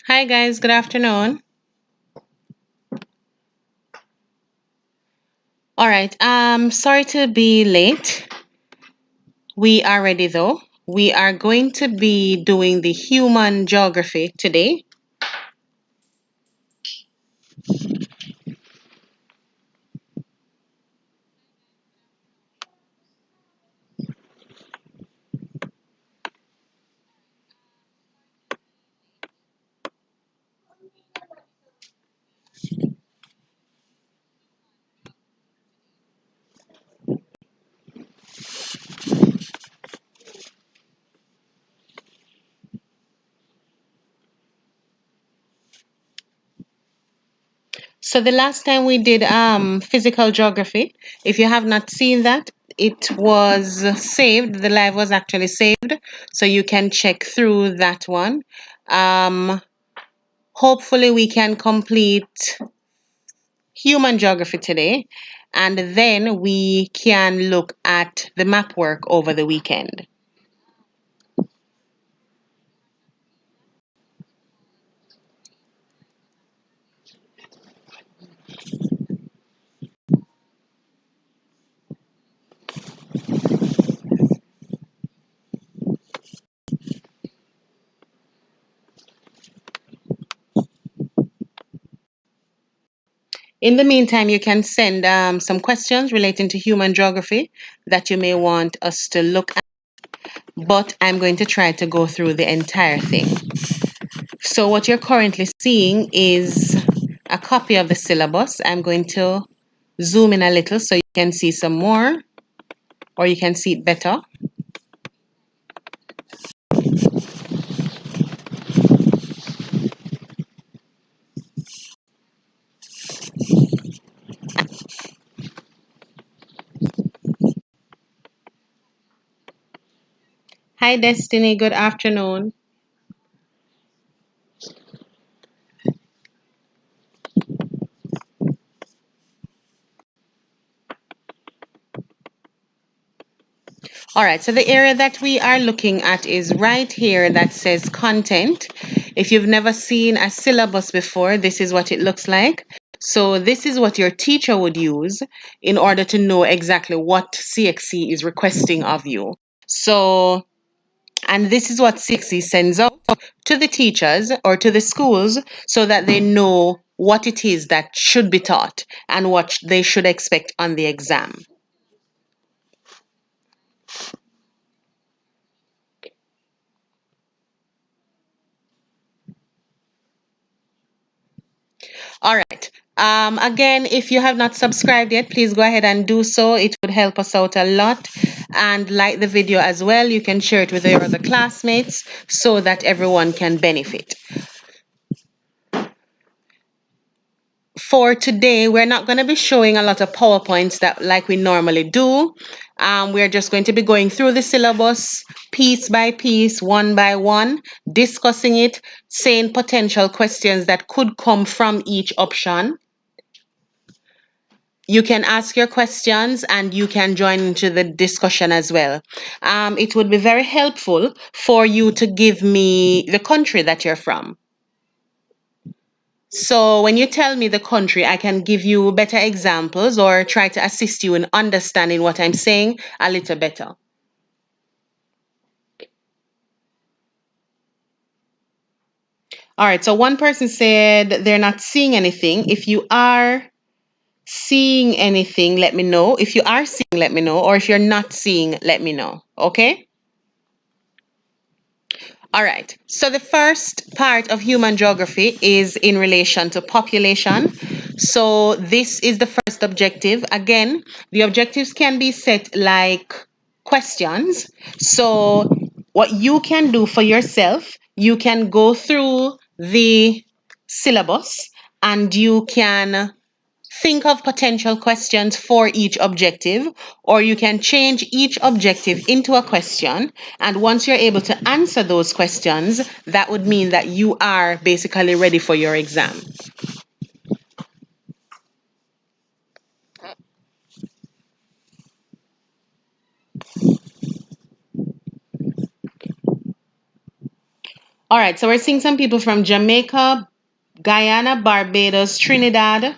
Hi guys, good afternoon. All right, sorry to be late. We are ready though. We are going to be doing the human geography today. So the last time we did physical geography, if you have not seen that, it was saved. The live was actually saved, so you can check through that one. Um, Hopefully we can complete human geography today, and then we can look at the map work over the weekend. In the meantime, you can send some questions relating to human geography that you may want us to look at, but I'm going to try to go through the entire thing. So, what you're currently seeing is a copy of the syllabus. I'm going to zoom in a little so you can see some more, or you can see it better. Hi, Destiny. Good afternoon. All right, so the area that we are looking at is right here that says content. If you've never seen a syllabus before, this is what it looks like. So this is what your teacher would use in order to know exactly what CXC is requesting of you. So, and this is what CXC sends out to the teachers or to the schools so that they know what it is that should be taught and what they should expect on the exam. All right. Again, if you have not subscribed yet, please go ahead and do so. It would help us out a lot. And like the video as well. You can share it with your other classmates so that everyone can benefit. For today, we're not going to be showing a lot of PowerPoints that like we normally do. We're just going to be going through the syllabus piece by piece, one by one, discussing it, saying potential questions that could come from each option. You can ask your questions and you can join into the discussion as well. It would be very helpful for you to give me the country that you're from. So when you tell me the country, I can give you better examples or try to assist you in understanding what I'm saying a little better. All right, so one person said they're not seeing anything. If you are seeing anything, let me know. If you are seeing, let me know. Or if you're not seeing, let me know. Okay? All right. So the first part of human geography is in relation to population. So this is the first objective. Again, the objectives can be set like questions. So what you can do for yourself, you can go through the syllabus and you can think of potential questions for each objective, or you can change each objective into a question. And once you're able to answer those questions, that would mean that you are basically ready for your exam. All right, so we're seeing some people from Jamaica, Guyana, Barbados, Trinidad,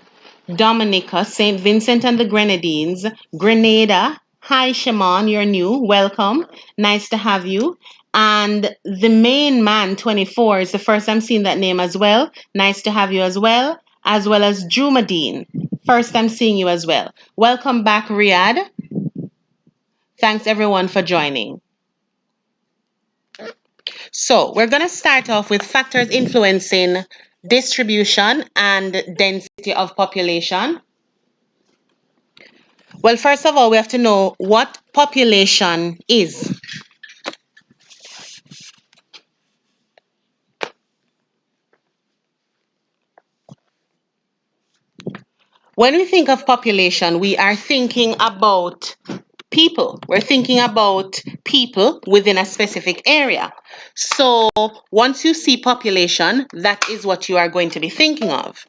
Dominica, St. Vincent and the Grenadines, Grenada. Hi, Shaman, you're new. Welcome. Nice to have you. And the main man, 24, is the first I'm seeing that name as well. Nice to have you as well as Jumadine. First I'm seeing you as well. Welcome back, Riyadh. Thanks everyone for joining. So we're going to start off with factors influencing distribution and density of population. Well, first of all, we have to know what population is. When we think of population, we are thinking about people. We're thinking about people within a specific area. So once you see population, that is what you are going to be thinking of.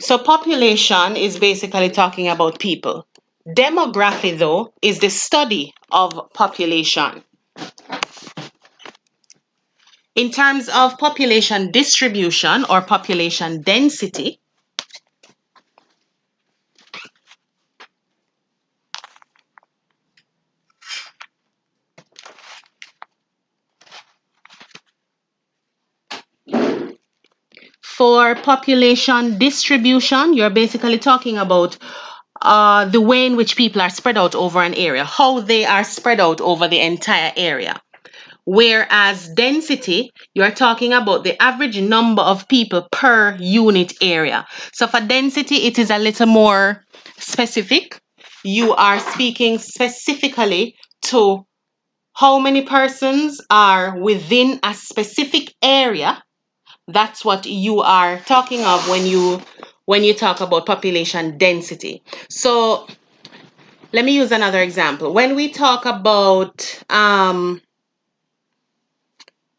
So population is basically talking about people. Demography, though, is the study of population. In terms of population distribution or population density, for population distribution, you're basically talking about the way in which people are spread out over an area, how they are spread out over the entire area. Whereas density, you're talking about the average number of people per unit area. So for density, it is a little more specific. You are speaking specifically to how many persons are within a specific area. That's what you are talking of when you talk about population density. So let me use another example. When we talk about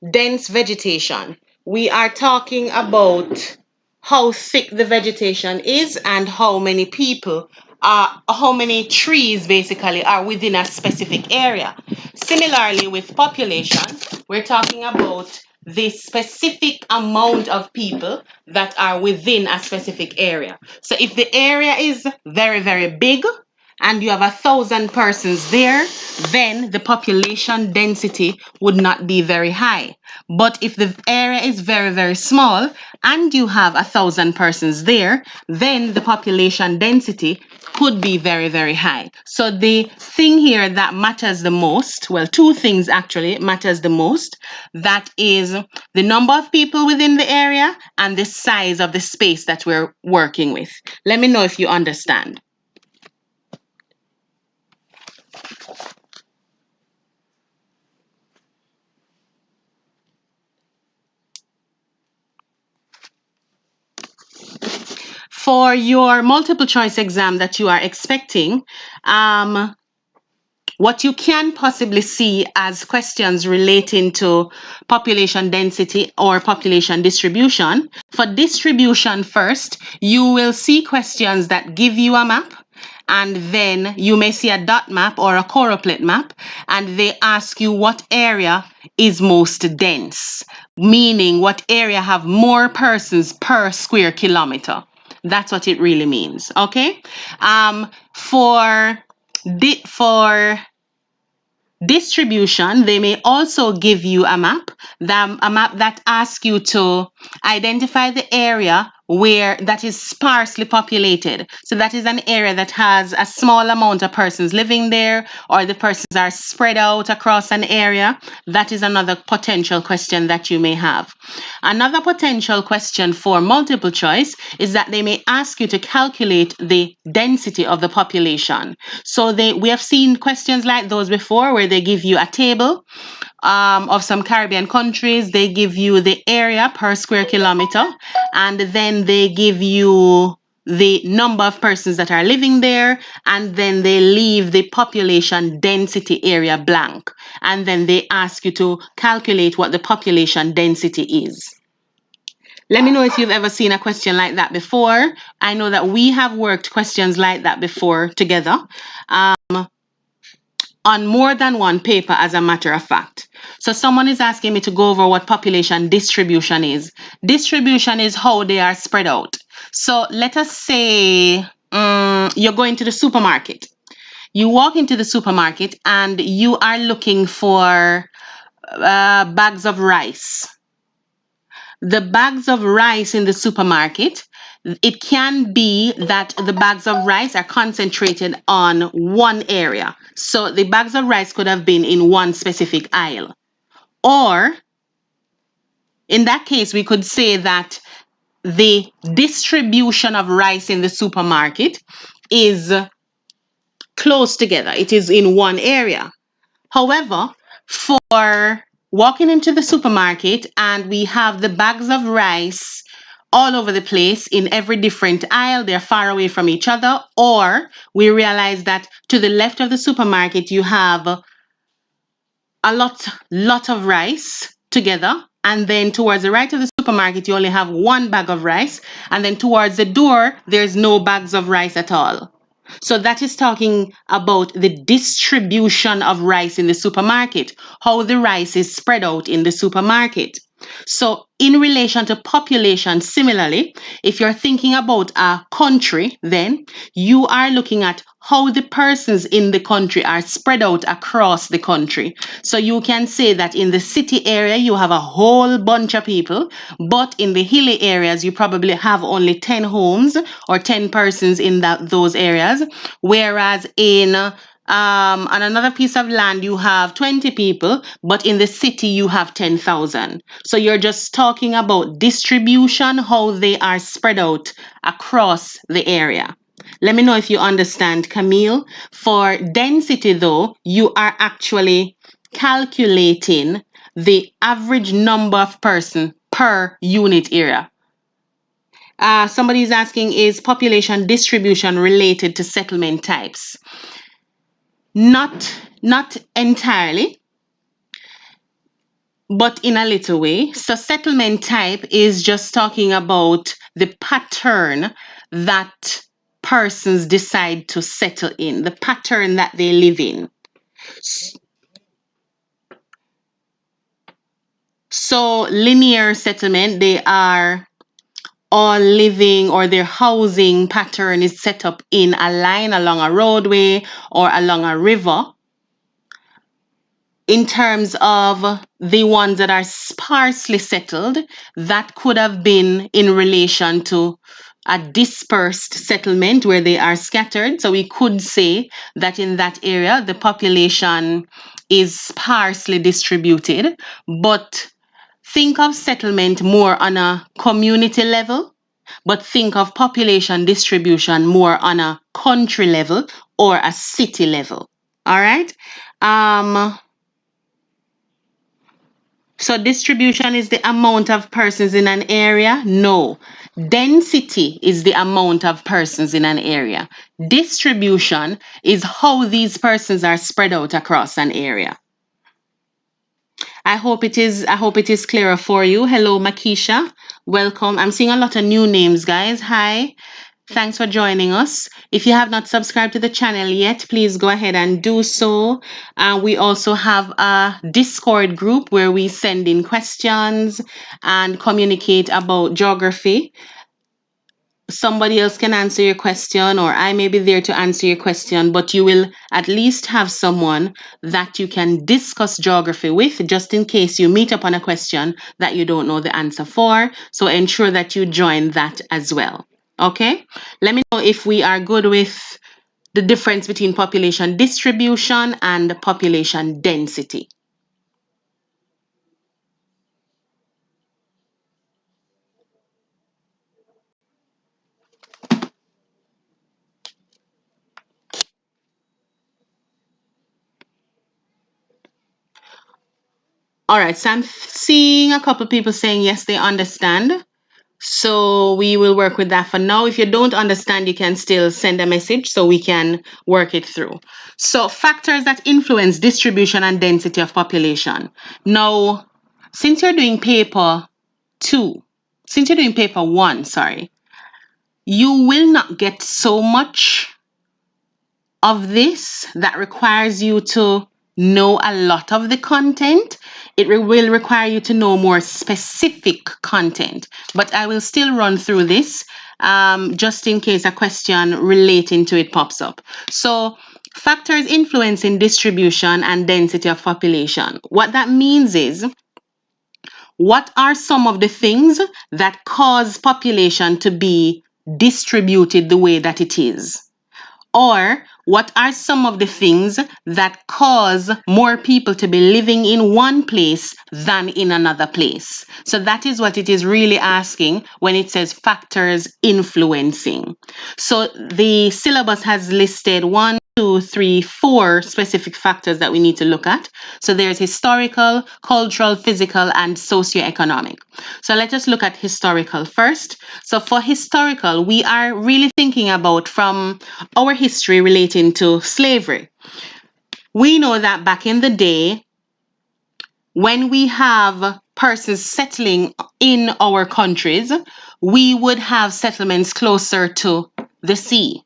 dense vegetation, we are talking about how thick the vegetation is and how many people how many trees basically are within a specific area. Similarly, with population, we're talking about the specific amount of people that are within a specific area. So if the area is very, very big, and you have 1,000 persons there, then the population density would not be very high. But if the area is very, very small and you have 1,000 persons there, then the population density could be very, very high. So the thing here that matters the most, well, two things actually matters the most. That is the number of people within the area and the size of the space that we're working with. Let me know if you understand. For your multiple choice exam that you are expecting, what you can possibly see as questions relating to population density or population distribution. For distribution first, you will see questions that give you a map, and then you may see a dot map or a choropleth map, and they ask you what area is most dense, meaning what area have more persons per square kilometer. That's what it really means, okay? For distribution, they may also give you a map that asks you to identify the area where that is sparsely populated. So that is an area that has a small amount of persons living there, or the persons are spread out across an area. That is another potential question that you may have. Another potential question for multiple choice is that they may ask you to calculate the density of the population. So we have seen questions like those before, where they give you a table of some Caribbean countries. They give you the area per square kilometer, and then they give you the number of persons that are living there, and then they leave the population density area blank, and then they ask you to calculate what the population density is. Let me know if you've ever seen a question like that before. I know that we have worked questions like that before together. on more than one paper, as a matter of fact. So someone is asking me to go over what population distribution is. Distribution is how they are spread out. So let us say you're going to the supermarket. You walk into the supermarket and you are looking for bags of rice. The bags of rice in the supermarket, it can be that the bags of rice are concentrated on one area. So the bags of rice could have been in one specific aisle. Or in that case, we could say that the distribution of rice in the supermarket is close together. It is in one area. However, for walking into the supermarket and we have the bags of rice all over the place in every different aisle, they're far away from each other, or we realize that to the left of the supermarket you have a lot of rice together, and then towards the right of the supermarket you only have one bag of rice, and then towards the door there's no bags of rice at all. So that is talking about the distribution of rice in the supermarket, how the rice is spread out in the supermarket. So in relation to population, similarly, if you're thinking about a country, then you are looking at how the persons in the country are spread out across the country. So you can say that in the city area, you have a whole bunch of people, but in the hilly areas, you probably have only 10 homes or 10 persons in those areas. Whereas on another piece of land, you have 20 people, but in the city, you have 10,000. So you're just talking about distribution, how they are spread out across the area. Let me know if you understand, Camille. For density, though, you are actually calculating the average number of person per unit area. Somebody is asking, is population distribution related to settlement types? Not entirely, but in a little way. So settlement type is just talking about the pattern that persons decide to settle in, the pattern that they live in. So linear settlement, they are all living, or their housing pattern is set up in a line along a roadway or along a river. In terms of the ones that are sparsely settled, that could have been in relation to a dispersed settlement where they are scattered. So we could say that in that area, the population is sparsely distributed. But think of settlement more on a community level, but think of population distribution more on a country level or a city level. All right. So distribution is the amount of persons in an area? No. Density is the amount of persons in an area. Distribution is how these persons are spread out across an area. I hope it is clearer for you. Hello, Makisha. Welcome. I'm seeing a lot of new names, guys. Hi. Thanks for joining us. If you have not subscribed to the channel yet, please go ahead and do so. We also have a Discord group where we send in questions and communicate about geography. Somebody else can answer your question, or I may be there to answer your question, but you will at least have someone that you can discuss geography with, just in case you meet up on a question that you don't know the answer for. So ensure that you join that as well. Okay, let me know if we are good with the difference between population distribution and population density. All right, so I'm seeing a couple people saying yes, they understand. So we will work with that for now. If you don't understand, you can still send a message so we can work it through. So factors that influence distribution and density of population. Now, since you're doing paper one, you will not get so much of this that requires you to know a lot of the content. It will require you to know more specific content, but I will still run through this just in case a question relating to it pops up. So, factors influencing distribution and density of population. What that means is, what are some of the things that cause population to be distributed the way that it is? Or what are some of the things that cause more people to be living in one place than in another place? So that is what it is really asking when it says factors influencing. So the syllabus has listed 1, 2, 3, 4 specific factors that we need to look at. So there's historical, cultural, physical, and socioeconomic. So let us look at historical first. So for historical, we are really thinking about from our history relating to slavery. We know that back in the day, when we have persons settling in our countries, we would have settlements closer to the sea.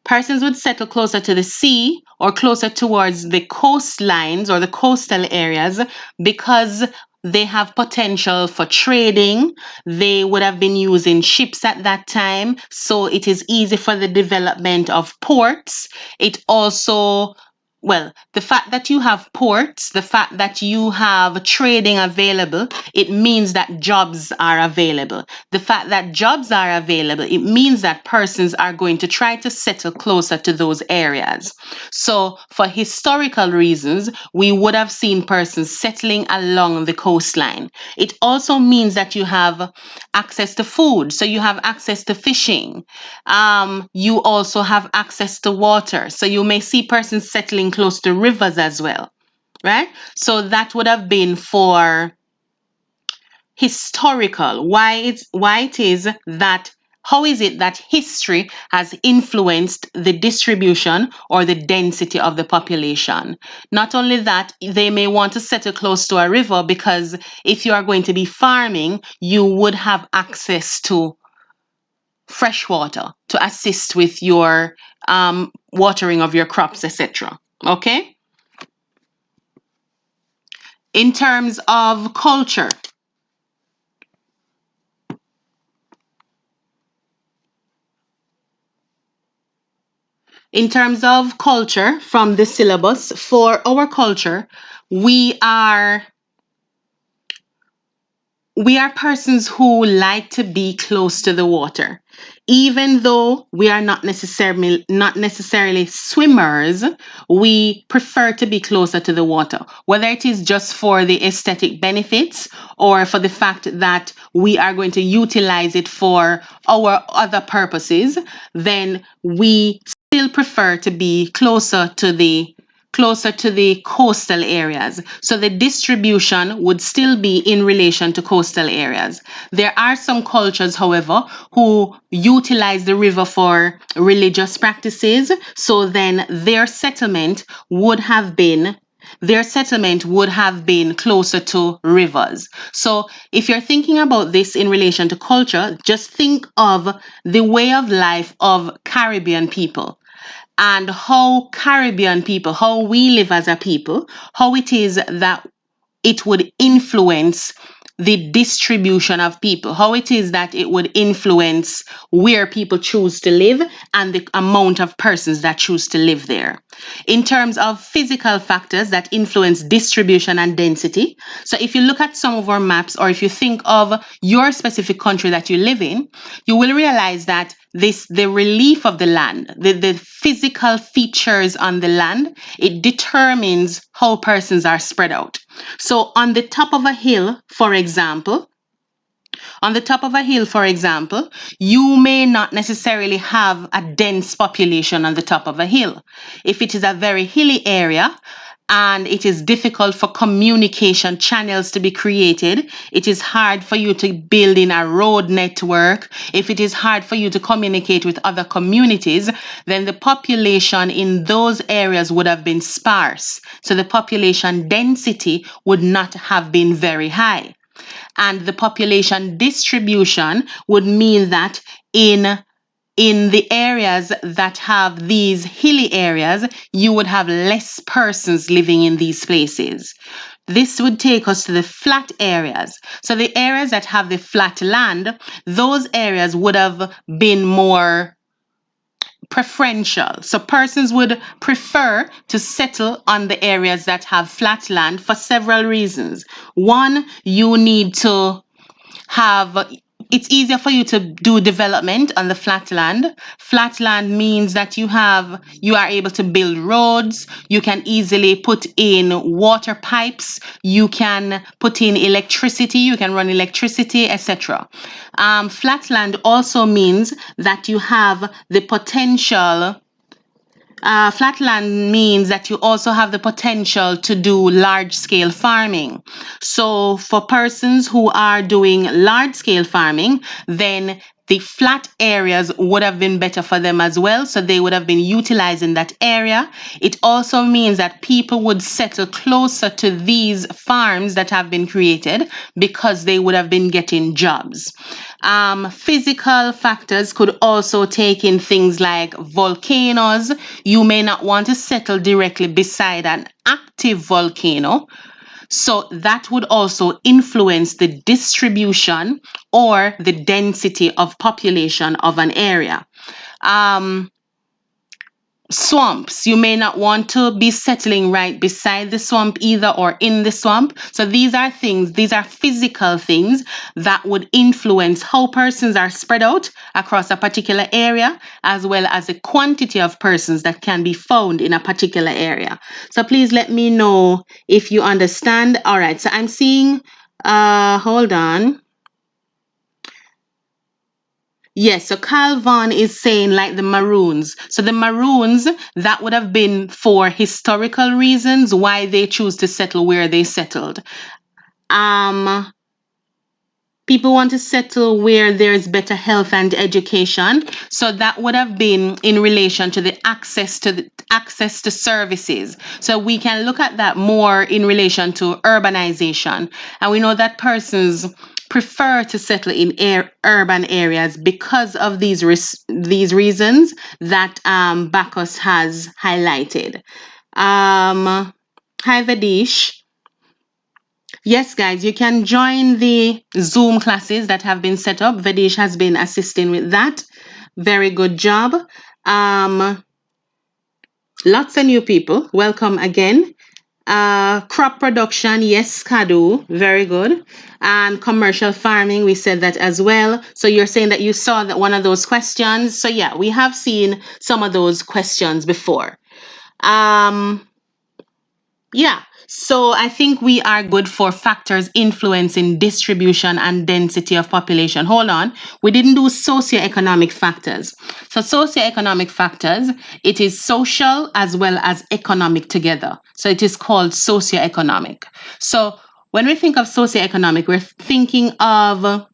Persons would settle closer to the sea or closer towards the coastlines or the coastal areas because they have potential for trading. They would have been using ships at that time, so it is easy for the development of ports. It also, well, the fact that you have ports, the fact that you have trading available, it means that jobs are available. The fact that jobs are available, it means that persons are going to try to settle closer to those areas. So, for historical reasons, we would have seen persons settling along the coastline. It also means that you have access to food, so you have access to fishing. You also have access to water, so you may see persons settling close to rivers as well, right? So that would have been for historical. Why it is that, how is it that history has influenced the distribution or the density of the population? Not only that, they may want to settle close to a river because if you are going to be farming, you would have access to fresh water to assist with your watering of your crops, etc. Okay? In terms of culture, from the syllabus, for our culture, we are persons who like to be close to the water. Even though we are not necessarily swimmers, we prefer to be closer to the water, whether it is just for the aesthetic benefits or for the fact that we are going to utilize it for our other purposes. Then we still prefer to be closer to the coastal areas. So the distribution would still be in relation to coastal areas. There are some cultures, however, who utilize the river for religious practices. So then their settlement would have been closer to rivers. So if you're thinking about this in relation to culture, just think of the way of life of Caribbean people and how we live as a people, how it is that it would influence the distribution of people, how it is that it would influence where people choose to live and the amount of persons that choose to live there. In terms of physical factors that influence distribution and density, so if you look at some of our maps or if you think of your specific country that you live in, you will realize that the relief of the land, the physical features on the land, it determines how persons are spread out. So on the top of a hill, for example, you may not necessarily have a dense population on the top of a hill. If it is a very hilly area, and it is difficult for communication channels to be created. It is hard for you to build in a road network. If it is hard for you to communicate with other communities, then the population in those areas would have been sparse. So the population density would not have been very high. And the population distribution would mean that in in the areas that have these hilly areas, you would have less persons living in these places. This would take us to the flat areas. So the areas that have the flat land, those areas would have been more preferential. So persons would prefer to settle on the areas that have flat land for several reasons. One, you need to have it's easier for you to do development on the flat land. Flat land means that you are able to build roads, you can easily put in water pipes, you can put in electricity, you can run electricity, etc. Flat land also means that you have the potential. Flatland means that you also have the potential to do large scale farming. So for persons who are doing large scale farming, then the flat areas would have been better for them as well. So they would have been utilizing that area. It also means that people would settle closer to these farms that have been created because they would have been getting jobs. Physical factors could also take in things like volcanoes. You may not want to settle directly beside an active volcano. So that would also influence the distribution or the density of population of an area. Swamps, you may not want to be settling right beside the swamp either or in the swamp. So these are physical things that would influence how persons are spread out across a particular area, as well as the quantity of persons that can be found in a particular area. So please let me know if you understand. All right, so I'm seeing, hold on. Yes, so Calvin is saying like the Maroons. So the Maroons, that would have been for historical reasons why they choose to settle where they settled. People want to settle where there is better health and education. So that would have been in relation to the access to services. So we can look at that more in relation to urbanization. And we know that persons prefer to settle in urban areas because of these reasons that Bacchus has highlighted. Hi Vadish. Yes, guys, you can join the Zoom classes that have been set up. Vadish has been assisting with that. Very good job. Lots of new people. Welcome again. Crop production, yes, Kadu, very good. And commercial farming, we said that as well. So you're saying that you saw that one of those questions. So yeah, we have seen some of those questions before. Yeah, so I think we are good for factors influencing distribution and density of population. Hold on, we didn't do socioeconomic factors. So socioeconomic factors, it is social as well as economic together. So it is called socioeconomic. So when we think of socioeconomic, we're thinking of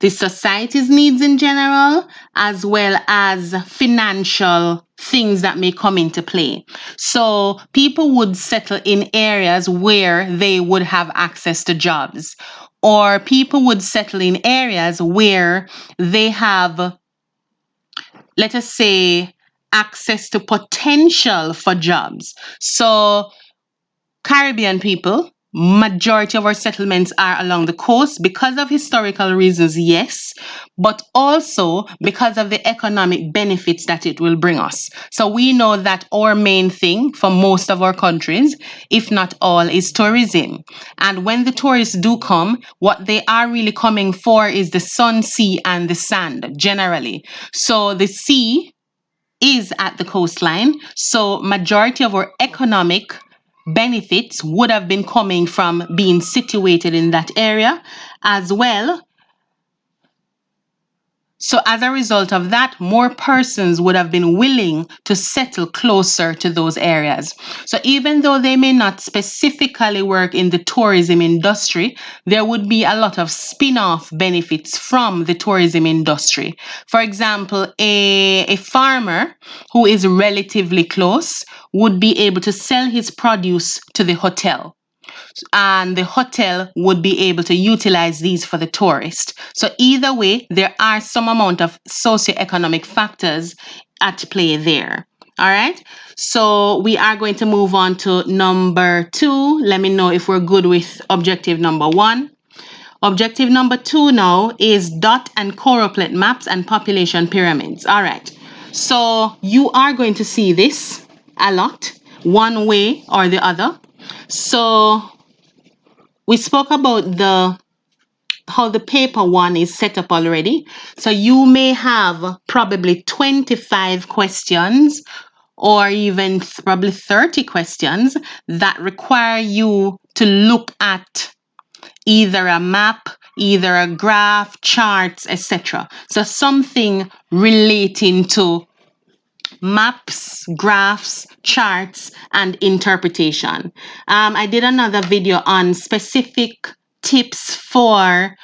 the society's needs in general, as well as financial things that may come into play. So people would settle in areas where they would have access to jobs, or people would settle in areas where they have, let us say, access to potential for jobs. So Caribbean people, majority of our settlements are along the coast because of historical reasons, yes, but also because of the economic benefits that it will bring us. So we know that our main thing for most of our countries, if not all, is tourism. And when the tourists do come, what they are really coming for is the sun, sea, and the sand generally. So the sea is at the coastline. So majority of our economic benefits would have been coming from being situated in that area as well. So as a result of that, more persons would have been willing to settle closer to those areas. So even though they may not specifically work in the tourism industry, there would be a lot of spin-off benefits from the tourism industry. For example, a farmer who is relatively close would be able to sell his produce to the hotel. and the hotel would be able to utilize these for the tourist. So either way, there are some amount of socioeconomic factors at play there. All right, so we are going to move on to number 2. Let me know if we're good with objective number 1. Objective number 2 now is dot and choropleth maps and population pyramids. All right, so you are going to see this a lot, one way or the other. So we spoke about how the paper one is set up already. So you may have probably 25 questions or even probably 30 questions that require you to look at either a map, either a graph, charts, etc. So something relating to maps, graphs, charts, and interpretation. I did another video on specific tips for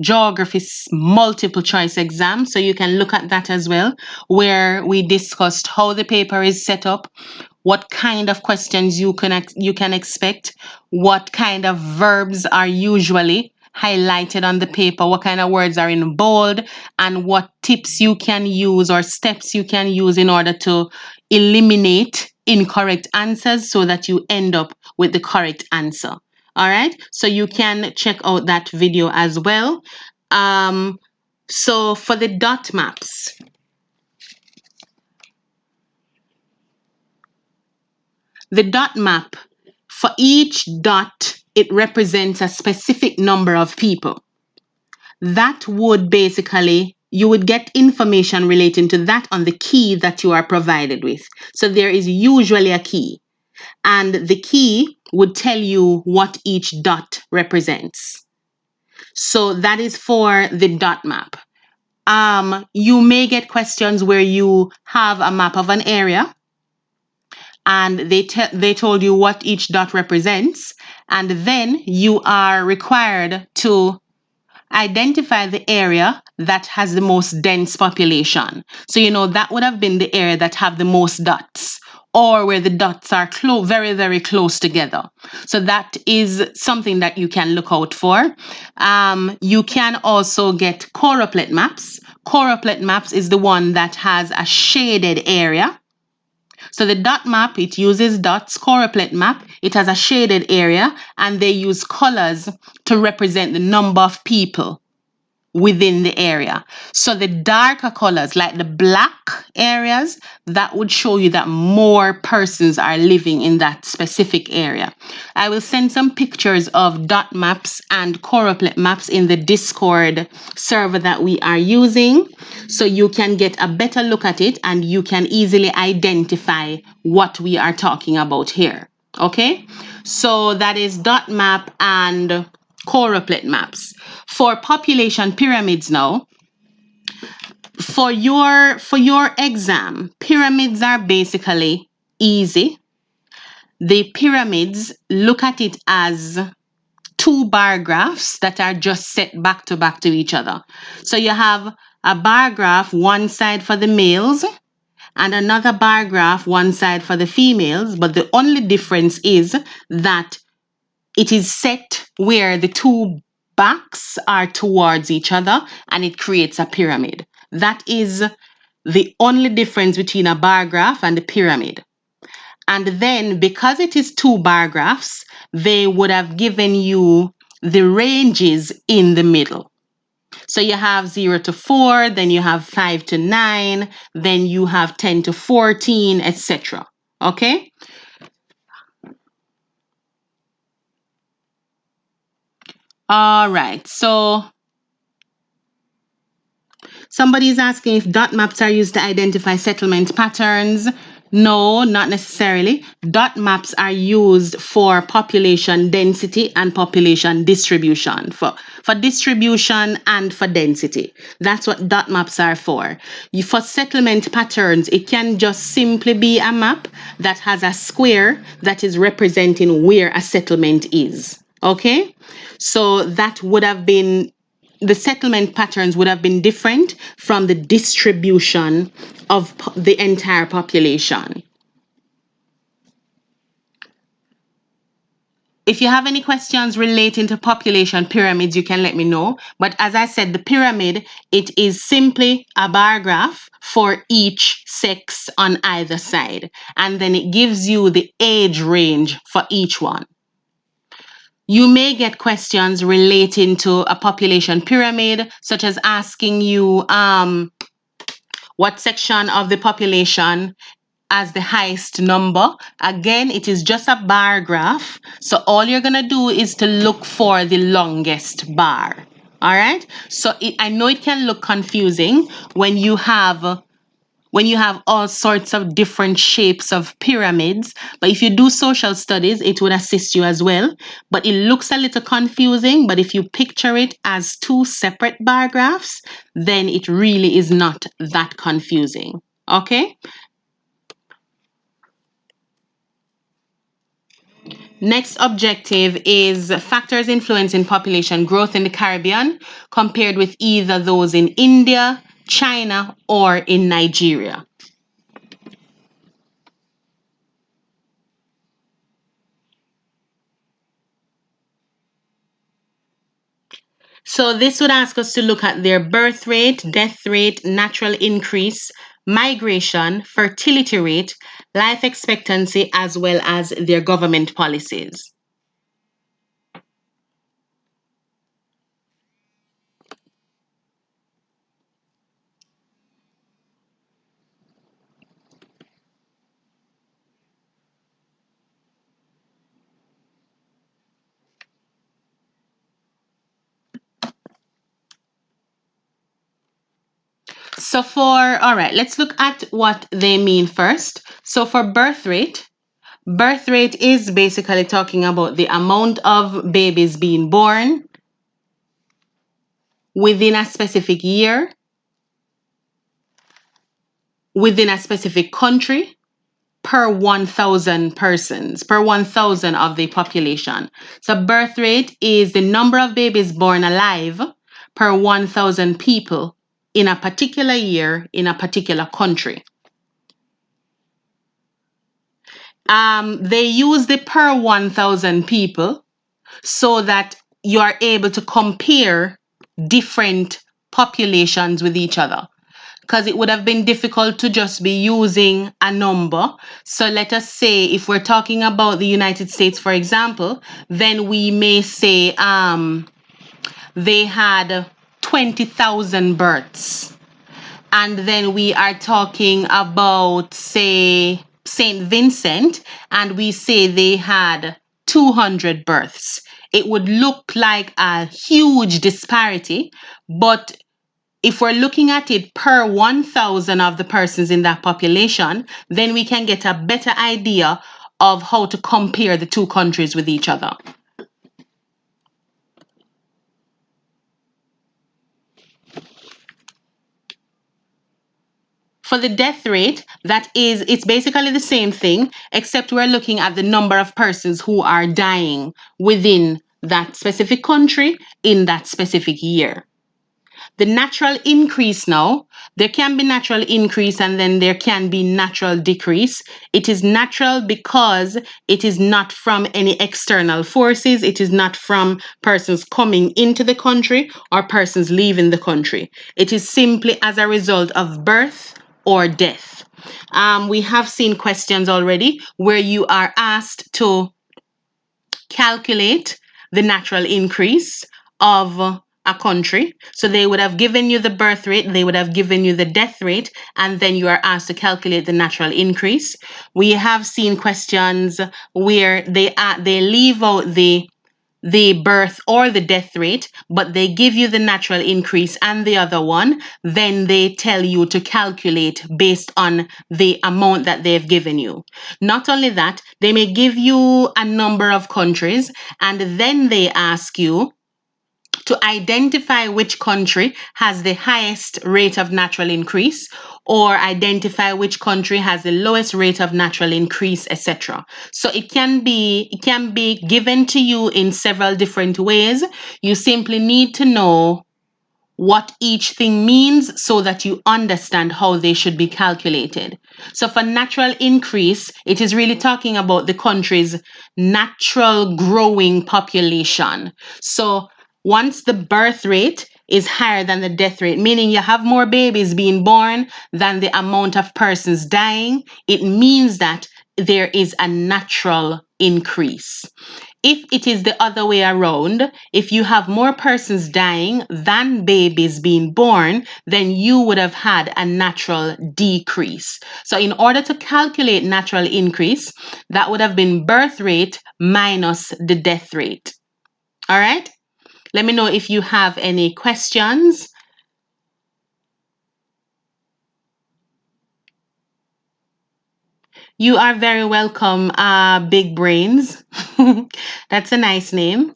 geography multiple choice exam, so you can look at that as well, where we discussed how the paper is set up, what kind of questions you can expect, what kind of verbs are usually highlighted on the paper, what kind of words are in bold, and what tips you can use or steps you can use in order to eliminate incorrect answers so that you end up with the correct answer. All right, so you can check out that video as well. So for the dot maps, the dot map, for each dot, it represents a specific number of people. That would basically, you would get information relating to that on the key that you are provided with. So there is usually a key, and the key would tell you what each dot represents. So that is for the dot map. You may get questions where you have a map of an area and they told you what each dot represents, and then you are required to identify the area that has the most dense population. So that would have been the area that have the most dots, or where the dots are very, very close together. So that is something that you can look out for. You can also get choropleth maps. Choropleth maps is the one that has a shaded area. So the dot map, it uses dots. Choropleth map, it has a shaded area, and they use colors to represent the number of people within the area. So the darker colors, like the black areas, that would show you that more persons are living in that specific area. I will send some pictures of dot maps and choropleth maps in the Discord server that we are using, so you can get a better look at it and you can easily identify what we are talking about here. Okay, so that is dot map and choropleth maps. For population pyramids now, for your exam, pyramids are basically easy. The pyramids, look at it as 2 bar graphs that are just set back to each other. So you have a bar graph one side for the males and another bar graph one side for the females, but the only difference is that it is set where the 2 backs are towards each other and it creates a pyramid. That is the only difference between a bar graph and a pyramid. And then because it is 2 bar graphs, they would have given you the ranges in the middle. So you have 0 to 4, then you have 5 to 9, then you have 10 to 14, etc. Okay? All right, so somebody is asking if dot maps are used to identify settlement patterns. No, not necessarily. Dot maps are used for population density and population distribution, for distribution and for density. That's what dot maps are for. For settlement patterns, it can just simply be a map that has a square that is representing where a settlement is. Okay? So that would have been, the settlement patterns would have been different from the distribution of the entire population. If you have any questions relating to population pyramids, you can let me know. But as I said, the pyramid, it is simply a bar graph for each sex on either side. And then it gives you the age range for each one. You may get questions relating to a population pyramid, such as asking you what section of the population as the highest number. Again, it is just a bar graph. So all you're going to do is to look for the longest bar. All right. So I know it can look confusing when you have all sorts of different shapes of pyramids. But if you do social studies, it would assist you as well. But it looks a little confusing. But if you picture it as two separate bar graphs, then it really is not that confusing. Okay. Next objective is factors influencing population growth in the Caribbean compared with either those in India, China, or in Nigeria. So this would ask us to look at their birth rate, death rate, natural increase, migration, fertility rate, life expectancy, as well as their government policies. So all right, let's look at what they mean first. So for birth rate is basically talking about the amount of babies being born within a specific year, within a specific country, per 1,000 persons, per 1,000 of the population. So birth rate is the number of babies born alive per 1,000 people in a particular year in a particular country. They use the per 1,000 people so that you are able to compare different populations with each other, because it would have been difficult to just be using a number. So let us say if we're talking about the United States, for example, then we may say they had 20,000 births. And then we are talking about, say, St. Vincent, and we say they had 200 births. It would look like a huge disparity, but if we're looking at it per 1,000 of the persons in that population, then we can get a better idea of how to compare the two countries with each other. For the death rate, it's basically the same thing, except we're looking at the number of persons who are dying within that specific country in that specific year. The natural increase now, there can be natural increase and then there can be natural decrease. It is natural because it is not from any external forces. It is not from persons coming into the country or persons leaving the country. It is simply as a result of birth or death. We have seen questions already where you are asked to calculate the natural increase of a country. So they would have given you the birth rate, they would have given you the death rate, and then you are asked to calculate the natural increase. We have seen questions where they leave out the birth or the death rate, but they give you the natural increase and the other one, then they tell you to calculate based on the amount that they've given you. Not only that, they may give you a number of countries and then they ask you to identify which country has the highest rate of natural increase, or identify which country has the lowest rate of natural increase, etc. So it can be given to you in several different ways. You simply need to know what each thing means so that you understand how they should be calculated. So for natural increase, it is really talking about the country's natural growing population. So once the birth rate is higher than the death rate, meaning you have more babies being born than the amount of persons dying, it means that there is a natural increase. If it is the other way around, if you have more persons dying than babies being born, then you would have had a natural decrease. So in order to calculate natural increase, that would have been birth rate minus the death rate. All right? Let me know if you have any questions. You are very welcome, Big Brains. That's a nice name.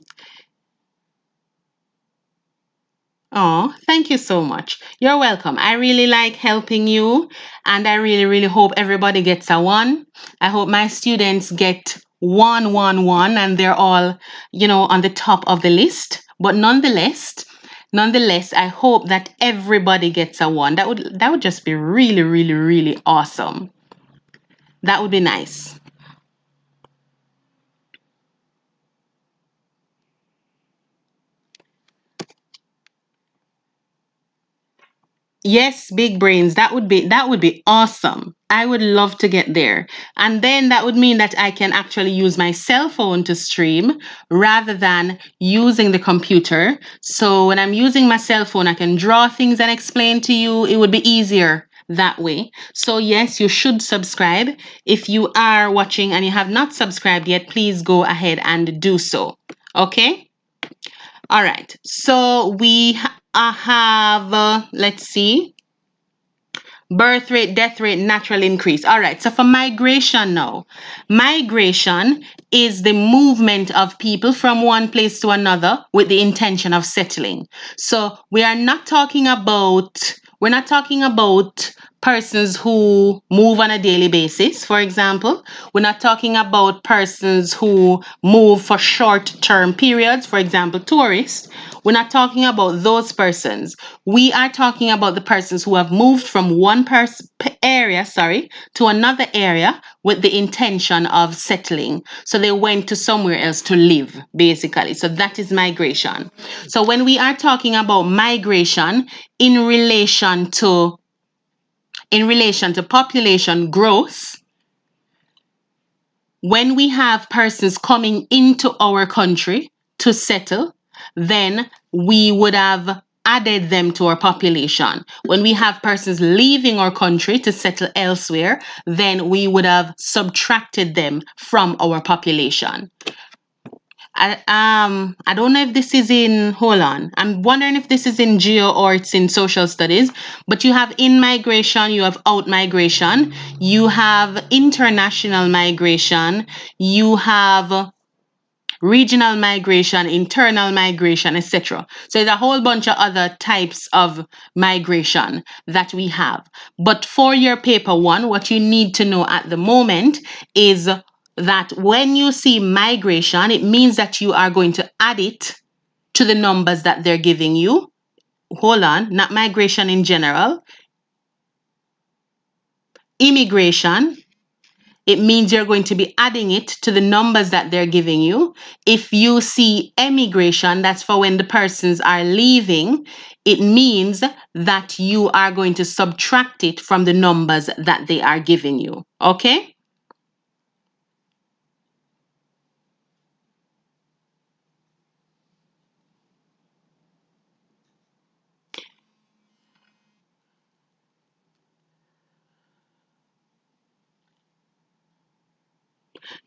Oh, thank you so much. You're welcome. I really like helping you, and I really, really hope everybody gets a 1. I hope my students get 1, 1, 1, and they're all, on the top of the list. But nonetheless, I hope that everybody gets a 1. That would just be really, really, really awesome. That would be nice. Yes, big brains. That would be awesome. I would love to get there. And then that would mean that I can actually use my cell phone to stream rather than using the computer. So when I'm using my cell phone, I can draw things and explain to you. It would be easier that way. So yes, you should subscribe. If you are watching and you have not subscribed yet, please go ahead and do so. Okay? All right. So we have, let's see, birth rate, death rate, natural increase. All right. So for migration now, migration is the movement of people from one place to another with the intention of settling. So we're not talking about persons who move on a daily basis, for example. We're not talking about persons who move for short-term periods, for example, tourists. We're not talking about those persons. We are talking about the persons who have moved from one area, to another area with the intention of settling. So they went to somewhere else to live, basically. So that is migration. So when we are talking about migration in relation to population growth, when we have persons coming into our country to settle, then we would have added them to our population. When we have persons leaving our country to settle elsewhere, then we would have subtracted them from our population. I don't know if this is in, hold on. I'm wondering if this is in geo or it's in social studies, but you have in migration, you have out migration, you have international migration, you have regional migration, internal migration, etc. So there's a whole bunch of other types of migration that we have. But for your paper 1, what you need to know at the moment is that when you see migration, it means that you are going to add it to the numbers that they're giving you. Hold on, not migration in general. Immigration, it means you're going to be adding it to the numbers that they're giving you. If you see emigration, that's for when the persons are leaving, it means that you are going to subtract it from the numbers that they are giving you. Okay?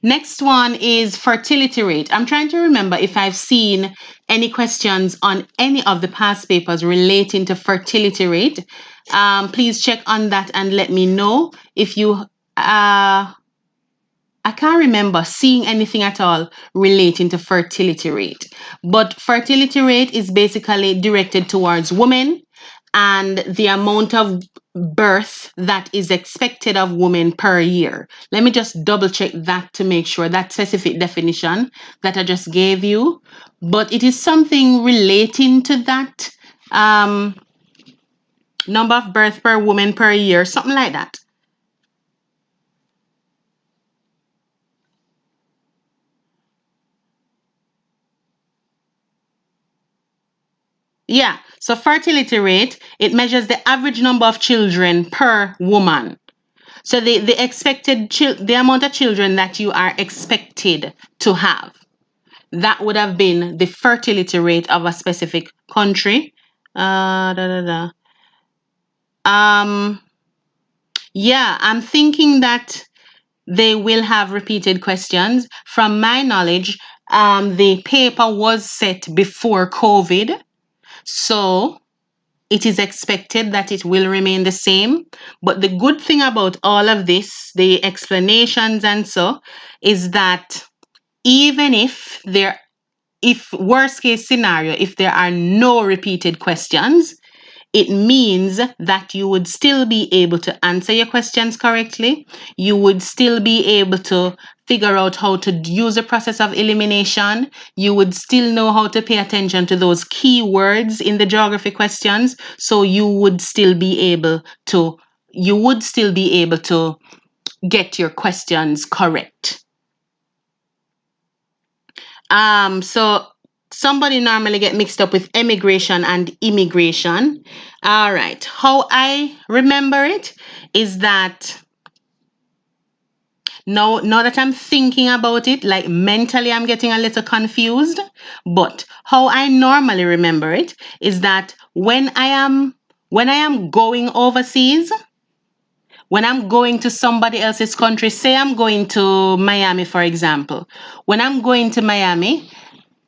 Next one is fertility rate. I'm trying to remember if I've seen any questions on any of the past papers relating to fertility rate. Please check on that and let me know if you I can't remember seeing anything at all relating to fertility rate. But fertility rate is basically directed towards women and the amount of birth that is expected of women per year. Let me just double check that to make sure that specific definition that I just gave you. But it is something relating to that. Um, number of births per woman per year, something like that. Yeah, so fertility rate, it measures the average number of children per woman. So the amount of children that you are expected to have, that would have been the fertility rate of a specific country. Da, da, da. Yeah, I'm thinking that they will have repeated questions. From my knowledge, the paper was set before COVID, so it is expected that it will remain the same. But the good thing about all of this, the explanations and so, is that even if worst case scenario, if there are no repeated questions, it means that you would still be able to answer your questions correctly. You would still be able to figure out how to use the process of elimination. You would still know how to pay attention to those key words in the geography questions. So you would still be able to get your questions correct. So somebody normally get mixed up with emigration and immigration. All right. How I remember it is that now that I'm thinking about it, like mentally I'm getting a little confused. But how I normally remember it is that when I am going overseas, when I'm going to somebody else's country, say I'm going to Miami, for example. When I'm going to Miami,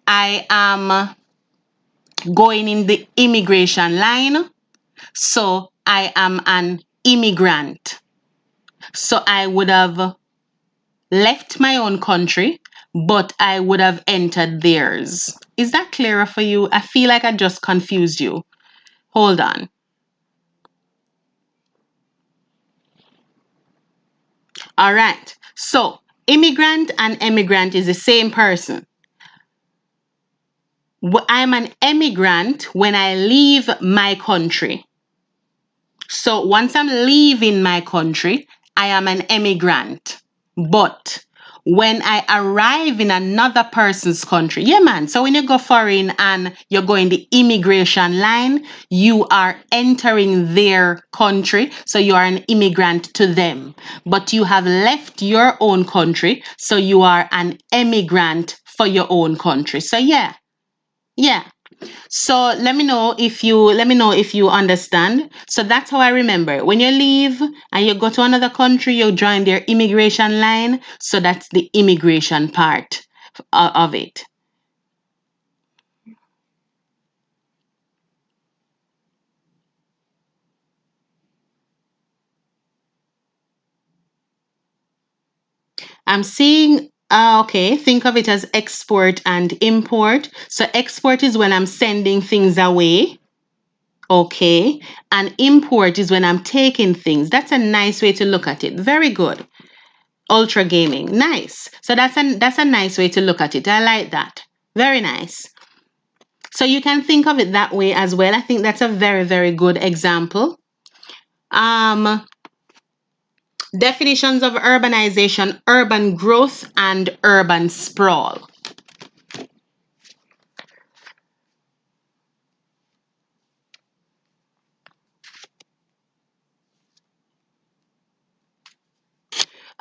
I am going in the immigration line. So I am an immigrant. So I would have left my own country, but I would have entered theirs. Is that clearer for you? I feel like I just confused you. Hold on. All right. So immigrant and emigrant is the same person. I'm an emigrant when I leave my country. So once I'm leaving my country, I am an emigrant. But when I arrive in another person's country, yeah, man. So when you go foreign and you're going the immigration line, you are entering their country. So you are an immigrant to them. But you have left your own country. So you are an emigrant for your own country. So yeah, yeah. So let me know if you understand. So that's how I remember. When you leave and you go to another country, you join their immigration line. So that's the immigration part of it. I'm seeing okay, think of it as export and import. So export is when I'm sending things away. Okay. And import is when I'm taking things. That's a nice way to look at it. Very good. Ultra gaming. Nice. So that's a nice way to look at it. I like that. Very nice. So you can think of it that way as well. I think that's a very, very good example. Um, Definitions of urbanization, urban growth, and urban sprawl.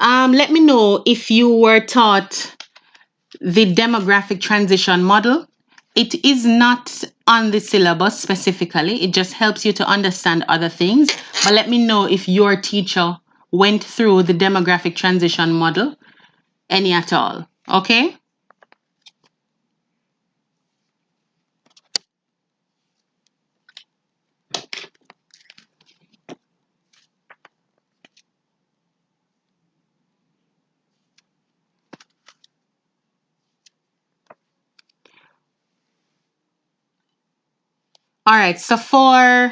Let me know if you were taught the demographic transition model. It is not on the syllabus specifically. It just helps you to understand other things. But let me know if your teacher went through the demographic transition model, any at all. Okay? All right. So for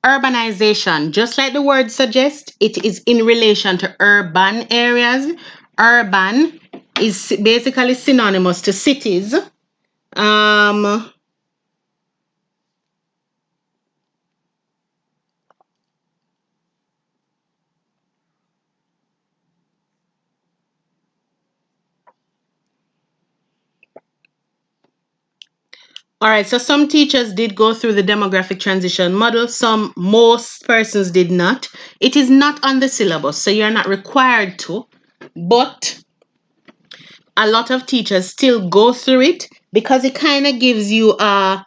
urbanization, just like the word suggests, it is in relation to urban areas. Urban is basically synonymous to cities. Um, All right, so some teachers did go through the demographic transition model, most persons did not. It is not on the syllabus, so you're not required to, but a lot of teachers still go through it because it kind of gives you a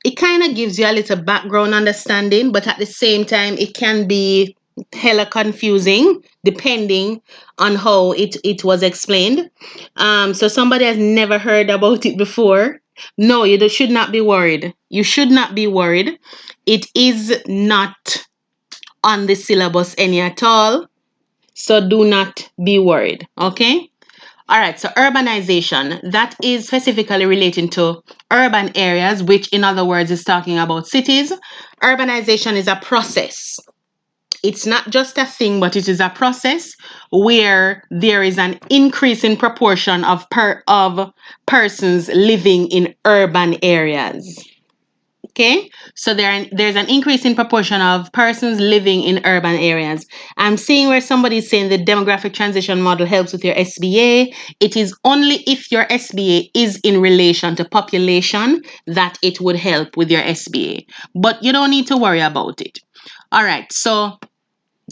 little background understanding, but at the same time it can be hella confusing depending on how it was explained. So somebody has never heard about it before. No, should not be worried. You should not be worried. It is not on the syllabus any at all. So do not be worried. Okay? All right, so urbanization, that is specifically relating to urban areas, which in other words is talking about cities. Urbanization is a process. It's not just a thing, but it is a process where there is an increase in proportion of persons living in urban areas. Okay, so there's an increase in proportion of persons living in urban areas. I'm seeing where somebody is saying the demographic transition model helps with your SBA. It is only if your SBA is in relation to population that it would help with your SBA. But you don't need to worry about it. All right, so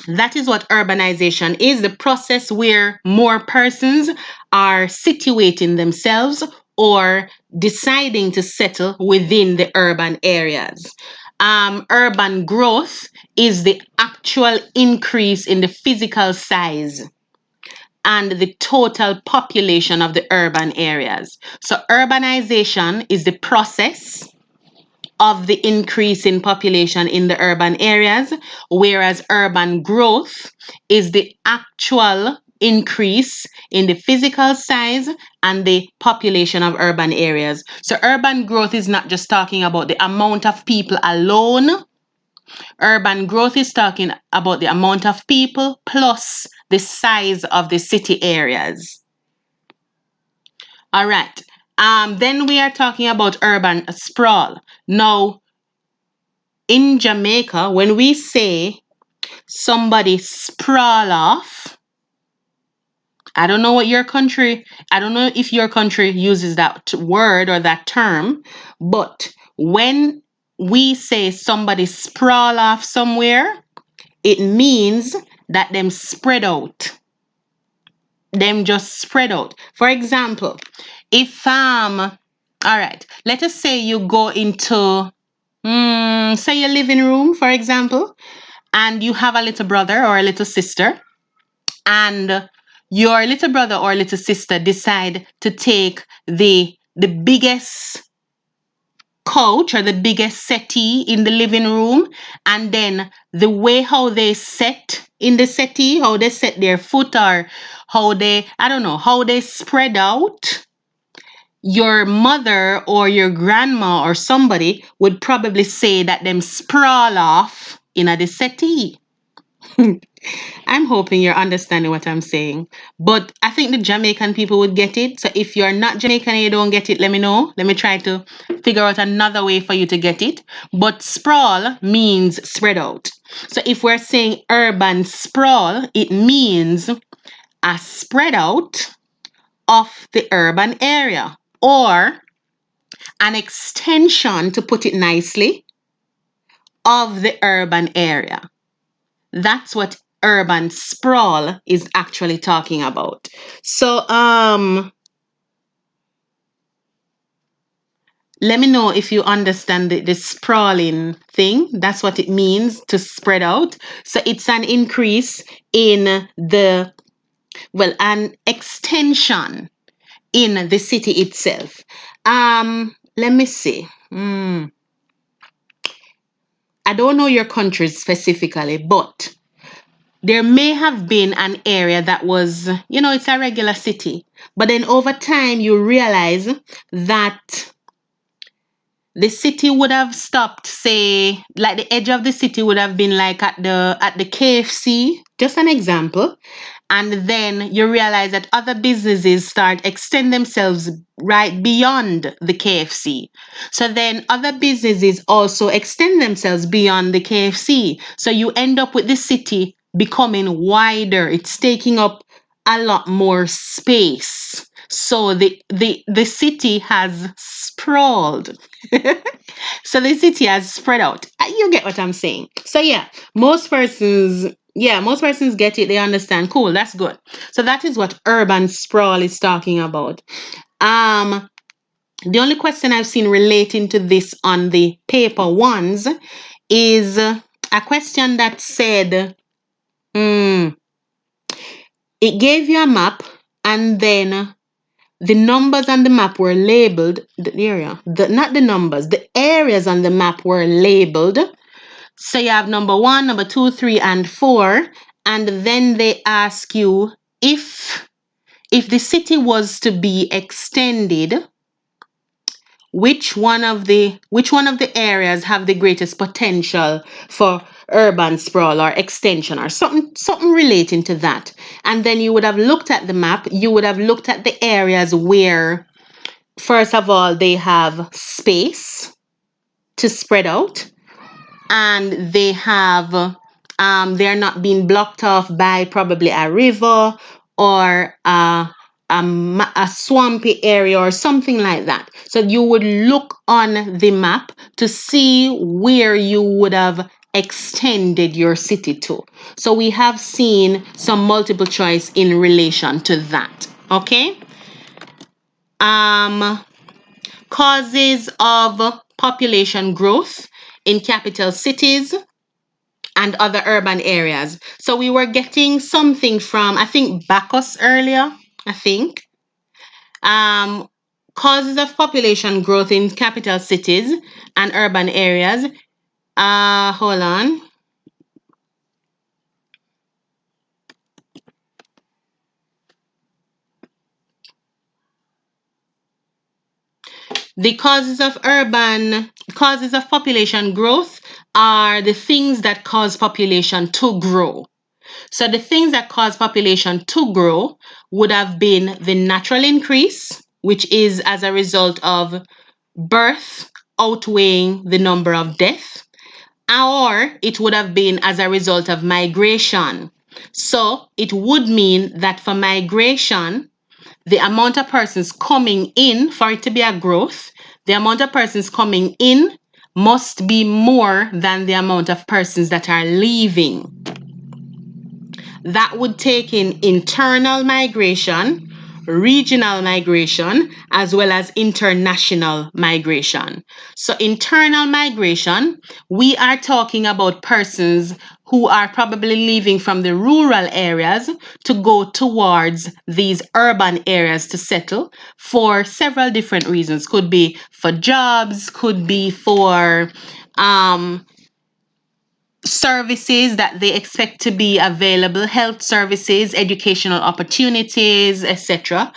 that is what urbanization is, the process where more persons are situating themselves or deciding to settle within the urban areas. Urban growth is the actual increase in the physical size and the total population of the urban areas. So urbanization is the process of the increase in population in the urban areas, whereas urban growth is the actual increase in the physical size and the population of urban areas. So urban growth is not just talking about the amount of people alone. Urban growth is talking about the amount of people plus the size of the city areas. All right. Then we are talking about urban sprawl. Now, in Jamaica, when we say somebody sprawl off, I don't know if your country uses that word or that term, but when we say somebody sprawl off somewhere, it means that them spread out. Them just spread out. For example, if all right, let us say you go into say your living room, for example, and you have a little brother or a little sister, and your little brother or little sister decide to take the biggest couch or the biggest settee in the living room, and then the way how they set in the settee, how they set their foot, or how they, I don't know, how they spread out, your mother or your grandma or somebody would probably say that them sprawl off in a settee. I'm hoping you're understanding what I'm saying. But I think the Jamaican people would get it. So if you're not Jamaican and you don't get it, let me know. Let me try to figure out another way for you to get it. But sprawl means spread out. So if we're saying urban sprawl, it means a spread out of the urban area, or an extension, to put it nicely, of the urban area. That's what urban sprawl is actually talking about. So let me know if you understand the sprawling thing. That's what it means to spread out. So it's an increase in an extension in the city itself. Let me see. I don't know your country specifically, but there may have been an area that was, it's a regular city. But then over time, you realize that the city would have stopped, say, like the edge of the city would have been like at the KFC, just an example. And then you realize that other businesses start extend themselves right beyond the KFC. So then other businesses also extend themselves beyond the KFC. So you end up with the city becoming wider. It's taking up a lot more space. So the city has sprawled. So the city has spread out. You get what I'm saying? So yeah, most persons get it. They understand. Cool, that's good. So that is what urban sprawl is talking about. Um, the only question I've seen relating to this on the paper ones is a question that said, it gave you a map, and then the numbers on the map were labeled, not the numbers, the areas on the map were labeled. So you have number 1, number 2, 3, and 4, and then they ask you if the city was to be extended, which one of the areas have the greatest potential for urban sprawl or extension or something relating to that. And then you would have looked at the map, you would have looked at the areas where, first of all, they have space to spread out, and they're not being blocked off by probably a river or a swampy area or something like that. So you would look on the map to see where you would have extended your city to. So we have seen some multiple choice in relation to that. Okay. Causes of population growth in capital cities and other urban areas. So we were getting something from, I think, Bacchus earlier, I think. Causes of population growth in capital cities and urban areas. Hold on. The causes of population growth are the things that cause population to grow. So the things that cause population to grow would have been the natural increase, which is as a result of birth outweighing the number of deaths, or it would have been as a result of migration. So it would mean that for migration, the amount of persons coming in, for it to be a growth, the amount of persons coming in must be more than the amount of persons that are leaving. That would take in internal migration, regional migration, as well as international migration. So internal migration, we are talking about persons who are probably leaving from the rural areas to go towards these urban areas to settle for several different reasons. Could be for jobs, could be for services that they expect to be available, health services, educational opportunities, etc.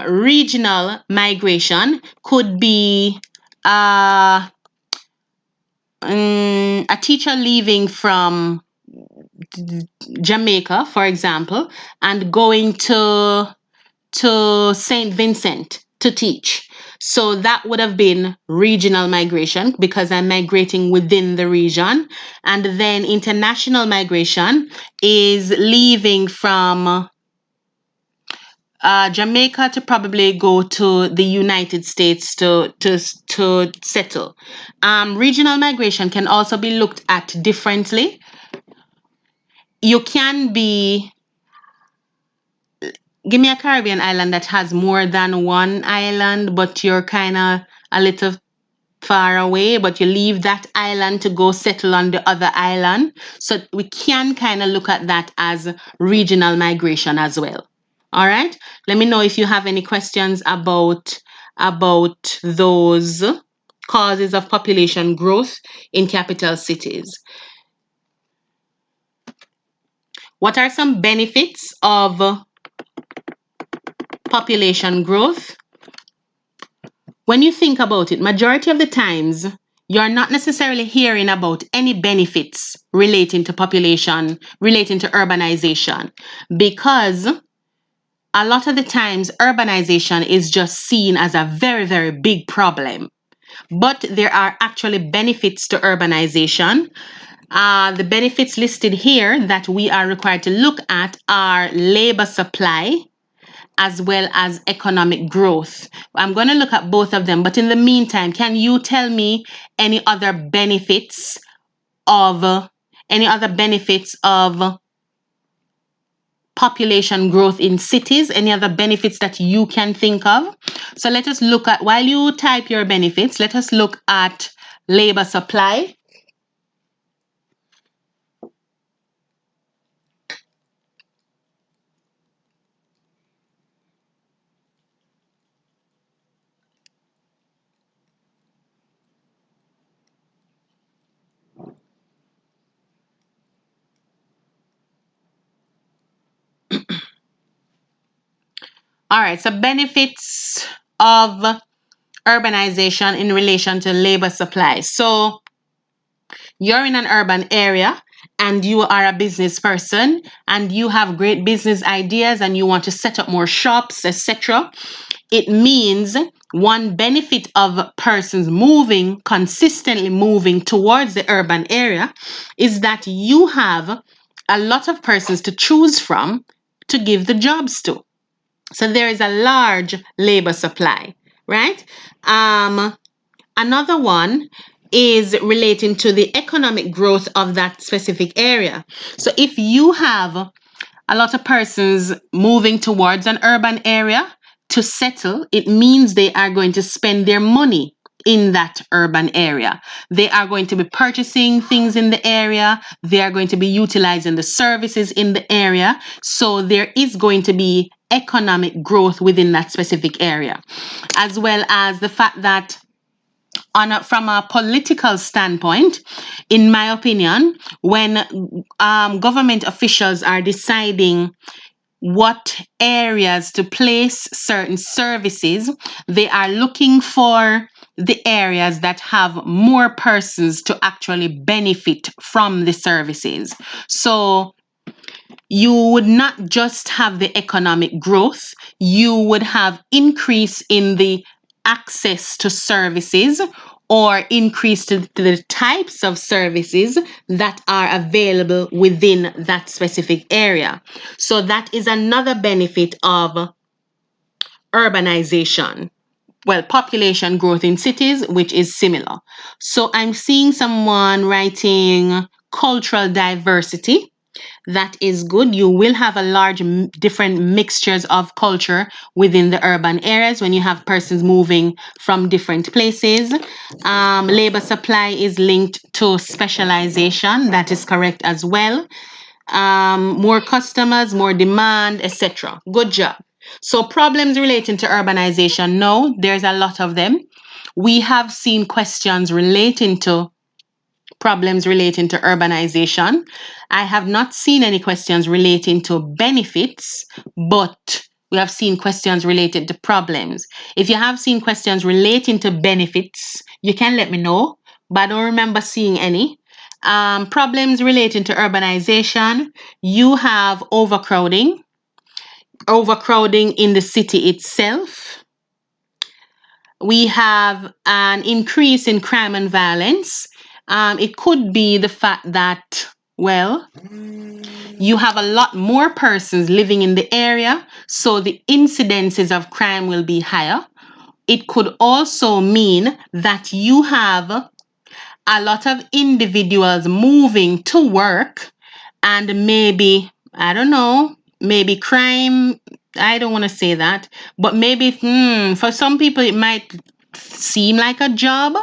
Regional migration could be a teacher leaving from Jamaica, for example, and going to St. Vincent to teach. So that would have been regional migration because I'm migrating within the region. And then international migration is leaving from Jamaica to probably go to the United States to settle. Regional migration can also be looked at differently. You can be Give me a Caribbean island that has more than one island, but you're kind of a little far away, but you leave that island to go settle on the other island. So we can kind of look at that as regional migration as well. All right. Let me know if you have any questions about those causes of population growth in capital cities. What are some benefits of population growth? When you think about it, majority of the times, you're not necessarily hearing about any benefits relating to population, relating to urbanization, because a lot of the times urbanization is just seen as a very, very big problem. But there are actually benefits to urbanization. The benefits listed here that we are required to look at are labor supply as well as economic growth. I'm going to look at both of them, but in the meantime, can you tell me any other benefits of population growth in cities? Any other benefits that you can think of? So let us look at, while you type your benefits, let us look at labor supply. All right, so benefits of urbanization in relation to labor supply. So you're in an urban area and you are a business person and you have great business ideas and you want to set up more shops, etc. It means one benefit of persons consistently moving towards the urban area is that you have a lot of persons to choose from to give the jobs to. So there is a large labor supply, right? Another one is relating to the economic growth of that specific area. So if you have a lot of persons moving towards an urban area to settle, it means they are going to spend their money in that urban area. They are going to be purchasing things in the area. They are going to be utilizing the services in the area. So there is going to be economic growth within that specific area, as well as the fact that from a political standpoint, in my opinion, when government officials are deciding what areas to place certain services, they are looking for the areas that have more persons to actually benefit from the services. So you would not just have the economic growth, you would have increase in the access to services or increase to the types of services that are available within that specific area. So that is another benefit of urbanization. Well, population growth in cities, which is similar. So I'm seeing someone writing cultural diversity. That is good. You will have a large different mixtures of culture within the urban areas when you have persons moving from different places. Labor supply is linked to specialization. That is correct as well. More customers, more demand, etc. Good job. So problems relating to urbanization, no, there's a lot of them. We have seen questions relating to problems relating to urbanization. I have not seen any questions relating to benefits, but we have seen questions related to problems. If you have seen questions relating to benefits, you can let me know, but I don't remember seeing any. Problems relating to urbanization, you have overcrowding in the city itself. We have an increase in crime and violence. It could be the fact that, well, you have a lot more persons living in the area, so the incidences of crime will be higher. It could also mean that you have a lot of individuals moving to work and maybe, I don't know, maybe crime, I don't want to say that, but maybe for some people it might seem like a job.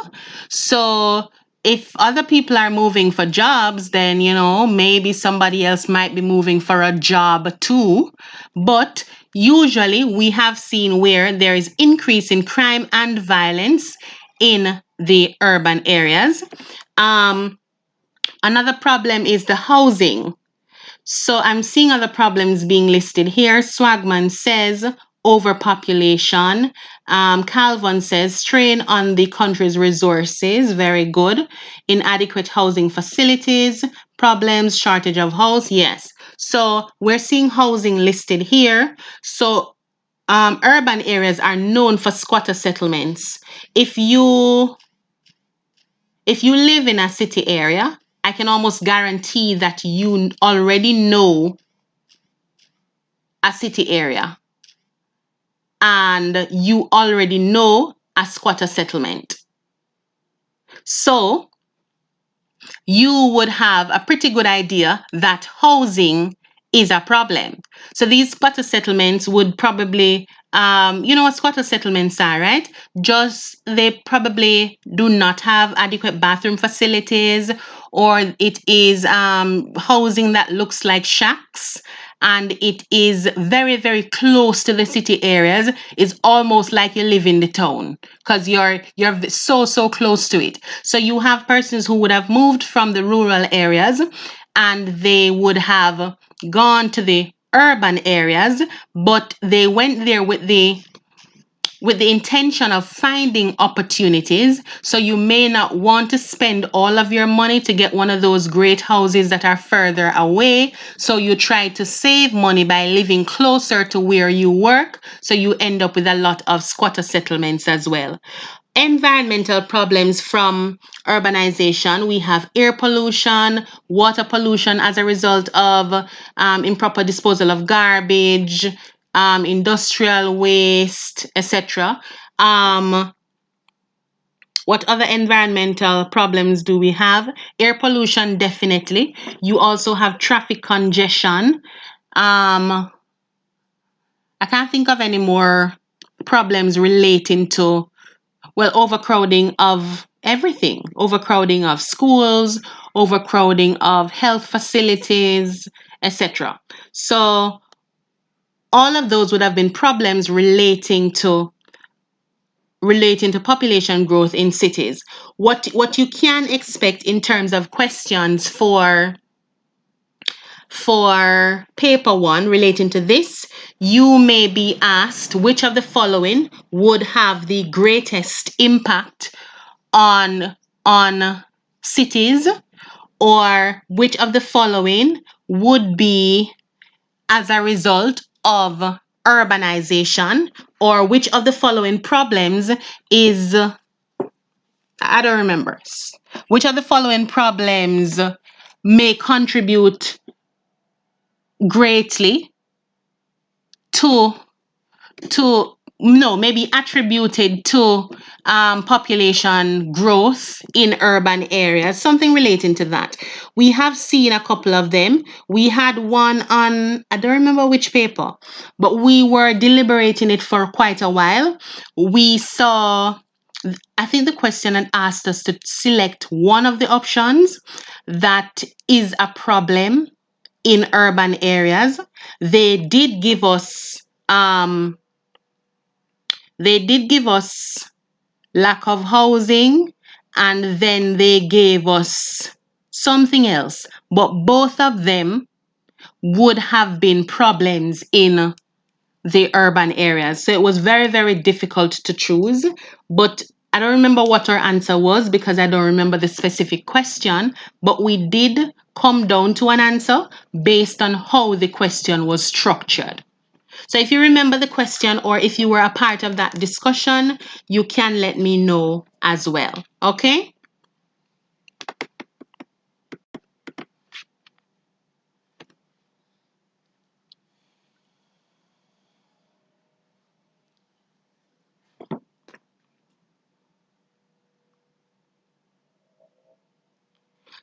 So if other people are moving for jobs, then, maybe somebody else might be moving for a job too. But usually we have seen where there is increase in crime and violence in the urban areas. Another problem is the housing. So I'm seeing other problems being listed here. Swagman says overpopulation. Calvin says strain on the country's resources. Very good. Inadequate housing facilities. Problems, shortage of house. Yes. So we're seeing housing listed here. So urban areas are known for squatter settlements. If you live in a city area, I can almost guarantee that you already know a city area. and you already know a squatter settlement. So you would have a pretty good idea that housing is a problem. So these squatter settlements would probably, you know what squatter settlements are, right? Just they probably do not have adequate bathroom facilities, or it is housing that looks like shacks, and it is very, very close to the city areas. It's almost like you live in the town because you're so close to it. So you have persons who would have moved from the rural areas, and they would have gone to the urban areas, but they went there with the intention of finding opportunities. So you may not want to spend all of your money to get one of those great houses that are further away. So you try to save money by living closer to where you work. So you end up with a lot of squatter settlements as well. Environmental problems from urbanization. We have air pollution, water pollution as a result of improper disposal of garbage, industrial waste, etc. What other environmental problems do we have? Air pollution, definitely. You also have traffic congestion. I can't think of any more problems relating to, well, overcrowding of everything, overcrowding of schools, overcrowding of health facilities, etc. So all of those would have been problems relating to population growth in cities. What you can expect in terms of questions for paper one relating to this, you may be asked which of the following would have the greatest impact on cities, or which of the following would be as a result of urbanization, or which of the following problems is, I don't remember, which of the following problems may contribute greatly to no, maybe attributed to population growth in urban areas, something relating to that. We have seen a couple of them. We had one on, I don't remember which paper, but we were deliberating it for quite a while. We saw, I think the question had asked us to select one of the options that is a problem in urban areas. They did give us lack of housing, and then they gave us something else. But both of them would have been problems in the urban areas. So it was very, very difficult to choose. But I don't remember what our answer was because I don't remember the specific question. But we did come down to an answer based on how the question was structured. So if you remember the question, or if you were a part of that discussion, you can let me know as well. Okay?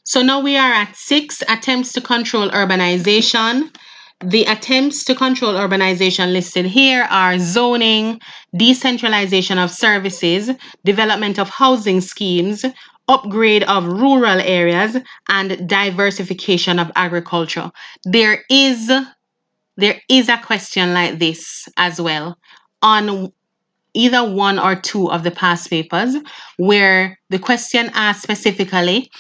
So now we are at 6, attempts to control urbanization. The attempts to control urbanization listed here are zoning, decentralization of services, development of housing schemes, upgrade of rural areas, and diversification of agriculture. There is a question like this as well on either one or two of the past papers, where the question asks specifically,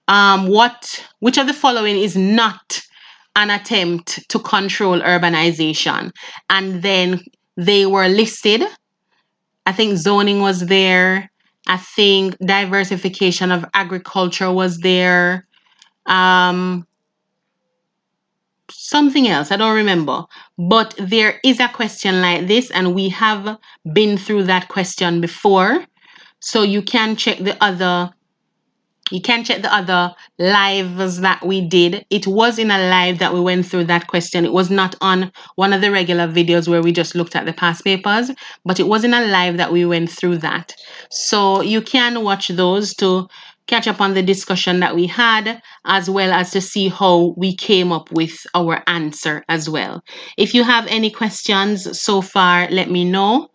which of the following is not an attempt to control urbanization? And then they were listed. I think zoning was there. I think diversification of agriculture was there. Something else, I don't remember. But there is a question like this, and we have been through that question before. So you can check the other You can check the other lives that we did. It was in a live that we went through that question. It was not on one of the regular videos where we just looked at the past papers, but it was in a live that we went through that. So you can watch those to catch up on the discussion that we had, as well as to see how we came up with our answer as well. If you have any questions so far, let me know.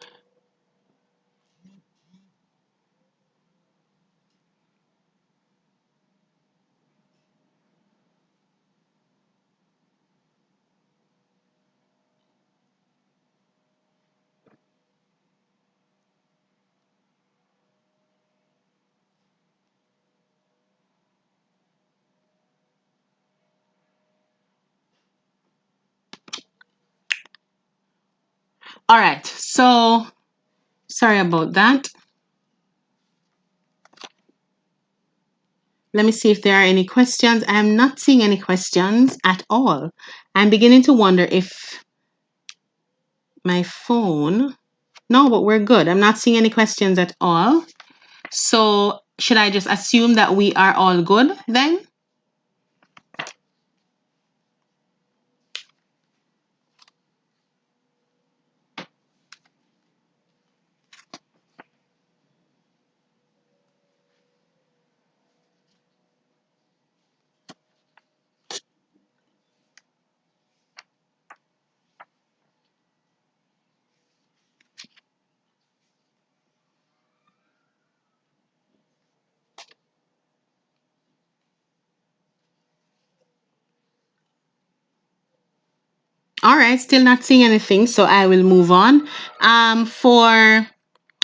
All right, so sorry about that. Let me see if there are any questions. I'm not seeing any questions at all. I'm beginning to wonder if my phone... No, but we're good. I'm not seeing any questions at all. So should I just assume that we are all good then? All right, still not seeing anything, so I will move on. For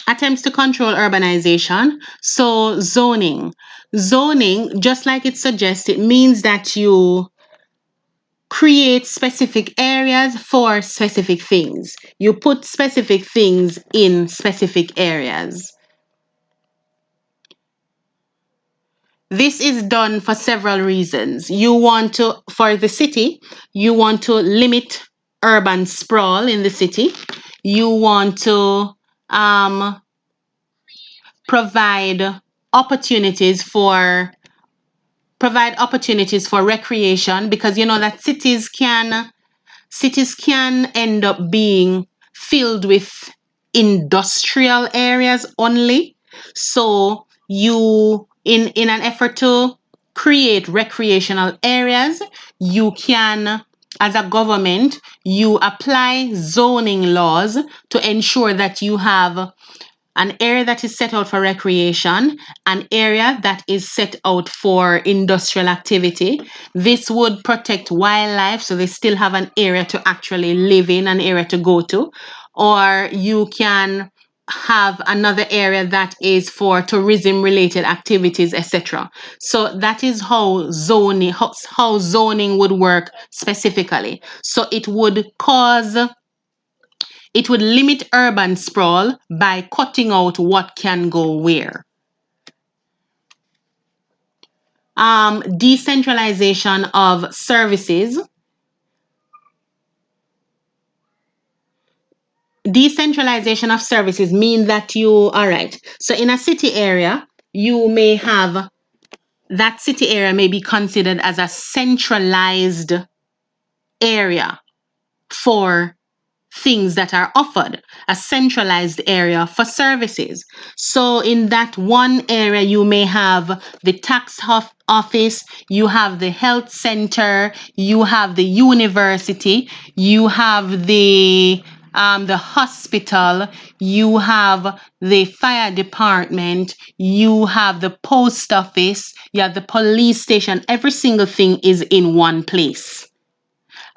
attempts to control urbanization, so zoning. Zoning, just like it suggests, it means that you create specific areas for specific things. You put specific things in specific areas. This is done for several reasons. You want to, for the city, you want to limit urban sprawl in the city. You want to provide opportunities for recreation, because you know that cities can end up being filled with industrial areas only. So you, in an effort to create recreational areas, you can, as a government, you apply zoning laws to ensure that you have an area that is set out for recreation, an area that is set out for industrial activity. This would protect wildlife, so they still have an area to actually live in, an area to go to. Or you can have another area that is for tourism related activities, etc. So that is how zoning would work specifically. So it would limit urban sprawl by cutting out what can go where. Decentralization of services. Decentralization of services mean that all right, so in a city area, that city area may be considered as a centralized area for things that are offered, a centralized area for services. So in that one area, you may have the tax office, you have the health center, you have the university, you have the hospital, you have the fire department, you have the post office, you have the police station. Every single thing is in one place.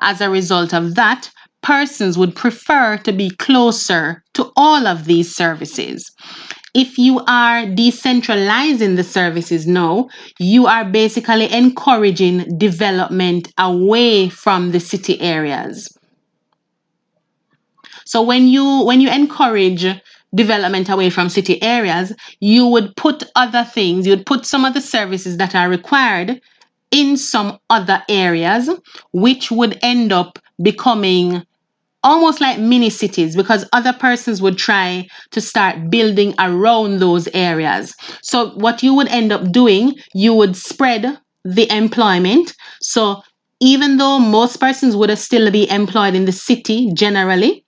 As a result of that, persons would prefer to be closer to all of these services. If you are decentralizing the services now, you are basically encouraging development away from the city areas. So when you encourage development away from city areas, you would put some of the services that are required in some other areas, which would end up becoming almost like mini cities, because other persons would try to start building around those areas. So what you would end up doing, you would spread the employment. So even though most persons would still be employed in the city generally,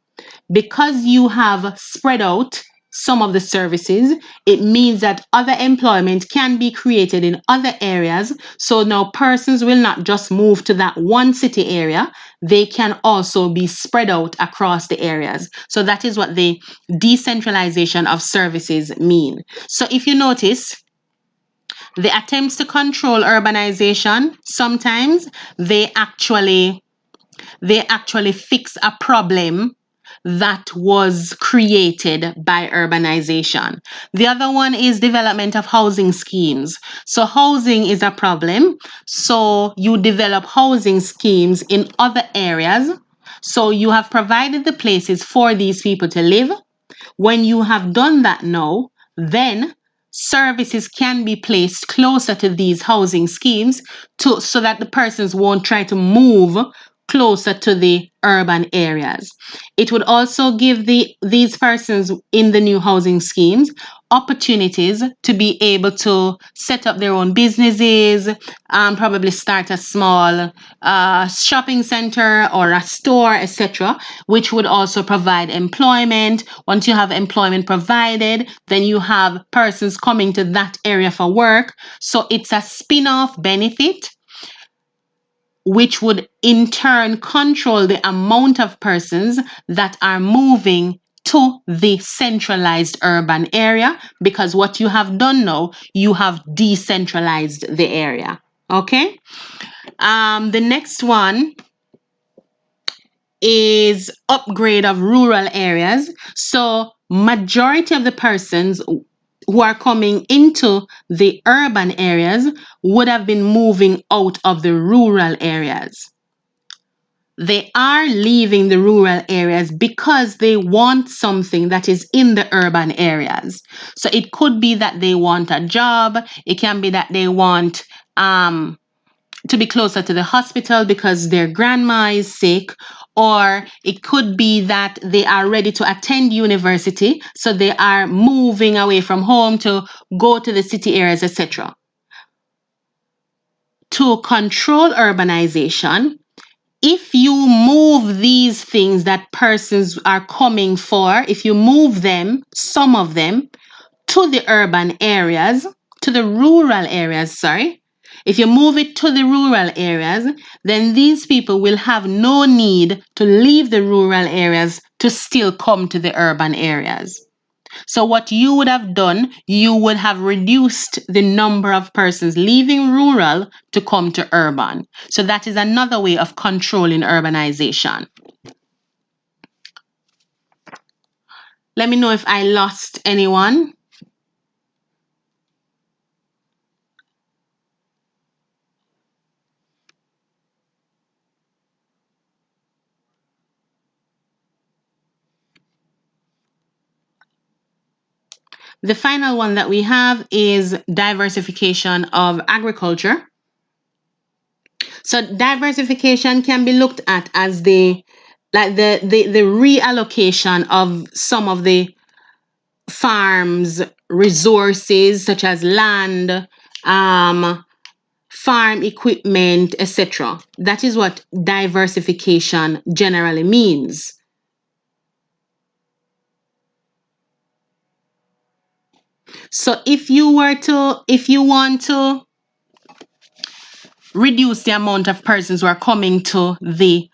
because you have spread out some of the services, it means that other employment can be created in other areas. So now persons will not just move to that one city area, they can also be spread out across the areas. So that is what the decentralization of services mean. So if you notice, the attempts to control urbanization, sometimes they actually fix a problem that was created by urbanization. The other one is development of housing schemes. So housing is a problem. So you develop housing schemes in other areas. So you have provided the places for these people to live. When you have done that now, then services can be placed closer to these housing schemes so that the persons won't try to move closer to the urban areas. It would also give these persons in the new housing schemes opportunities to be able to set up their own businesses, probably start a small shopping center or a store, etc., which would also provide employment. Once you have employment provided, then you have persons coming to that area for work. So it's a spin-off benefit, which would in turn control the amount of persons that are moving to the centralized urban area, because what you have done now, you have decentralized the area. Okay? The next one is upgrade of rural areas. So majority of the persons who are coming into the urban areas would have been moving out of the rural areas. They are leaving the rural areas because they want something that is in the urban areas. So it could be that they want a job. It can be that they want to be closer to the hospital because their grandma is sick, or it could be that they are ready to attend university, so they are moving away from home to go to the city areas, etc. To control urbanization, if you move these things that persons are coming for, if you move them, some of them, to the urban areas, to the rural areas, sorry, if you move it to the rural areas, then these people will have no need to leave the rural areas to still come to the urban areas. So what you would have done, you would have reduced the number of persons leaving rural to come to urban. So that is another way of controlling urbanization. Let me know if I lost anyone. The final one that we have is diversification of agriculture. So diversification can be looked at as the reallocation of some of the farms, resources such as land, farm equipment, etc. That is what diversification generally means. So if you want to reduce the amount of persons who are coming to the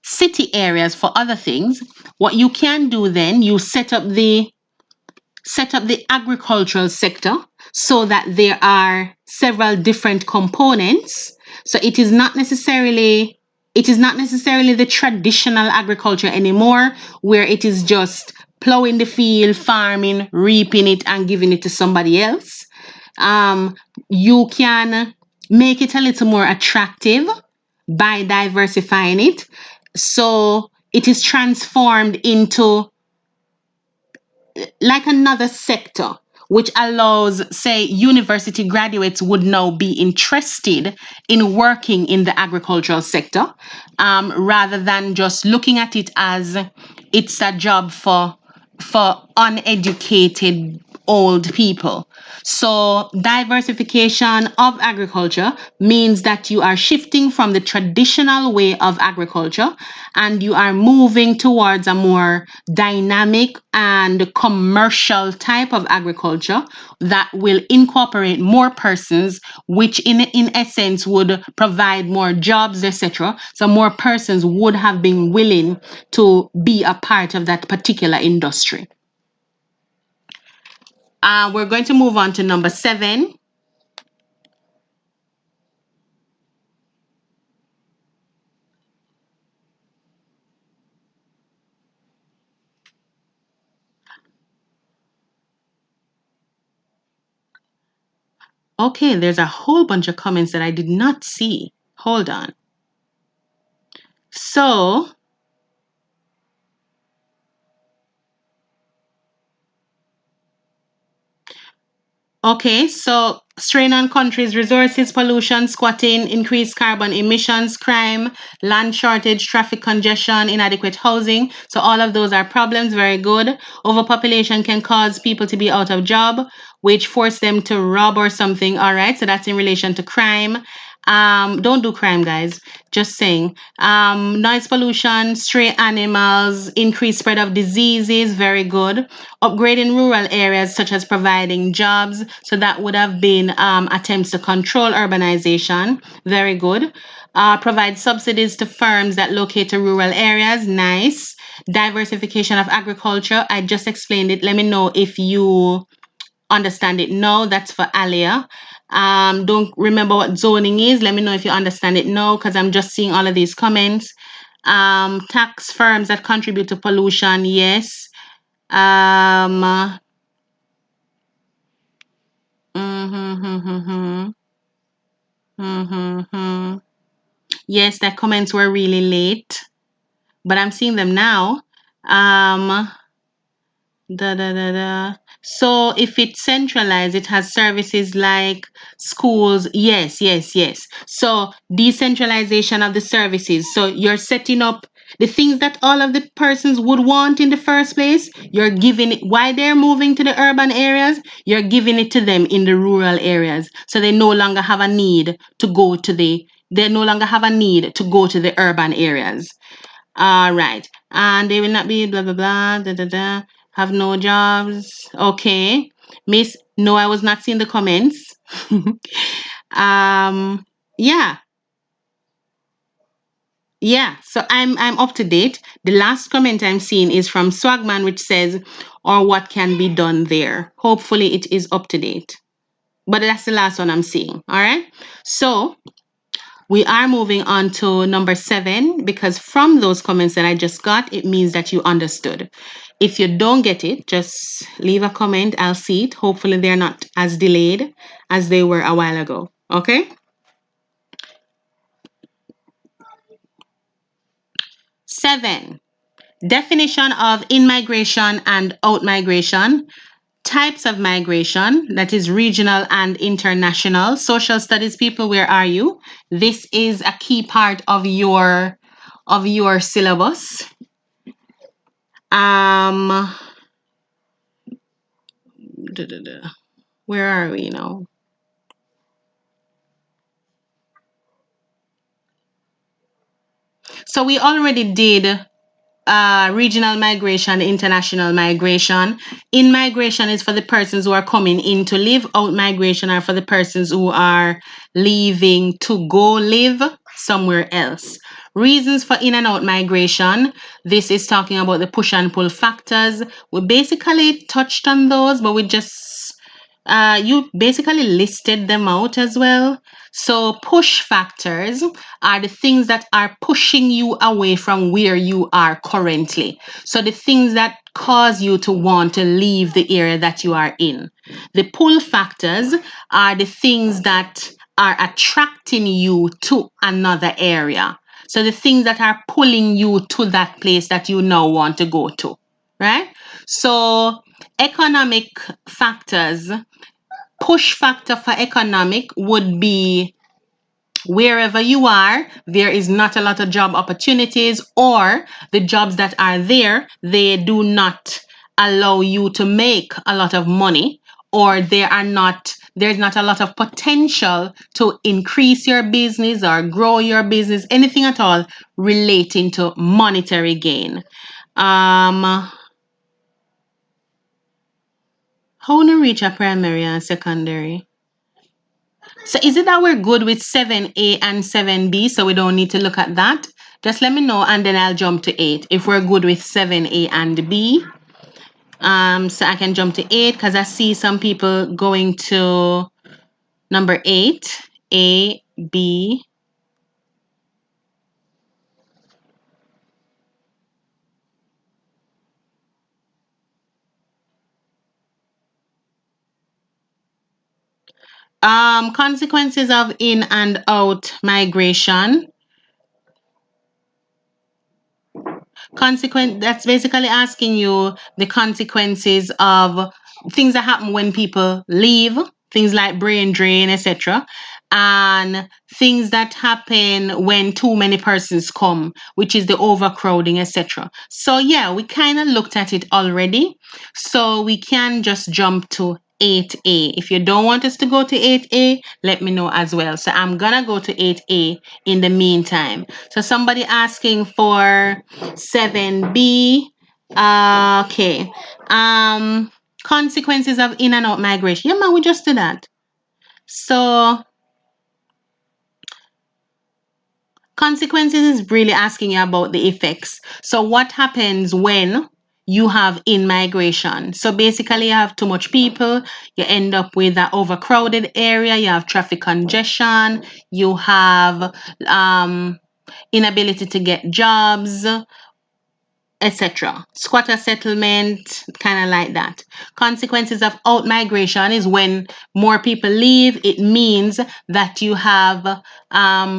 city areas for other things, what you can do then, you set up the agricultural sector so that there are several different components. So it is not necessarily the traditional agriculture anymore, where it is just plowing the field, farming, reaping it, and giving it to somebody else. You can make it a little more attractive by diversifying it. So it is transformed into like another sector which allows, say, university graduates would now be interested in working in the agricultural sector, rather than just looking at it as it's a job for uneducated old people. So diversification of agriculture means that you are shifting from the traditional way of agriculture and you are moving towards a more dynamic and commercial type of agriculture that will incorporate more persons, which in essence would provide more jobs, etc. So more persons would have been willing to be a part of that particular industry. We're going to move on to number 7. Okay, there's a whole bunch of comments that I did not see. Hold on. So, okay, so strain on countries' resources, pollution, squatting, increased carbon emissions, crime, land shortage, traffic congestion, inadequate housing. So all of those are problems. Very good. Overpopulation can cause people to be out of job, which force them to rob or something. All right, so that's in relation to crime. Don't do crime, guys. Just saying. Noise pollution, stray animals, increased spread of diseases. Very good. Upgrading rural areas, such as providing jobs. So that would have been attempts to control urbanization. Very good. Provide subsidies to firms that locate to rural areas. Nice. Diversification of agriculture. I just explained it. Let me know if you understand it. No, that's for Alia. Don't remember what zoning is. Let me know if you understand it. No, because I'm just seeing all of these comments. Tax firms that contribute to pollution. Yes. Yes, the comments were really late, but I'm seeing them now. So if it's centralized, it has services like schools. Yes, yes, yes. So decentralization of the services. So you're setting up the things that all of the persons would want in the first place. You're giving it while they're moving to the urban areas. You're giving it to them in the rural areas. So they no longer have a need to go to the. They no longer have a need to go to the urban areas. All right. And they will not be blah blah blah da da da. Have no jobs. Okay. Miss, no, I was not seeing the comments. um yeah. Yeah. So I'm up to date. The last comment I'm seeing is from Swagman, which says, or what can be done there. Hopefully it is up to date. But that's the last one I'm seeing. All right. So we are moving on to number 7 because from those comments that I just got, it means that you understood. If you don't get it, just leave a comment. I'll see it. Hopefully, they're not as delayed as they were a while ago. Okay? 7. Definition of in-migration and out-migration. Types of migration, that is regional and international. Social studies people, where are you? This is a key part of your syllabus. Where are we now? So we already did regional migration, international migration. In migration is for the persons who are coming in to live. Out migration are for the persons who are leaving to go live somewhere else. Reasons for in and out migration. This is talking about the push and pull factors. We basically touched on those, but we just you basically listed them out as well. So push factors are the things that are pushing you away from where you are currently. So the things that cause you to want to leave the area that you are in. The pull factors are the things that are attracting you to another area. So the things that are pulling you to that place that you now want to go to. right? So economic factors, push factor for economic would be wherever you are, there is not a lot of job opportunities, or the jobs that are there, they do not allow you to make a lot of money, or there's not a lot of potential to increase your business or grow your business, anything at all relating to monetary gain. How to reach a primary and secondary? So is it that we're good with 7A and 7B, so we don't need to look at that? Just let me know, and then I'll jump to 8. If we're good with 7A and B, so I can jump to 8 because I see some people going to number 8, A, B. Consequences of in and out migration. That's basically asking you the consequences of things that happen when people leave, things like brain drain, etc., and things that happen when too many persons come, which is the overcrowding, etc. So yeah, we kind of looked at it already, so we can just jump to 8A. If you don't want us to go to 8A, let me know as well. So I'm gonna go to 8A in the meantime. So somebody asking for 7B. Okay. Consequences of in and out migration. Yeah, man, we just did that. So consequences is really asking you about the effects. So what happens when you have in migration? So basically you have too much people, you end up with an overcrowded area, you have traffic congestion, you have inability to get jobs, etc. Squatter settlement, kind of like that. Consequences of out migration is when more people leave. It means that you have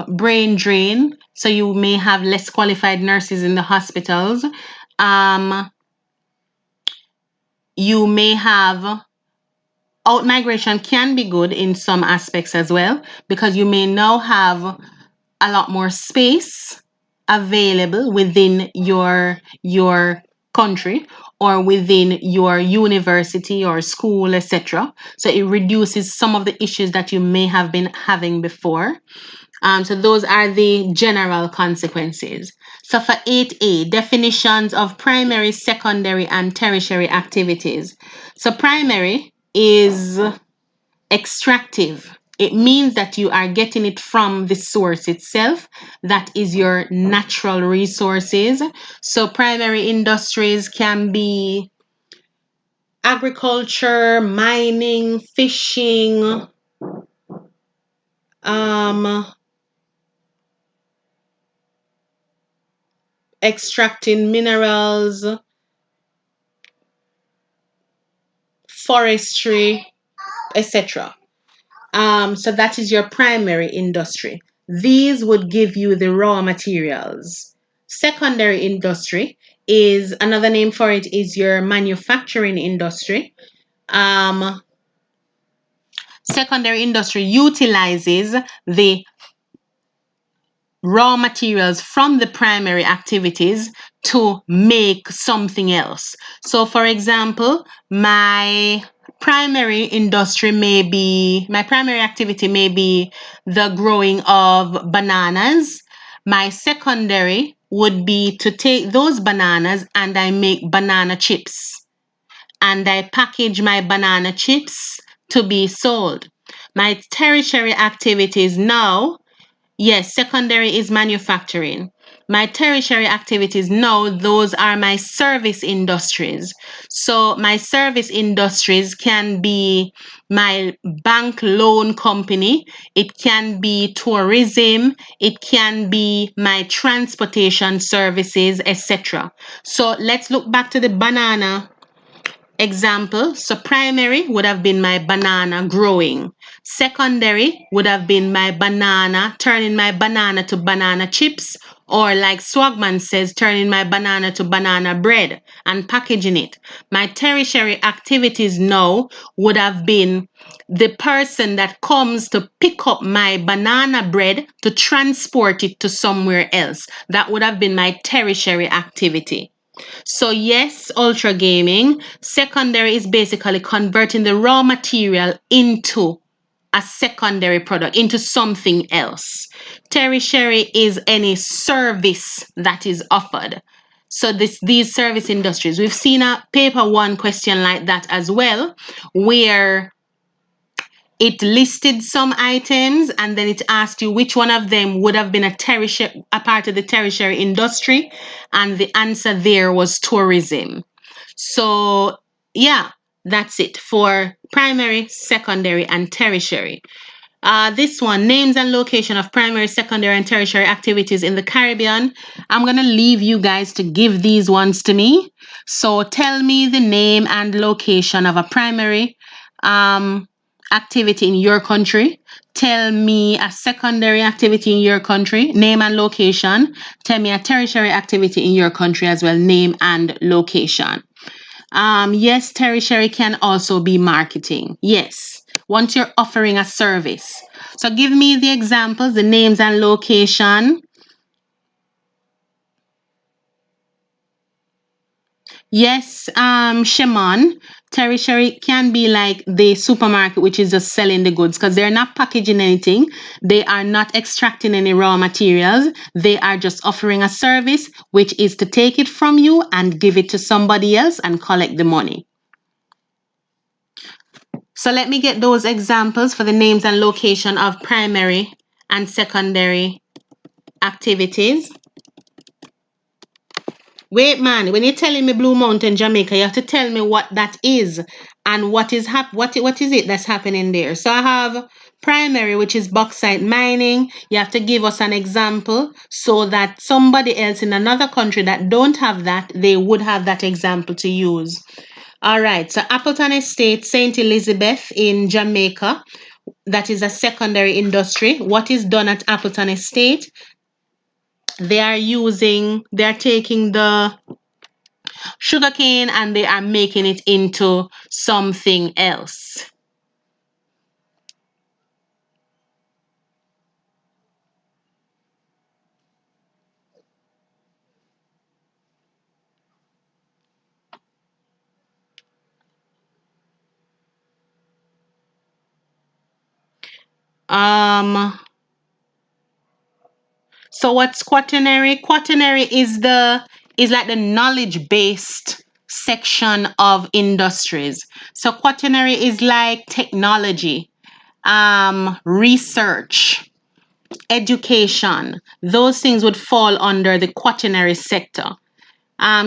brain drain, so you may have less qualified nurses in the hospitals. You may have out migration can be good in some aspects as well, because you may now have a lot more space available within your country or within your university or school, etc. So it reduces some of the issues that you may have been having before. So those are the general consequences. So for 8A, definitions of primary, secondary, and tertiary activities. So primary is extractive. It means that you are getting it from the source itself. That is your natural resources. So primary industries can be agriculture, mining, fishing, extracting minerals, forestry, etc. So that is your primary industry. These would give you the raw materials. Secondary industry is another name for it is your manufacturing industry. Secondary industry utilizes the raw materials from the primary activities to make something else. So for example, my primary activity may be the growing of bananas. My secondary would be to take those bananas and I make banana chips, and I package my banana chips to be sold. My tertiary activities now, yes, secondary is manufacturing. My tertiary activities now, those are my service industries. So my service industries can be my bank loan company, it can be tourism, it can be my transportation services, etc. So let's look back to the banana example. So primary would have been my banana growing. Secondary would have been my banana, turning my banana to banana chips, or like Swagman says, turning my banana to banana bread and packaging it. My tertiary activities now would have been the person that comes to pick up my banana bread to transport it to somewhere else. That would have been my tertiary activity. So yes, ultra gaming. Secondary is basically converting the raw material into a secondary product, into something else. Tertiary is any service that is offered. So these service industries. We've seen a paper one question like that as well, where it listed some items and then it asked you which one of them would have been a part of the tertiary industry, and the answer there was tourism. So yeah, that's it for primary, secondary, and tertiary. This one, names and location of primary, secondary, and tertiary activities in the Caribbean. I'm going to leave you guys to give these ones to me. So tell me the name and location of a primary activity in your country. Tell me a secondary activity in your country, name and location. Tell me a tertiary activity in your country as well, name and location. Yes, tertiary can also be marketing. Yes, once you're offering a service. So give me the examples, the names and location. Yes, Shimon, tertiary can be like the supermarket, which is just selling the goods because they're not packaging anything. They are not extracting any raw materials. They are just offering a service, which is to take it from you and give it to somebody else and collect the money. So let me get those examples for the names and location of primary and secondary activities. Wait, man, when you're telling me Blue Mountain, Jamaica, you have to tell me what that is and what is what is it that's happening there. So I have primary, which is bauxite mining. You have to give us an example so that somebody else in another country that don't have that, they would have that example to use. All right, so Appleton Estate, St. Elizabeth in Jamaica, that is a secondary industry. What is done at Appleton Estate? They're taking the sugarcane and they are making it into something else. So what's quaternary? Quaternary is like the knowledge-based section of industries. So quaternary is like technology, research, education. Those things would fall under the quaternary sector.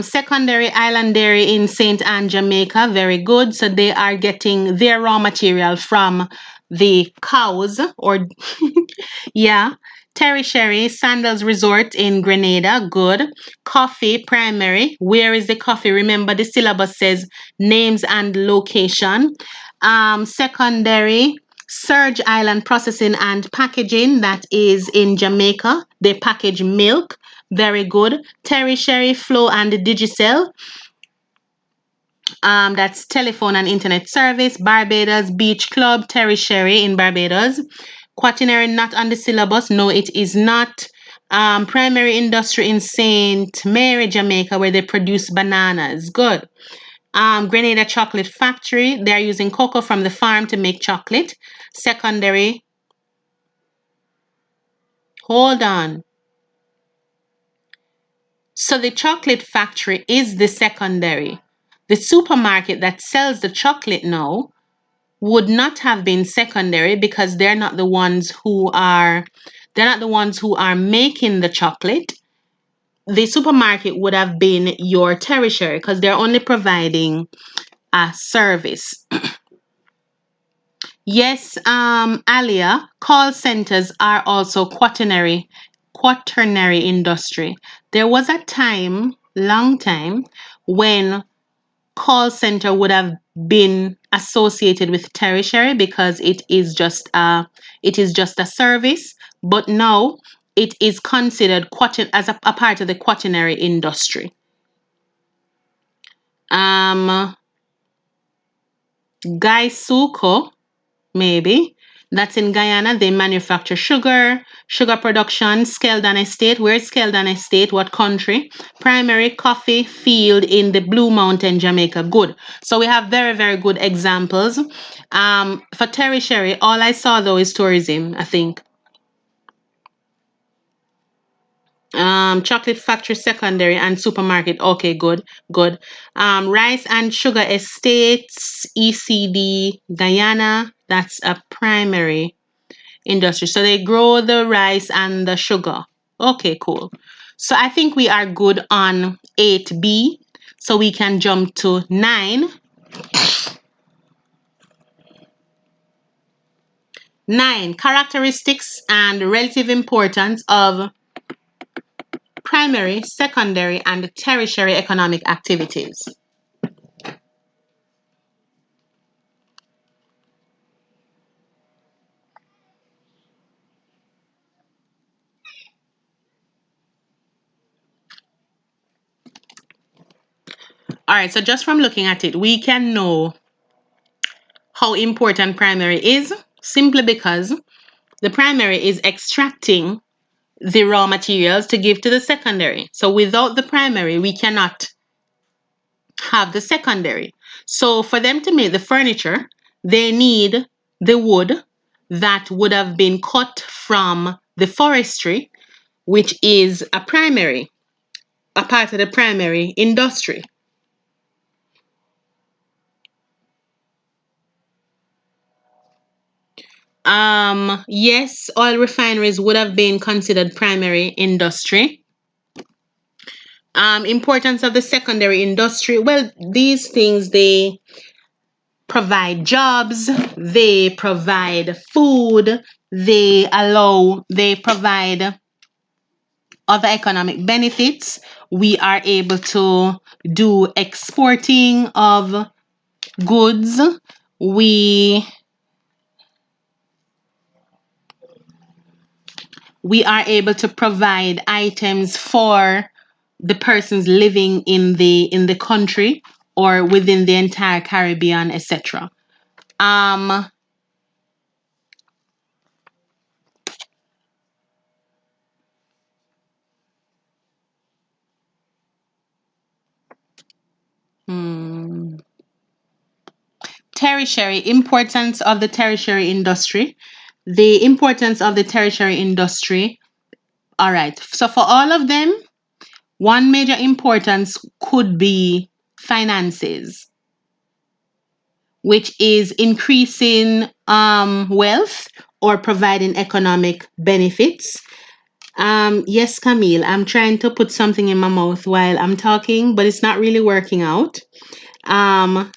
Secondary island dairy in St. Anne, Jamaica, very good. So they are getting their raw material from the cows or yeah. Tertiary, Sandals Resort in Grenada, good. Coffee, primary. Where is the coffee? Remember the syllabus says names and location. Secondary, Surge Island Processing and Packaging, that is in Jamaica. They package milk. Very good. Tertiary, Flow and Digicel. That's telephone and internet service. Barbados Beach Club, tertiary in Barbados. Quaternary not on the syllabus. No, it is not. Primary industry in St. Mary, Jamaica, where they produce bananas. Good. Grenada Chocolate Factory. They are using cocoa from the farm to make chocolate. Secondary. Hold on. So the chocolate factory is the secondary. The supermarket that sells the chocolate now would not have been secondary because they're not the ones who are making the chocolate. The supermarket would have been your tertiary because they're only providing a service. Yes, Alia, call centers are also quaternary industry. There was a time, long time, when call center would have been associated with tertiary because it is just a service, but now it is considered as a part of the quaternary industry. Um, Gaisuko, maybe. That's in Guyana. They manufacture sugar production, Skeldon Estate. Where's Skeldon Estate? What country? Primary coffee field in the Blue Mountain, Jamaica. Good. So we have very, very good examples. For tertiary, all I saw though is tourism, I think. Chocolate factory secondary and supermarket. Okay, good, good. Rice and sugar estates, ECD, Guyana. That's a primary industry. So they grow the rice and the sugar. Okay, cool. So I think we are good on 8B. So we can jump to 9. 9, characteristics and relative importance of primary, secondary, and tertiary economic activities. All right, so just from looking at it, we can know how important primary is simply because the primary is extracting the raw materials to give to the secondary. So without the primary, we cannot have the secondary. So for them to make the furniture, they need the wood that would have been cut from the forestry, which is a part of the primary industry. Yes, oil refineries would have been considered primary industry. Importance of the secondary industry. Well, these things, they provide jobs, they provide food, they provide other economic benefits. We are able to do exporting of goods. We are able to provide items for the persons living in the country or within the entire Caribbean, etc. Um, hmm, Tertiary, importance of the tertiary industry. The importance of the tertiary industry. All right. So for all of them, one major importance could be finances, which is increasing wealth or providing economic benefits. Yes, Camille, I'm trying to put something in my mouth while I'm talking, but it's not really working out. Um,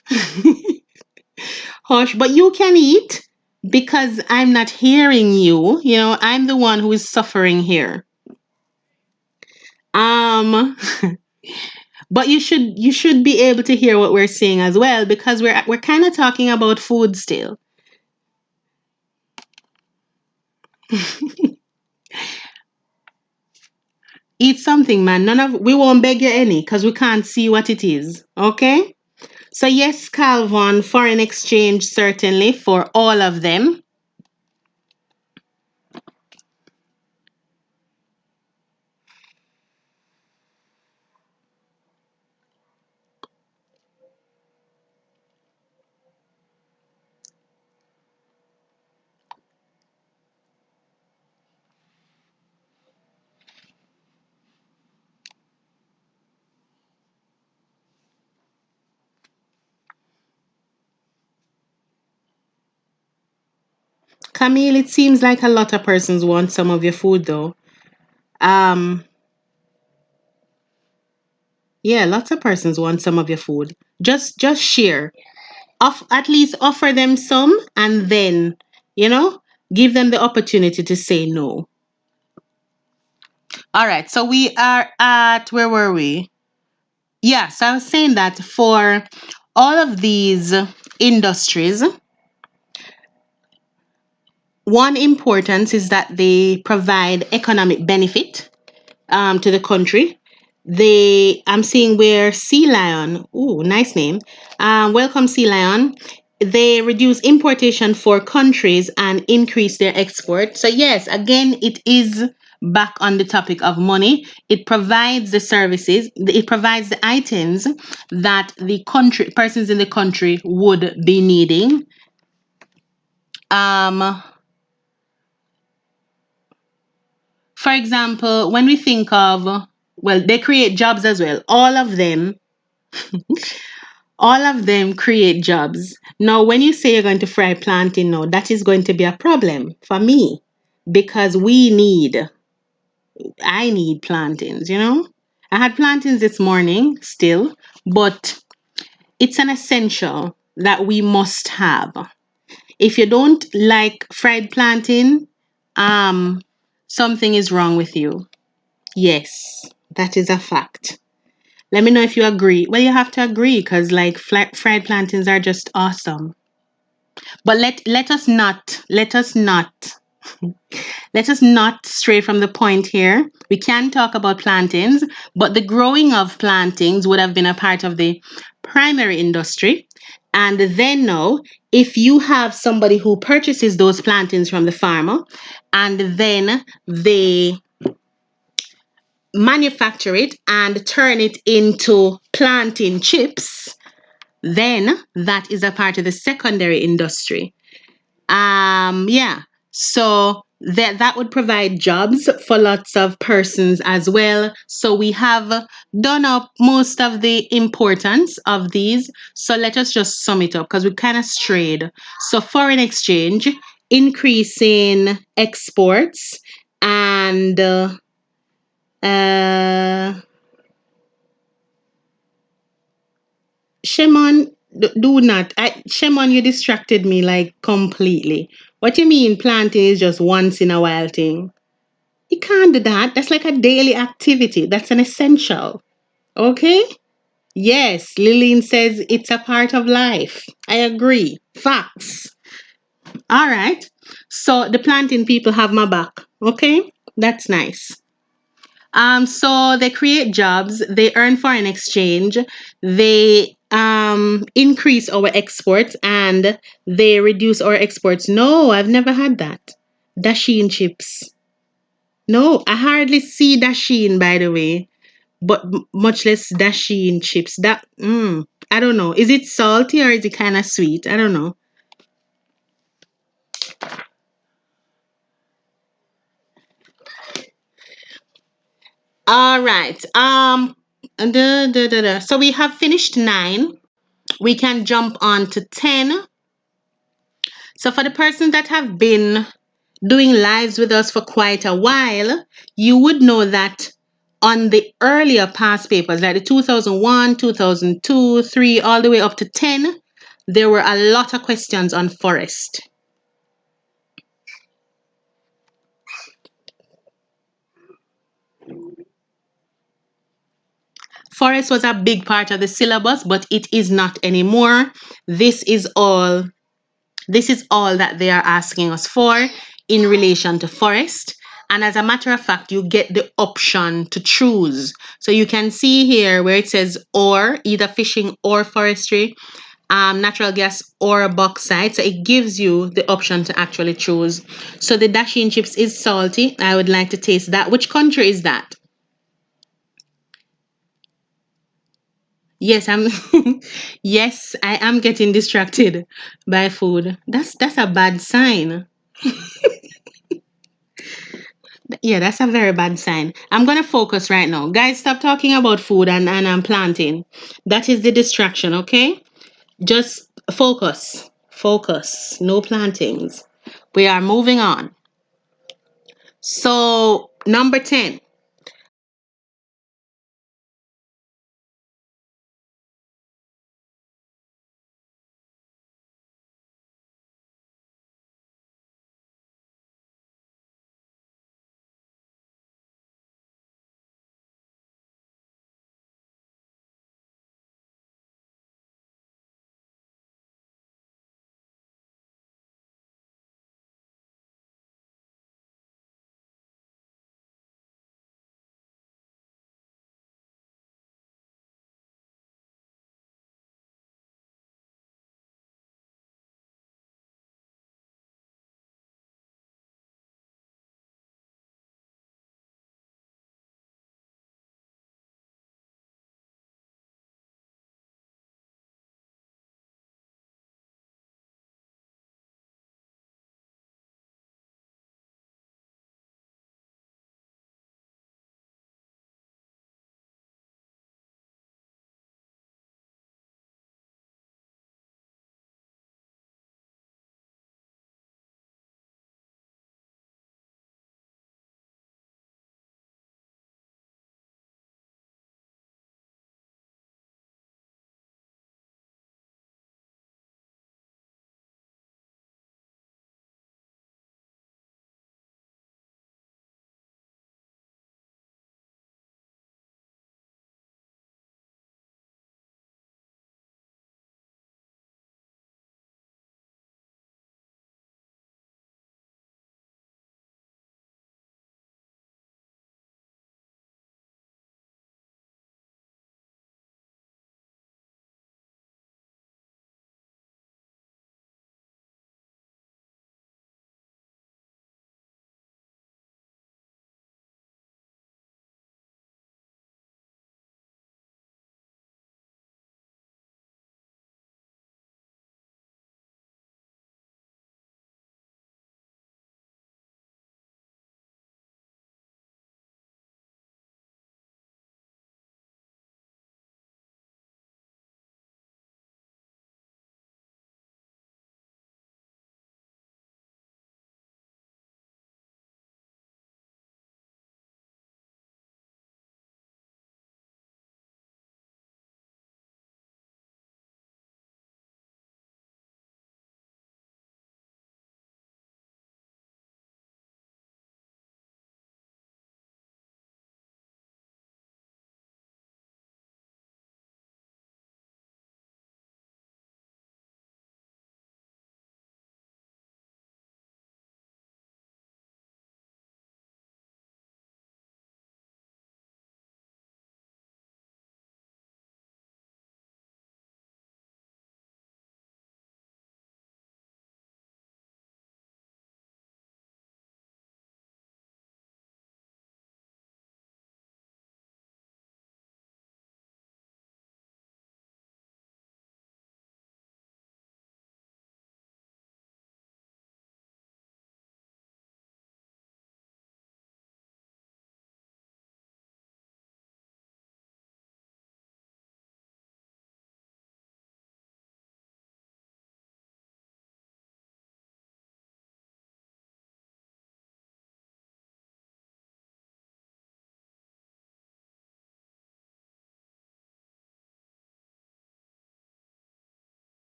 Hush, but you can eat because I'm not hearing you. You know, I'm the one who is suffering here. Um, but you should be able to hear what we're saying as well because we're kind of talking about food still. Eat something, man. We won't beg you any because we can't see what it is. Okay? So yes, Calvin, foreign exchange certainly for all of them. Camille, it seems like a lot of persons want some of your food though. Um, yeah, lots of persons want some of your food. Just share. At least offer them some and then, you know, give them the opportunity to say no. All right, so we are at where were we? Yeah, so I was saying that for all of these industries, one importance is that they provide economic benefit to the country. I'm seeing where Sea Lion, ooh, nice name. Welcome, Sea Lion. They reduce importation for countries and increase their export. So, yes, again, it is back on the topic of money. It provides the services, it provides the items that the country, persons in the country would be needing. Um, for example, when we think of, well, they create jobs as well. All of them create jobs. Now, when you say you're going to fry plantain, no, that is going to be a problem for me because I need plantains, you know? I had plantains this morning still, but it's an essential that we must have. If you don't like fried plantain, um, something is wrong with you. Yes, that is a fact. Let me know if you agree. Well, you have to agree because like fried plantains are just awesome. But let us not stray from the point here. We can talk about plantains, but the growing of plantains would have been a part of the primary industry. And then now, if you have somebody who purchases those plantains from the farmer and then they manufacture it and turn it into plantain chips, then that is a part of the secondary industry. Yeah. So that would provide jobs for lots of persons as well. So we have done up most of the importance of these. So let us just sum it up because we kind of strayed. So foreign exchange, increasing exports, and uh, Shemon, do not. Shemon, you distracted me like completely. What you mean planting is just once in a while thing? You can't do that. That's like a daily activity. That's an essential. Okay? Yes, Lillian says it's a part of life. I agree. Facts. All right. So the planting people have my back. Okay? That's nice. So they create jobs, they earn foreign exchange, they increase our exports, and they reduce our exports. No, I've never had that. Dasheen chips. No, I hardly see dasheen, by the way, but much less dasheen chips. I don't know. Is it salty or is it kind of sweet? I don't know. All right. So we have finished 9. We can jump on to 10. So, for the persons that have been doing lives with us for quite a while, you would know that on the earlier past papers, like the 2001, 2002, 3, all the way up to 10, there were a lot of questions on forest. Forest was a big part of the syllabus, but it is not anymore. This is all This is all that they are asking us for in relation to forest. And as a matter of fact, you get the option to choose. So you can see here where it says or, either fishing or forestry, natural gas or bauxite. So it gives you the option to actually choose. So the dasheen chips is salty. I would like to taste that. Which country is that? Yes, I'm yes, I am getting distracted by food. That's a bad sign. Yeah, that's a very bad sign. I'm gonna focus right now. Guys, stop talking about food and I'm planting. That is the distraction, okay? Just focus. Focus. No plantings. We are moving on. So, number 10.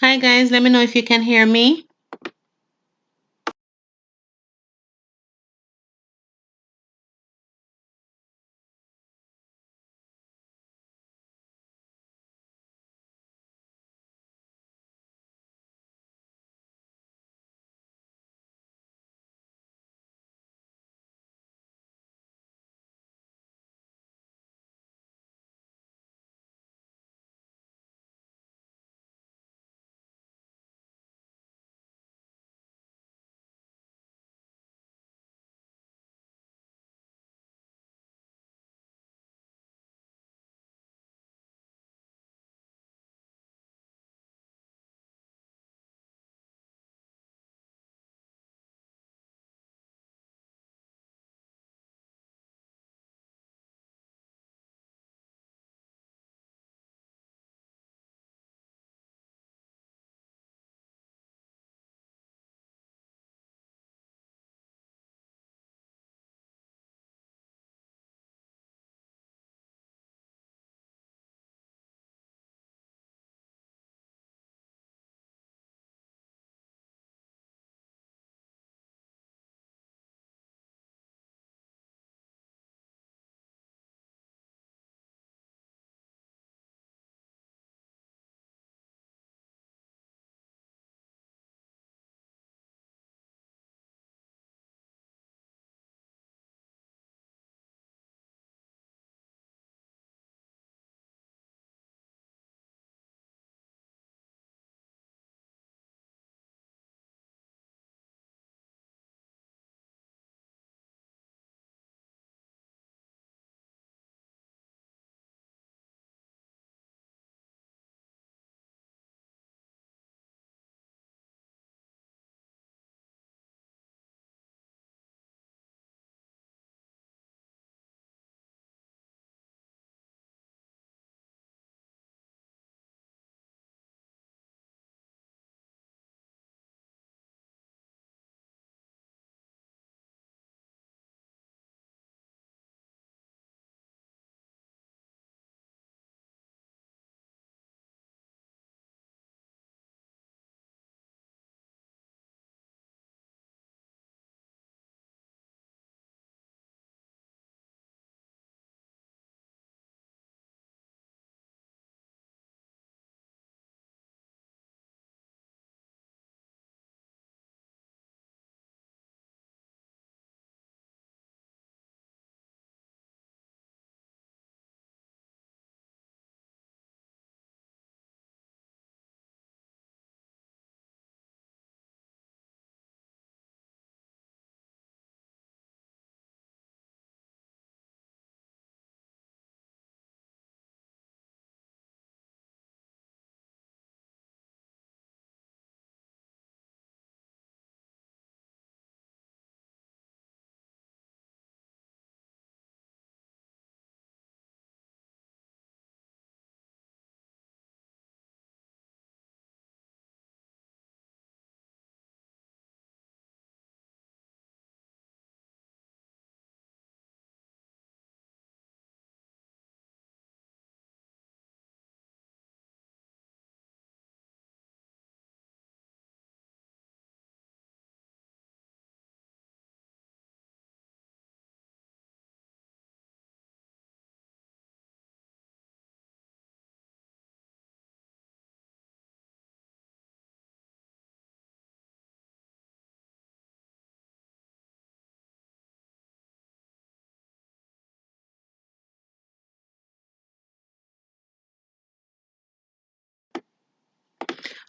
Hi guys, let me know if you can hear me.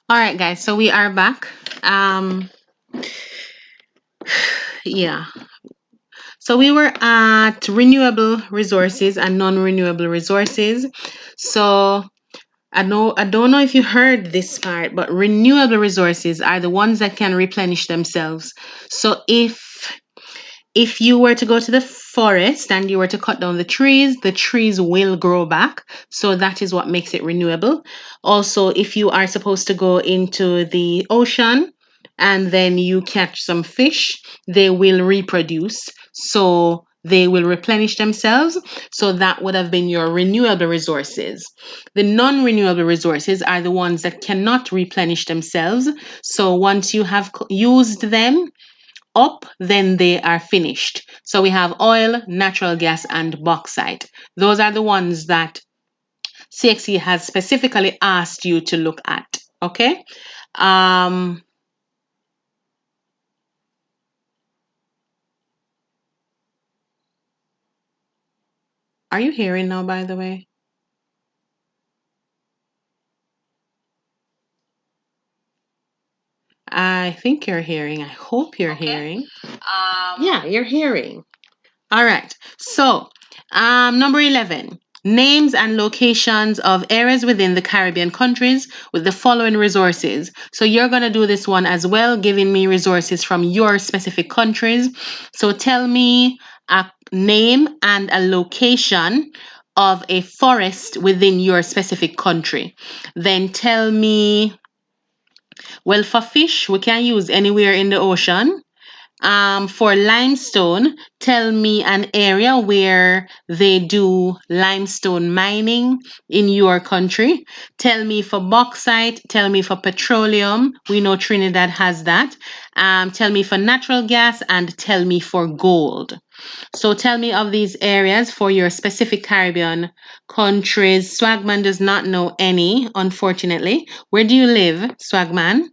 All right, guys, so we are back. Um, yeah. So we were at renewable resources and non-renewable resources. So I don't know if you heard this part, but renewable resources are the ones that can replenish themselves. So if you were to go to the forest and you were to cut down the trees will grow back. So that is what makes it renewable. Also, if you are supposed to go into the ocean and then you catch some fish, they will reproduce. So they will replenish themselves. So that would have been your renewable resources. The non-renewable resources are the ones that cannot replenish themselves. So once you have used them up, then they are finished. So we have oil, natural gas, and bauxite. Those are the ones that CXC has specifically asked you to look at. Okay. Are you hearing now, by the way? I think you're hearing. I hope you're hearing. Yeah, you're hearing. All right. So, number 11. Names and locations of areas within the Caribbean countries with the following resources. So you're going to do this one as well, giving me resources from your specific countries. So tell me a name and a location of a forest within your specific country. Then tell me, well, for fish, we can use anywhere in the ocean. For limestone, tell me an area where they do limestone mining in your country. Tell me for bauxite. Tell me for petroleum. We know Trinidad has that. Tell me for natural gas and tell me for gold. So tell me of these areas for your specific Caribbean countries. Swagman does not know any, unfortunately. Where do you live, Swagman?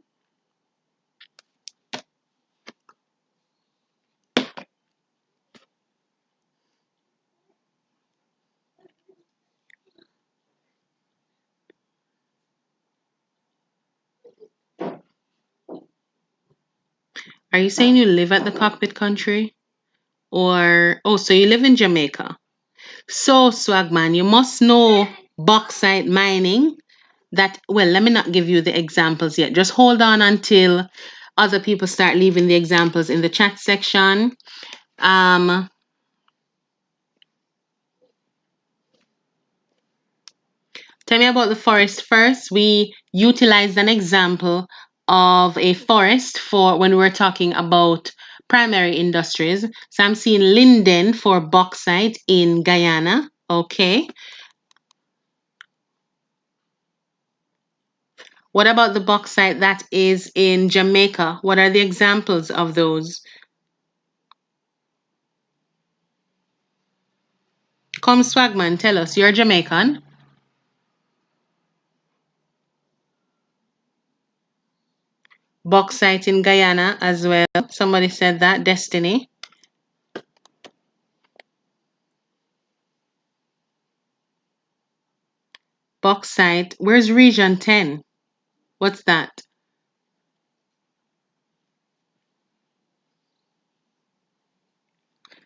Are you saying you live at the cockpit country? Or, oh, so you live in Jamaica. So, Swagman, you must know bauxite mining. That, well, let me not give you the examples yet. Just hold on until other people start leaving the examples in the chat section. Tell me about the forest first. We utilized an example of a forest for when we're talking about primary industries. So I'm seeing linden for bauxite in Guyana. Okay. What about the bauxite that is in Jamaica? What are the examples of those? Come, Swagman, tell us. You're Jamaican. Bauxite in Guyana as well. Somebody said that. Destiny. Bauxite. Where's Region 10? What's that?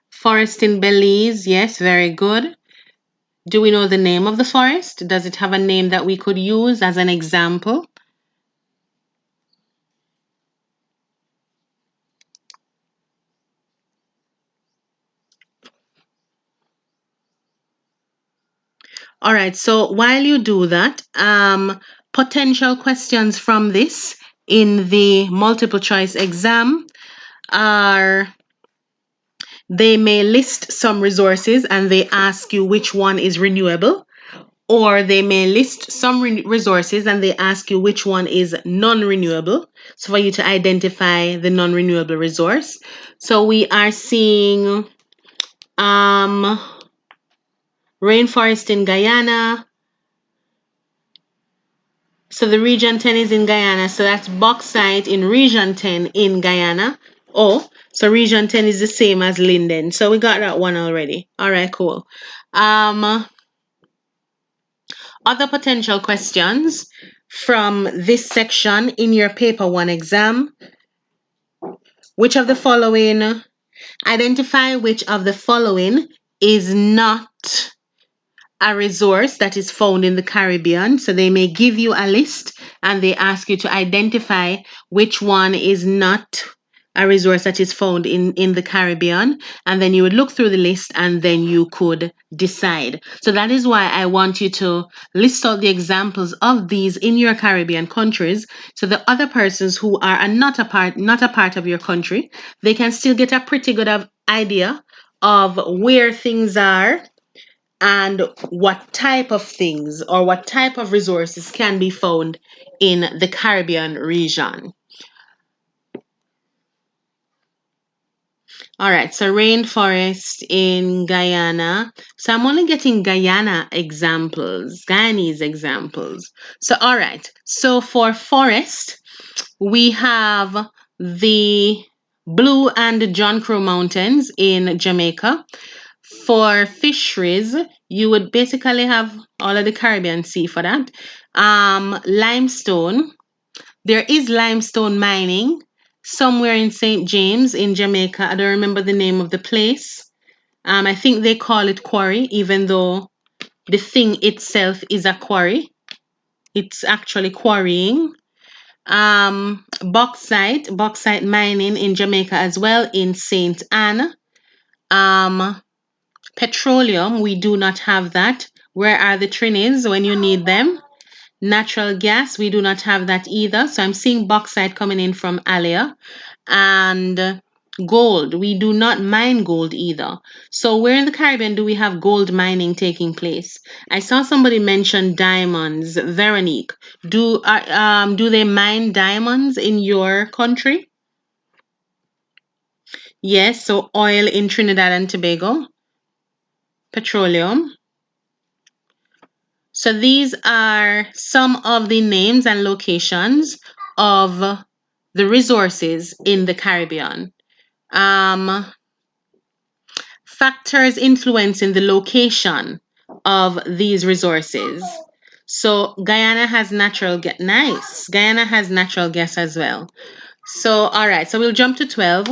Forest in Belize. Yes, very good. Do we know the name of the forest? Does it have a name that we could use as an example? All right, so while you do that, potential questions from this in the multiple choice exam are they may list some resources and they ask you which one is renewable, or they may list some resources and they ask you which one is non-renewable. So for you to identify the non-renewable resource. So we are seeing rainforest in Guyana. So the region 10 is in Guyana. So that's bauxite in region 10 in Guyana. Oh, so region 10 is the same as Linden. So we got that one already. All right, cool. Other potential questions from this section in your paper 1 exam. Which of the following, identify which of the following is not a resource that is found in the Caribbean. So they may give you a list and they ask you to identify which one is not a resource that is found in the Caribbean. And then you would look through the list and then you could decide. So that is why I want you to list out the examples of these in your Caribbean countries. So the other persons who are not a part of your country, they can still get a pretty good idea of where things are and what type of things or what type of resources can be found in the Caribbean region. All right, so rainforest in Guyana. So I'm only getting Guyanese examples. So, all right, so for forest, we have the Blue and John Crow Mountains in Jamaica. For fisheries, you would basically have all of the Caribbean Sea for that. Limestone, there is limestone mining somewhere in St. James in Jamaica. I don't remember the name of the place. I think they call it quarry, even though the thing itself is a quarry. It's actually quarrying. Bauxite mining in Jamaica as well in St. Anne. Petroleum, we do not have that. Where are the Trinis when you need them? Natural gas, we do not have that either. So I'm seeing bauxite coming in from Alia. And gold, we do not mine gold either. So where in the Caribbean do we have gold mining taking place? I saw somebody mention diamonds. Veronique, do they mine diamonds in your country? Yes, so oil in Trinidad and Tobago, petroleum. So these are some of the names and locations of the resources in the Caribbean. Factors influencing the location of these resources. So Guyana has natural gas. Nice. Guyana has natural gas as well. So, all right. So we'll jump to 12.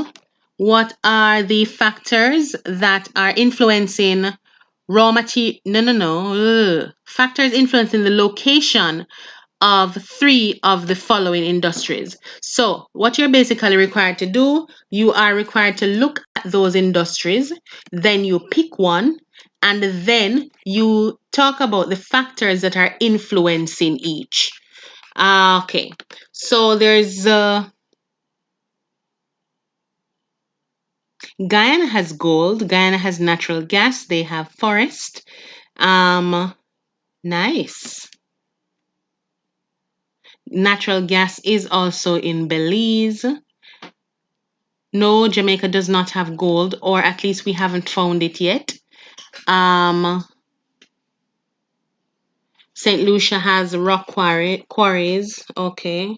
What are the factors that are influencing raw material? No. Factors influencing the location of 3 of the following industries. So, what you're basically required to do, you are required to look at those industries, then you pick one, and then you talk about the factors that are influencing each. Okay, so there's Guyana has gold, Guyana has natural gas, they have forest. Nice. Natural gas is also in Belize. No, Jamaica does not have gold, or at least we haven't found it yet. St. Lucia has rock quarries. Okay.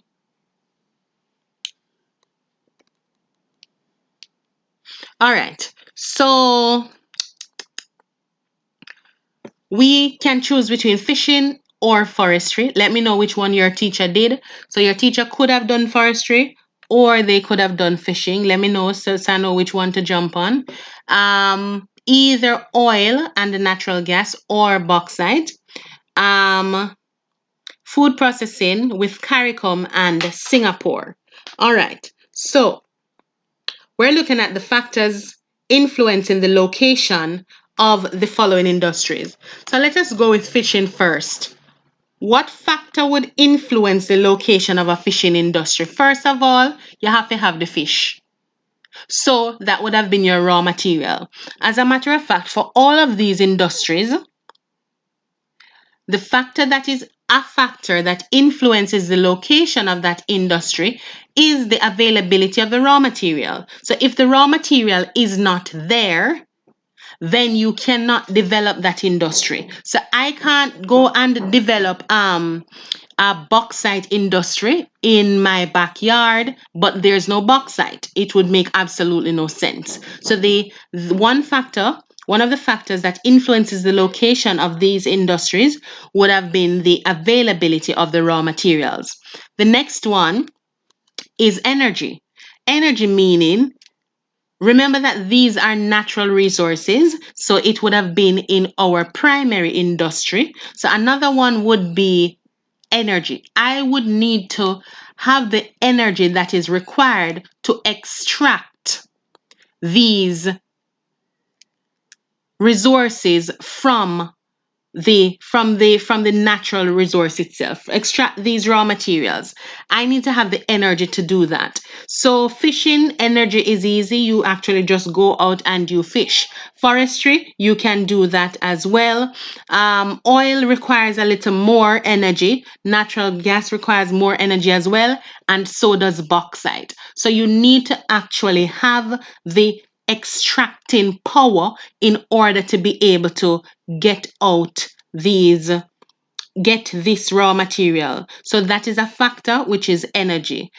All right. So we can choose between fishing or forestry. Let me know which one your teacher did. So your teacher could have done forestry or they could have done fishing. Let me know so I know which one to jump on. Either oil and natural gas or bauxite. Food processing with CARICOM and Singapore. All right. So we're looking at the factors influencing the location of the following industries. So let us go with fishing first. What factor would influence the location of a fishing industry? First of all, you have to have the fish. So that would have been your raw material. As a matter of fact, for all of these industries, the factor that influences the location of that industry is the availability of the raw material. So if the raw material is not there, then you cannot develop that industry. So I can't go and develop a bauxite industry in my backyard, but there's no bauxite. It would make absolutely no sense. So the one of the factors that influences the location of these industries would have been the availability of the raw materials. The next one is energy. Energy meaning, remember that these are natural resources, so it would have been in our primary industry. So another one would be energy. I would need to have the energy that is required to extract these resources from the natural resource itself, extract these raw materials. I need to have the energy to do that. So fishing energy is easy. You actually just go out and you fish. Forestry, you can do that as well. Oil requires a little more energy. Natural gas requires more energy as well, and so does bauxite. So you need to actually have the extracting power in order to be able to get out get this raw material. So that is a factor, which is energy.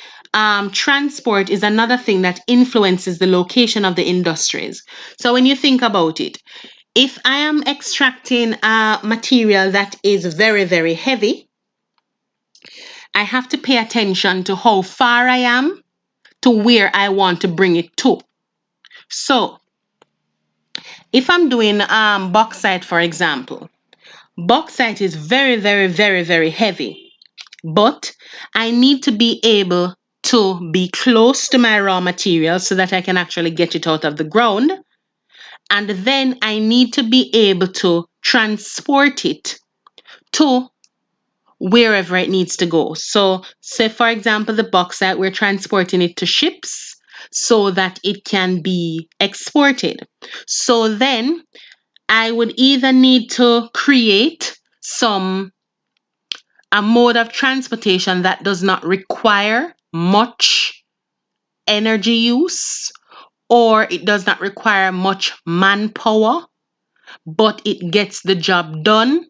Transport is another thing that influences the location of the industries. So when you think about it, if I am extracting a material that is very, very heavy, I have to pay attention to how far I am to where I want to bring it to. So if I'm doing bauxite, for example, bauxite is very, very, very, very heavy, but I need to be able to be close to my raw material so that I can actually get it out of the ground. And then I need to be able to transport it to wherever it needs to go. So, say for example, the bauxite, we're transporting it to ships so that it can be exported. So then I would either need to create a mode of transportation that does not require much energy use, or it does not require much manpower, but it gets the job done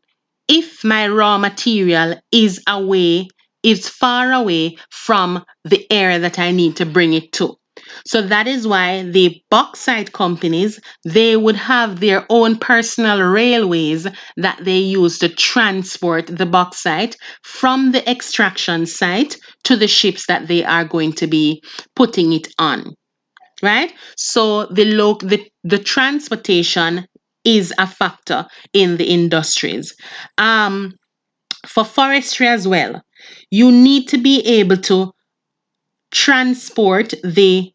if my raw material is far away from the area that I need to bring it to. So that is why the bauxite companies, they would have their own personal railways that they use to transport the bauxite from the extraction site to the ships that they are going to be putting it on. Right? So the transportation is a factor in the industries. For forestry as well, you need to be able to transport the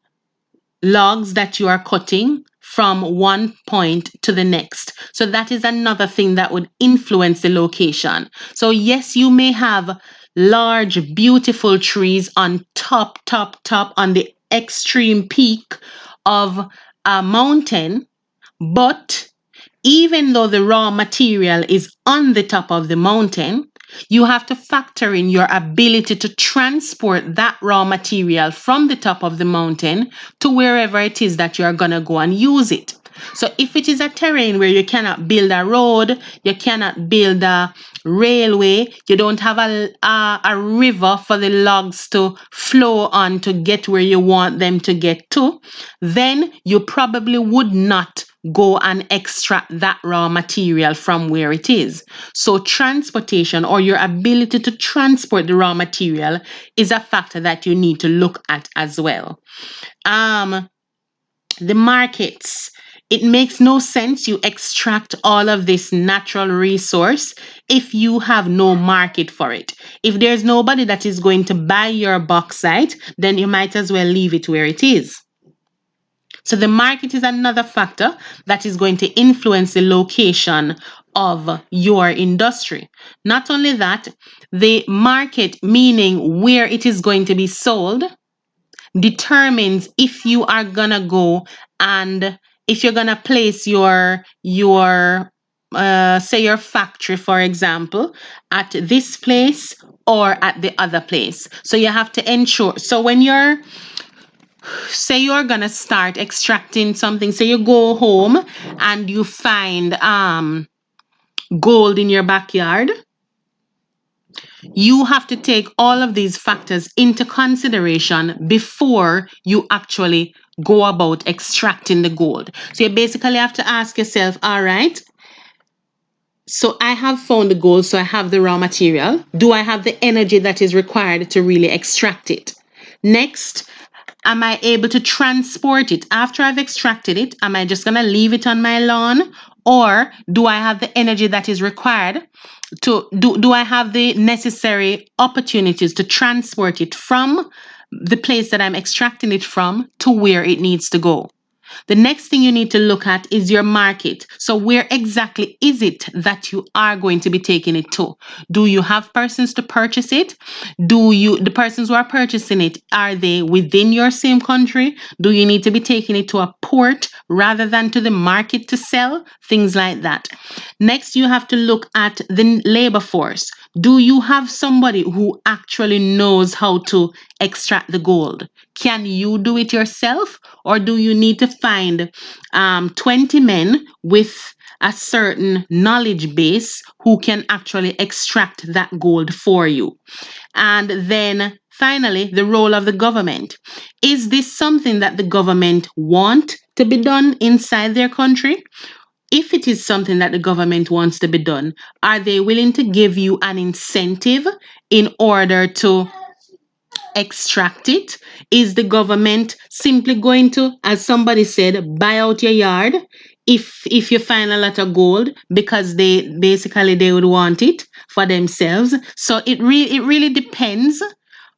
logs that you are cutting from one point to the next. So that is another thing that would influence the location. So yes, you may have large, beautiful trees on top on the extreme peak of a mountain, but even though the raw material is on the top of the mountain, you have to factor in your ability to transport that raw material from the top of the mountain to wherever it is that you're going to go and use it. So if it is a terrain where you cannot build a road, you cannot build a railway, you don't have a river for the logs to flow on to get where you want them to get to, then you probably would not go and extract that raw material from where it is. So transportation, or your ability to transport the raw material, is a factor that you need to look at as well. The markets. It makes no sense you extract all of this natural resource if you have no market for it. If there's nobody that is going to buy your bauxite, then you might as well leave it where it is. So the market is another factor that is going to influence the location of your industry. Not only that, the market, meaning where it is going to be sold, determines if you are gonna go and if you're gonna place your say your factory, for example, at this place or at the other place. So you have to ensure. So when say you're gonna start extracting something, say you go home and you find gold in your backyard, you have to take all of these factors into consideration before you actually go about extracting the gold. So you basically have to ask yourself, all right, so I have found the gold, so I have the raw material. Do I have the energy that is required to really extract it? Next, am I able to transport it? After I've extracted it, am I just going to leave it on my lawn? Or do I have the energy that is required to do I have the necessary opportunities to transport it from the place that I'm extracting it from to where it needs to go? The next thing you need to look at is your market. So where exactly is it that you are going to be taking it to? Do you have persons to purchase it? The persons who are purchasing it, are they within your same country? Do you need to be taking it to a port rather than to the market to sell? Things like that. Next, you have to look at the labor force. Do you have somebody who actually knows how to extract the gold? Can you do it yourself, or do you need to find 20 men with a certain knowledge base who can actually extract that gold for you? And then finally, the role of the government. Is this something that the government want to be done inside their country? If it is something that the government wants to be done, are they willing to give you an incentive in order to extract it? Is the government simply going to, as somebody said, buy out your yard if you find a lot of gold, because they would want it for themselves? So it really depends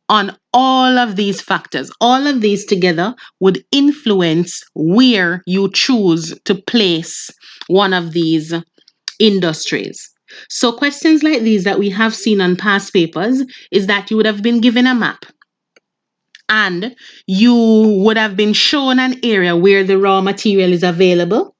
on all of these factors. All of these together would influence where you choose to place one of these industries. So questions like these that we have seen on past papers is that you would have been given a map, and you would have been shown an area where the raw material is available,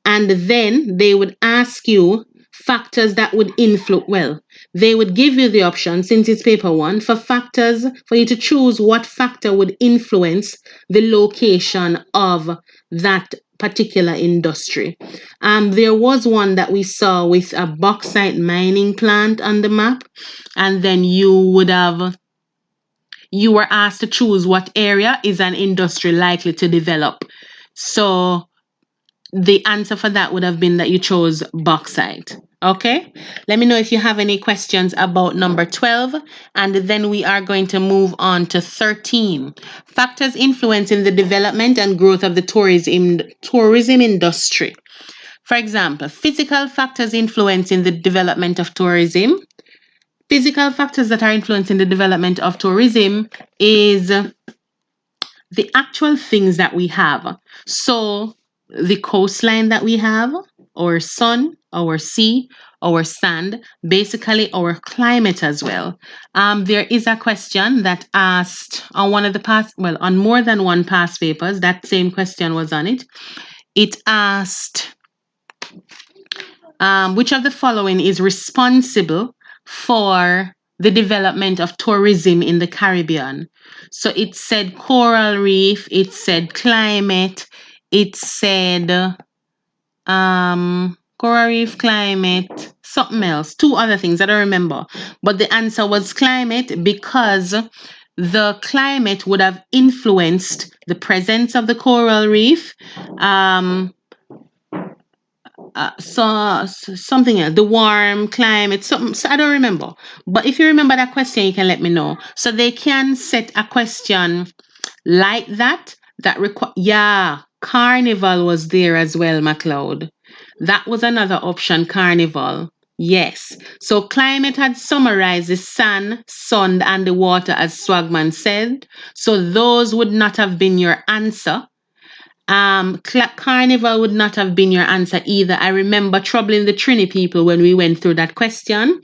and then they would ask you factors that would influence, well, they would give you the option, since it's paper one, for factors, for you to choose what factor would influence the location of that particular industry. There was one that we saw with a bauxite mining plant on the map, and then you were asked to choose what area is an industry likely to develop. So the answer for that would have been that you chose bauxite. Okay, let me know if you have any questions about number 12, and then we are going to move on to 13. Factors influencing the development and growth of the tourism industry. For example, physical factors influencing the development of tourism. Physical factors that are influencing the development of tourism is the actual things that we have. So the coastline that we have, our sun, our sea, our sand, basically our climate as well. There is a question that asked on one of the past, well, on more than one past papers, that same question was on it. It asked, which of the following is responsible for the development of tourism in the Caribbean? So it said coral reef, it said climate, it said coral reef, climate, something else, two other things I don't remember. But the answer was climate, because the climate would have influenced the presence of the coral reef. Something else, the warm climate, something, so I don't remember. But if you remember that question, you can let me know. So they can set a question like that yeah, carnival was there as well, MacLeod. That was another option, carnival. Yes. So climate had summarized the sun, and the water, as Swagman said. So those would not have been your answer. Carnival would not have been your answer either. I remember troubling the Trini people when we went through that question,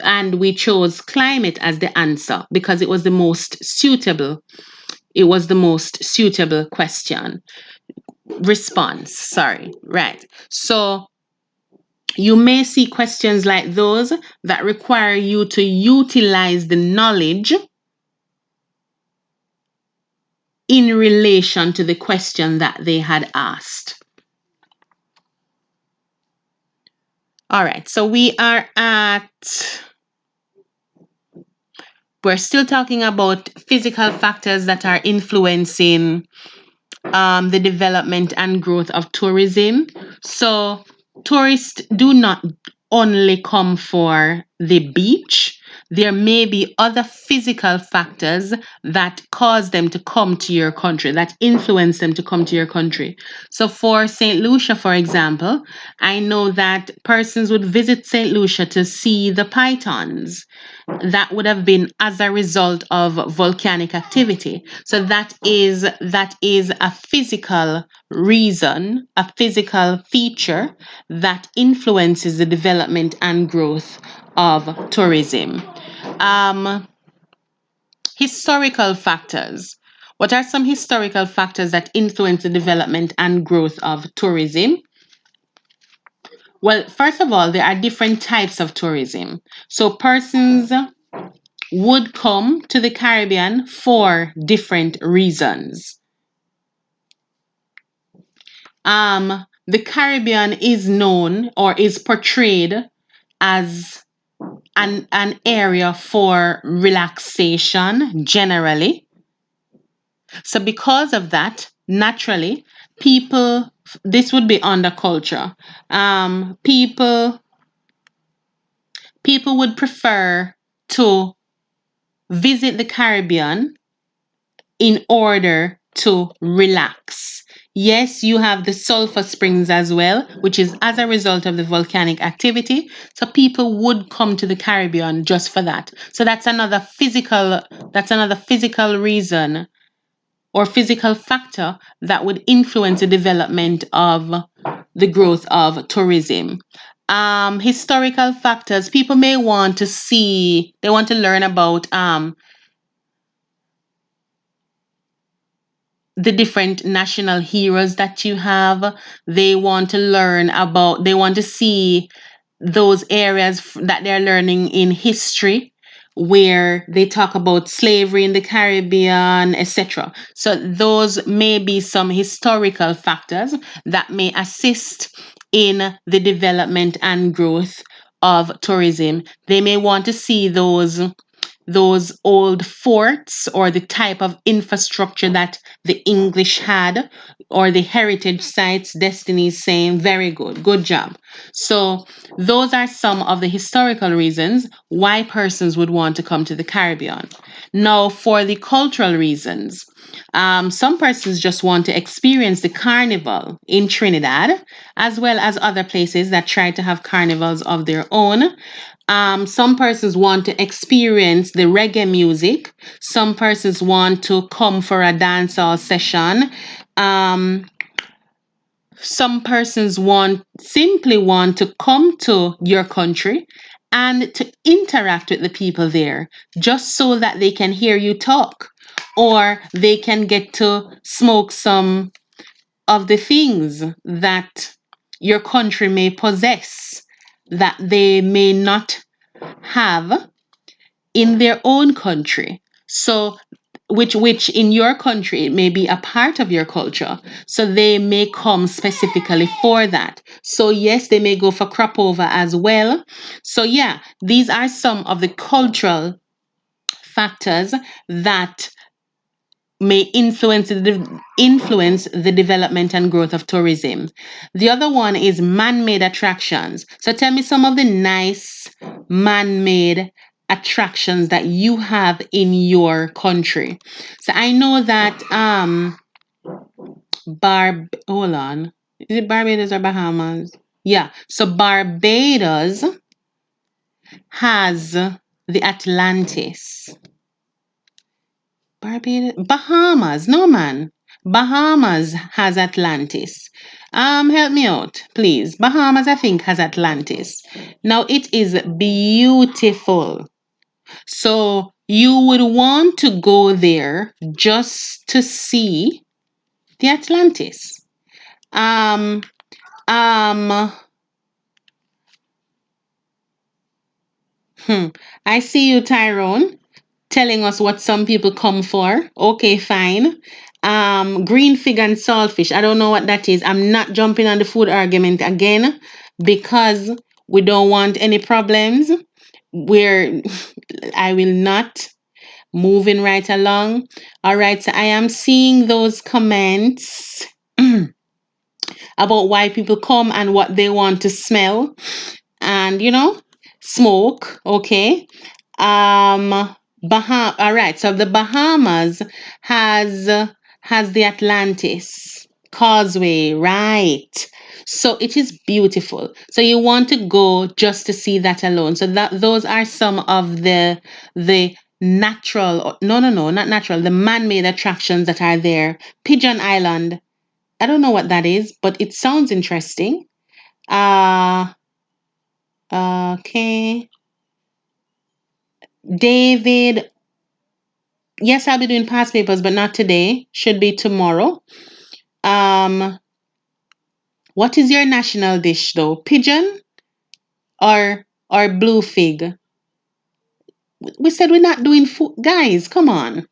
and we chose climate as the answer because it was the most suitable. It was the most suitable response. Sorry. Right. So you may see questions like those that require you to utilize the knowledge in relation to the question that they had asked. All right, so we're still talking about physical factors that are influencing the development and growth of tourism. So tourists do not only come for the beach. there may be other physical factors that cause them to come to your country, that influence them to come to your country. So for St. Lucia, for example, I know that persons would visit St. Lucia to see the pythons. That would have been as a result of volcanic activity. So that is a physical reason, a physical feature that influences the development and growth of tourism. Historical factors. What are some historical factors that influence the development and growth of tourism? Well, first of all, there are different types of tourism. So persons would come to the Caribbean for different reasons. The Caribbean is known or is portrayed as an area for relaxation generally. So because of that, naturally, people, this would be under culture. People would prefer to visit the Caribbean in order to relax. Yes, you have the sulfur springs as well, which is as a result of the volcanic activity. So people would come to the Caribbean just for that. So that's another physical reason or physical factor that would influence the development of the growth of tourism. Historical factors, people may want to see, they want to learn about the different national heroes that you have. They want to learn about, they want to see those areas that they're learning in history where they talk about slavery in the Caribbean, etc. So those may be some historical factors that may assist in the development and growth of tourism. They may want to see those old forts or the type of infrastructure that the English had, or the heritage sites. Destiny's saying, very good, good job. So, those are some of the historical reasons why persons would want to come to the Caribbean. Now, for the cultural reasons, some persons just want to experience the carnival in Trinidad, as well as other places that try to have carnivals of their own. Some persons want to experience the reggae music. Some persons want to come for a dancehall session. Some persons simply want to come to your country and to interact with the people there, just so that they can hear you talk, or they can get to smoke some of the things that your country may possess that they may not have in their own country. So which in your country it may be a part of your culture. So they may come specifically for that. So yes, they may go for crop over as well. So yeah, these are some of the cultural factors that may influence the development and growth of tourism. The other one is man-made attractions. So tell me some of the nice man-made attractions that you have in your country. So I know that hold on. Is it Barbados or Bahamas? Yeah. So Barbados has the Atlantis. Bahamas, no man. Bahamas has Atlantis. Help me out, please. Bahamas, I think, has Atlantis. Now it is beautiful. So you would want to go there just to see the Atlantis. Um, um, I see you, Tyrone, telling us what some people come for. Okay, fine. Green fig and saltfish. I don't know what that is. I'm not jumping on the food argument again because we don't want any problems. We're I will not. Moving right along. All right, so I am seeing those comments about why people come and what they want to smell and smoke. Okay. All right, so the Bahamas has has the Atlantis Causeway, right? So it is beautiful. So you want to go just to see that alone. So that those are some of the natural, no, not natural, the man-made attractions that are there. Pigeon Island. I don't know what that is, but it sounds interesting. Uh okay. David, yes, I'll be doing past papers, but not today. Should be tomorrow. Um, what is your national dish though? Pigeon or blue fig? We said we're not doing food, guys. Come on.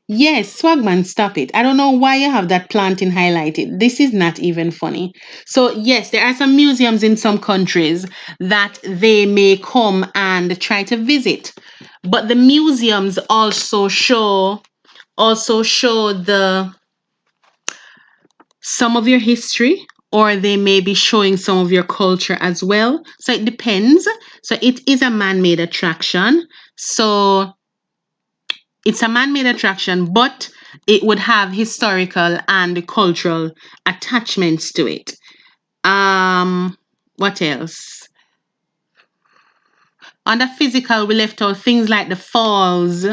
Yes, Swagman, stop it. I don't know why you have that planting highlighted. This is not even funny. So yes, there are some museums in some countries that they may come and try to visit, but the museums also show the some of your history, or they may be showing some of your culture as well. So it depends. So it is a man-made attraction. So it's a man-made attraction, but it would have historical and cultural attachments to it. What else? On the physical, we left out things like the falls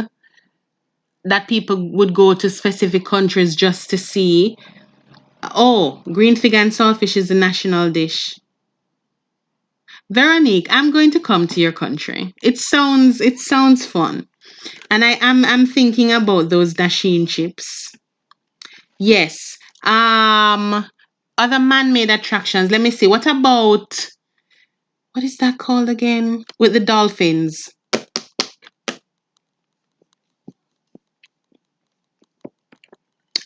that people would go to specific countries just to see. Oh, green fig and saltfish is the national dish. Veronique, I'm going to come to your country. It sounds fun. And I'm thinking about those Dasheen chips. Yes. Other man-made attractions. Let me see. What is that called again? With the dolphins.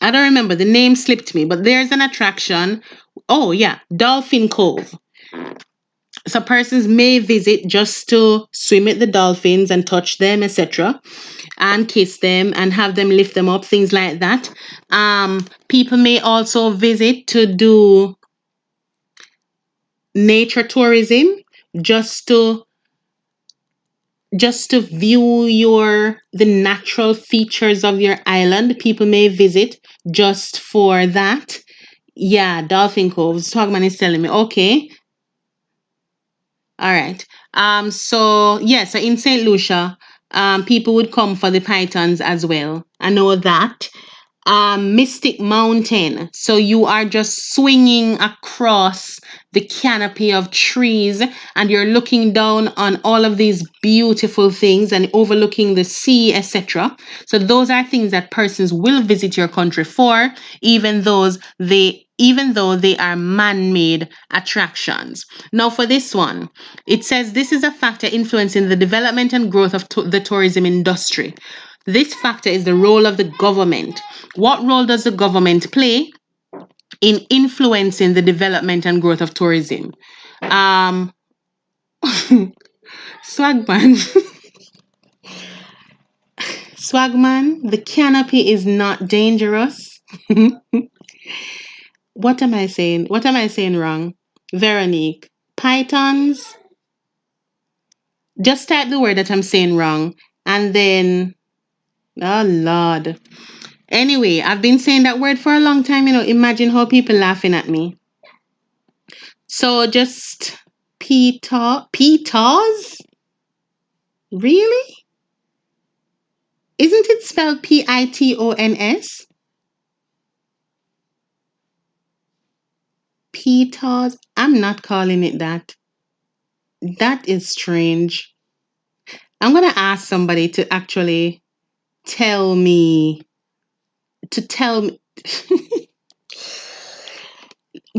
I don't remember. The name slipped me, but there's an attraction. Oh yeah, Dolphin Cove. So persons may visit just to swim with the dolphins and touch them, etc., and kiss them and have them lift them up, things like that. People may also visit to do nature tourism, just to view the natural features of your island. People may visit just for that. Yeah, Dolphin Cove. Swagman is telling me. Okay. All right. So yeah, so in St. Lucia, people would come for the pythons as well. I know that. Mystic Mountain. So you are just swinging across the canopy of trees and you're looking down on all of these beautiful things and overlooking the sea, etc. So those are things that persons will visit your country for, even though they are man-made attractions. Now for this one, it says this is a factor influencing the development and growth of the tourism industry. This factor is the role of the government. What role does the government play in influencing the development and growth of tourism? Um, Swagman, Swagman, the canopy is not dangerous. What am I saying? What am I saying wrong? Veronique, pythons. Just type the word that I'm saying wrong, and then, oh Lord. Anyway, I've been saying that word for a long time. Imagine how people laughing at me. So just PTOS? Really? Isn't it spelled PITONS? PTOS? I'm not calling it that. That is strange. I'm gonna ask somebody to actually tell me to tell me.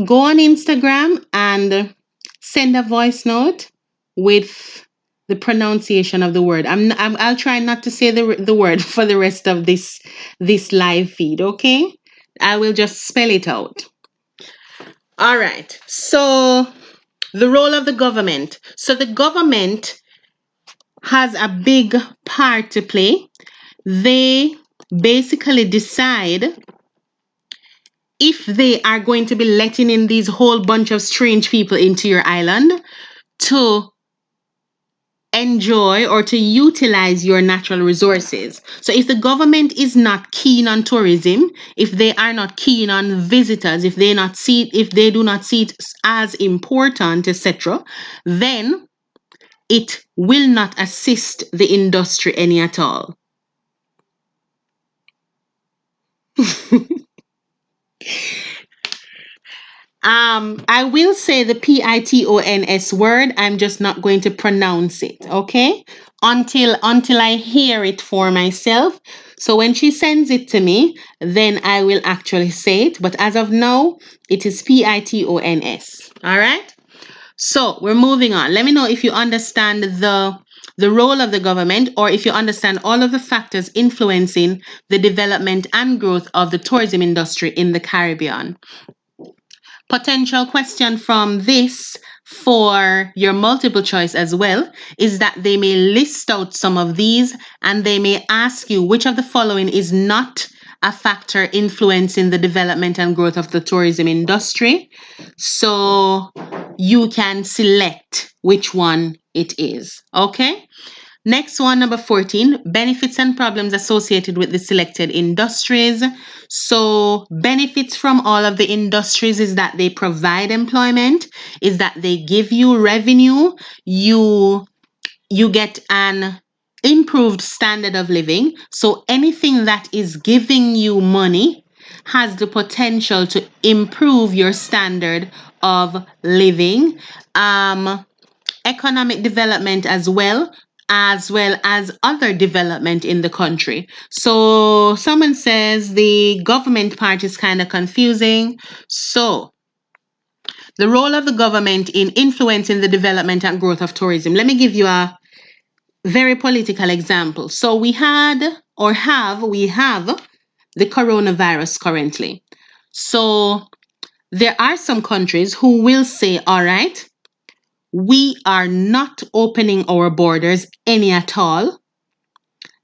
Go on Instagram and send a voice note with the pronunciation of the word. I'll try not to say the word for the rest of this live feed, okay? I will just spell it out. All right. So the role of the government. So the government has a big part to play. They basically decide if they are going to be letting in these whole bunch of strange people into your island to enjoy or to utilize your natural resources. So if the government is not keen on tourism, if they are not keen on visitors, if they do not see it as important, etc., then it will not assist the industry any at all. I will say the pitons word. I'm just not going to pronounce it, okay? Until I hear it for myself. So when she sends it to me, then I will actually say it. But as of now, it is pitons. All right? So we're moving on. Let me know if you understand the role of the government, or if you understand all of the factors influencing the development and growth of the tourism industry in the Caribbean. Potential question from this for your multiple choice as well is that they may list out some of these, and they may ask you which of the following is not a factor influencing the development and growth of the tourism industry. So you can select which one it is. Okay? Next one, number 14, benefits and problems associated with the selected industries. So benefits from all of the industries is that they provide employment, is that they give you revenue, you get an improved standard of living. So anything that is giving you money has the potential to improve your standard of living. Economic development as well as other development in the country. So someone says the government part is kind of confusing. So the role of the government in influencing the development and growth of tourism. Let me give you a very political example. So we have the coronavirus currently. So there are some countries who will say, all right, we are not opening our borders any at all.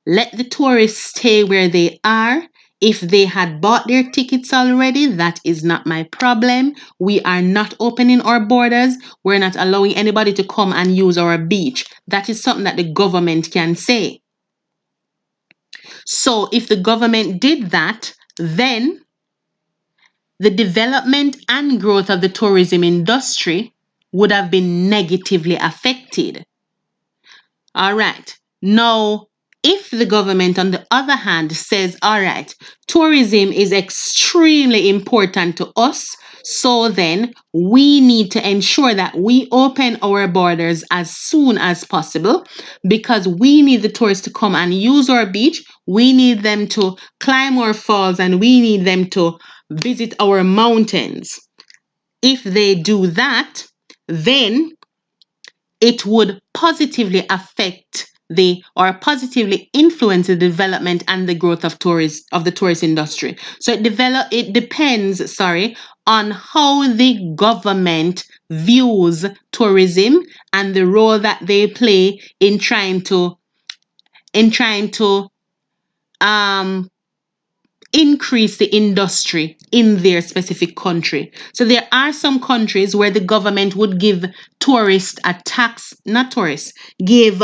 Let the tourists stay where they are. If they had bought their tickets already, that is not my problem. We are not opening our borders. We're not allowing anybody to come and use our beach. That is something that the government can say. So if the government did that, then the development and growth of the tourism industry would have been negatively affected. All right. Now, if the government, on the other hand, says, all right, tourism is extremely important to us, so then we need to ensure that we open our borders as soon as possible, because we need the tourists to come and use our beach. We need them to climb our falls, and we need them to visit our mountains. If they do that, then it would positively affect positively influence the development and the growth of the tourist industry. So it depends, on how the government views tourism and the role that they play in trying to increase the industry in their specific country. So there are some countries where the government would give tourists a tax, not tourists, give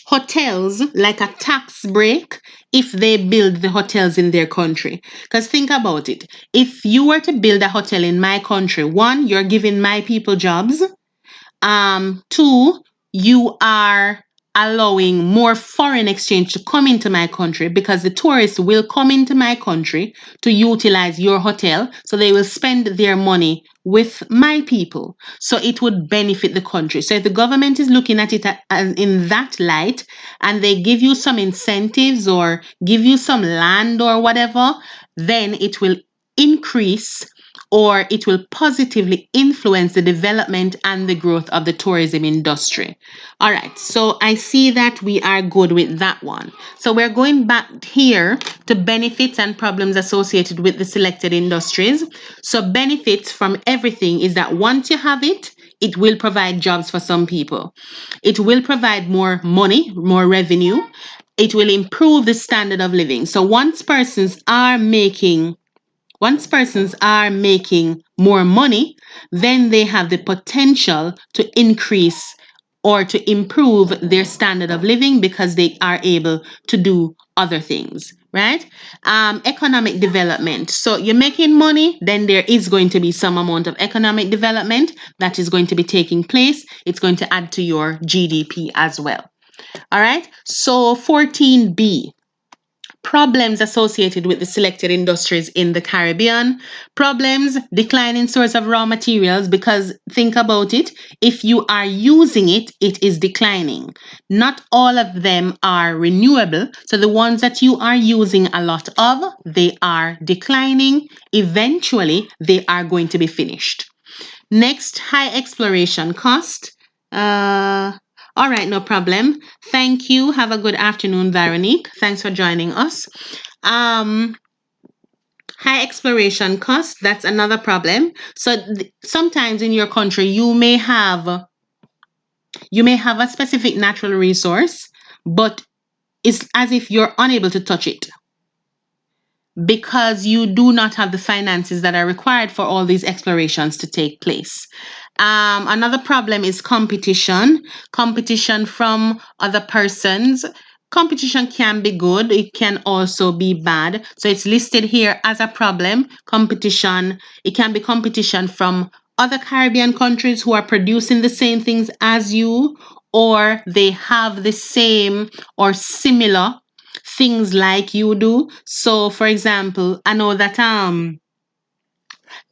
hotels like a tax break if they build the hotels in their country. Because think about it. If you were to build a hotel in my country, one, you're giving my people jobs. Two, you are allowing more foreign exchange to come into my country, because the tourists will come into my country to utilize your hotel. So they will spend their money with my people. So it would benefit the country. So if the government is looking at it in that light, and they give you some incentives or give you some land or whatever, then it will increase, or it will positively influence the development and the growth of the tourism industry. All right, so I see that we are good with that one. So we're going back here to benefits and problems associated with the selected industries. So benefits from everything is that once you have it, it will provide jobs for some people. It will provide more money, more revenue. It will improve the standard of living. So once persons are making more money, then they have the potential to increase or to improve their standard of living because they are able to do other things, right? Economic development. So you're making money, then there is going to be some amount of economic development that is going to be taking place. It's going to add to your GDP as well. All right. So 14B. Problems associated with the selected industries in the Caribbean. Problems, declining source of raw materials, because think about it, if you are using it, it is declining. Not all of them are renewable. So the ones that you are using a lot of, they are declining. Eventually, they are going to be finished. Next, high exploration cost. All right, no problem. Thank you. Have a good afternoon, Veronique. Thanks for joining us. Um, High exploration cost, that's another problem. So sometimes in your country, you may have a specific natural resource, but it's as if you're unable to touch it because you do not have the finances that are required for all these explorations to take place. Another problem is competition. Competition from other persons. Competition can be good, it can also be bad. So it's listed here as a problem. Competition, it can be competition from other Caribbean countries who are producing the same things as you, or they have the same or similar things like you do. So, for example, I know that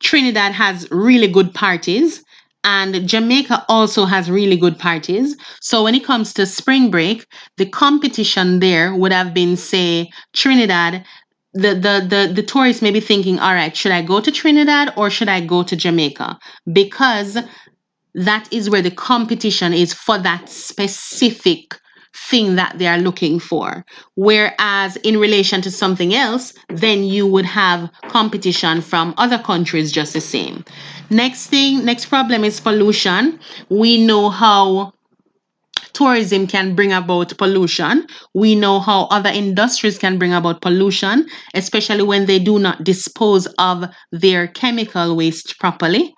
Trinidad has really good parties and Jamaica also has really good parties. So when it comes to spring break, the competition there would have been, say, Trinidad. The tourists may be thinking, all right, should I go to Trinidad or should I go to Jamaica? Because that is where the competition is for that specific thing that they are looking for. Whereas in relation to something else, then you would have competition from other countries just the same. Next problem is pollution. We know how tourism can bring about pollution. We know how other industries can bring about pollution, especially when they do not dispose of their chemical waste properly.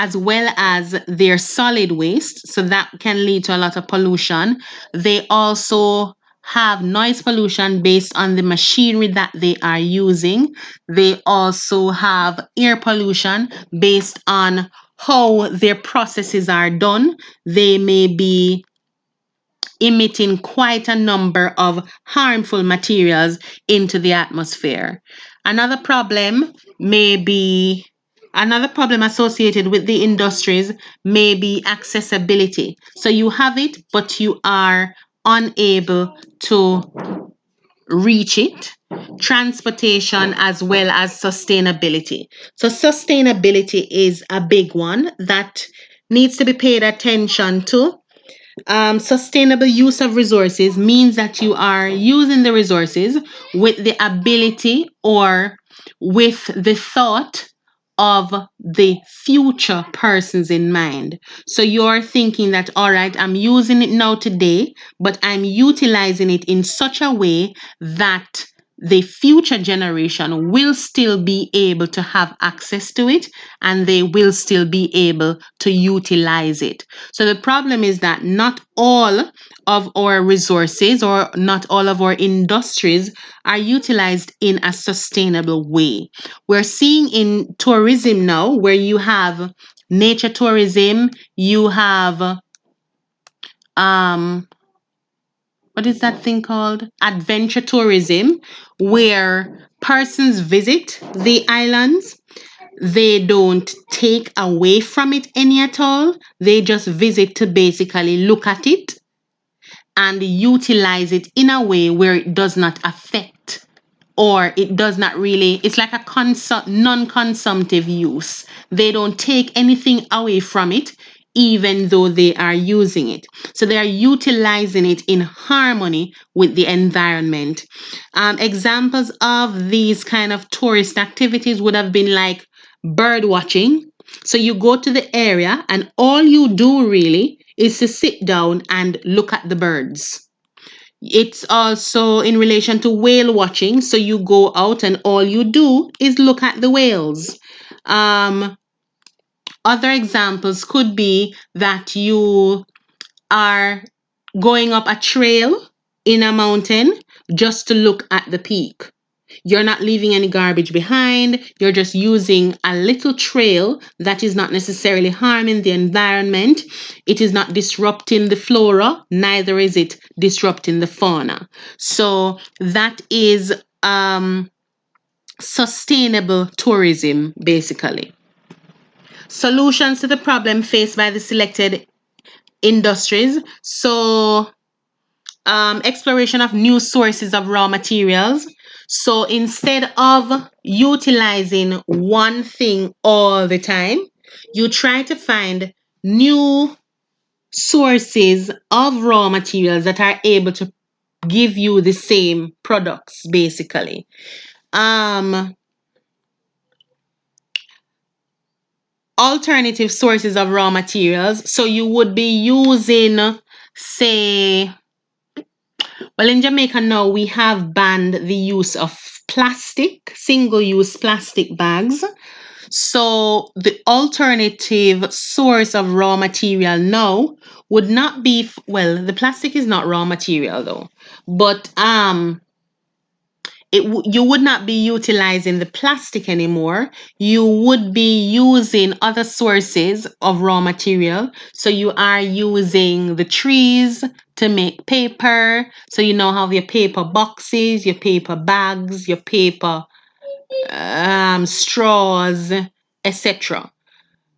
As well as their solid waste. So that can lead to a lot of pollution. They also have noise pollution based on the machinery that they are using. They also have air pollution based on how their processes are done. They may be emitting quite a number of harmful materials into the atmosphere. Another problem associated with the industries may be accessibility. So you have it, but you are unable to reach it. Transportation as well as sustainability. So sustainability is a big one that needs to be paid attention to. Sustainable use of resources means that you are using the resources with the ability or with the thought of the future persons in mind. So you're thinking that, all right, I'm using it now today, but I'm utilizing it in such a way that the future generation will still be able to have access to it and they will still be able to utilize it. So the problem is that not all of our resources or not all of our industries are utilized in a sustainable way. We're seeing in tourism now where you have nature tourism, you have what is that thing called? Adventure tourism, where persons visit the islands. They don't take away from it any at all. They just visit to basically look at it and utilize it in a way where it does not affect or it does not really, it's like a non-consumptive use. They don't take anything away from it, even though they are using it. So they are utilizing it in harmony with the environment. Examples of these kind of tourist activities would have been like bird watching. So you go to the area and all you do really is to sit down and look at the birds. It's also in relation to whale watching. So you go out and all you do is look at the whales. Other examples could be that you are going up a trail in a mountain just to look at the peak. You're not leaving any garbage behind. You're just using a little trail that is not necessarily harming the environment. It is not disrupting the flora, neither is it disrupting the fauna. So that is sustainable tourism, basically. Solutions to the problem faced by the selected industries. So exploration of new sources of raw materials. So instead of utilizing one thing all the time, you try to find new sources of raw materials that are able to give you the same products, basically. Alternative sources of raw materials. So you would be using, say, well, in Jamaica now, we have banned the use of plastic, single-use plastic bags. So the alternative source of raw material now would not be, well, the plastic is not raw material though, but you would not be utilizing the plastic anymore. You would be using other sources of raw material. So you are using the trees to make paper. So you now have your paper boxes, your paper bags, your paper straws, etc.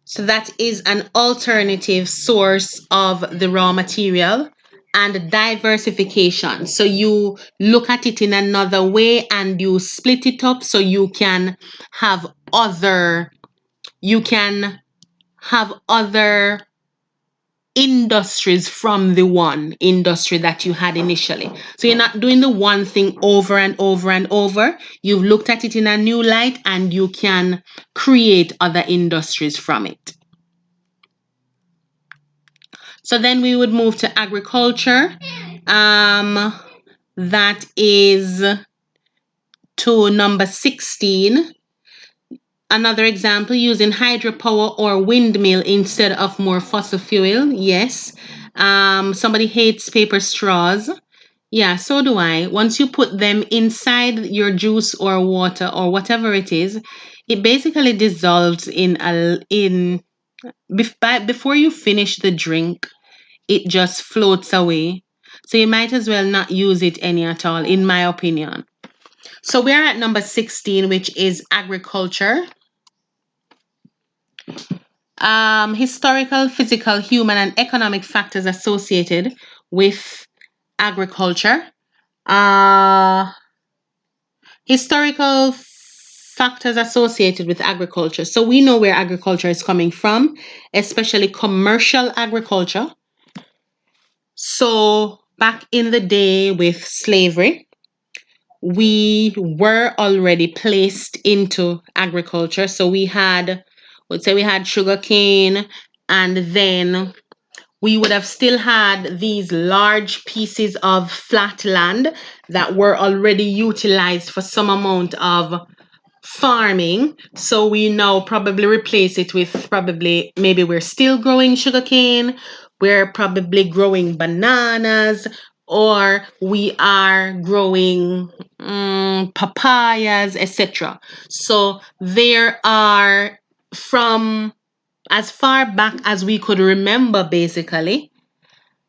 So that is an alternative source of the raw material and diversification. So you look at it in another way and you split it up so you can have other industries from the one industry that you had initially. So you're not doing the one thing over and over and over. You've looked at it in a new light and you can create other industries from it. So then we would move to agriculture. That is to number 16. Another example, using hydropower or windmill instead of more fossil fuel. Yes. Somebody hates paper straws. Yeah, so do I. Once you put them inside your juice or water or whatever it is, it basically dissolves before you finish the drink, it just floats away. So you might as well not use it any at all, in my opinion. So we're at number 16, which is agriculture. Historical, physical, human, and economic factors associated with agriculture. Historical factors associated with agriculture. So we know where agriculture is coming from, especially commercial agriculture. So back in the day with slavery, we were already placed into agriculture. So let's say we had sugarcane, and then we would have still had these large pieces of flat land that were already utilized for some amount of farming. So we now probably replace it with maybe we're still growing sugarcane, we're probably growing bananas, or we are growing papayas, etc. So there are, from as far back as we could remember, basically,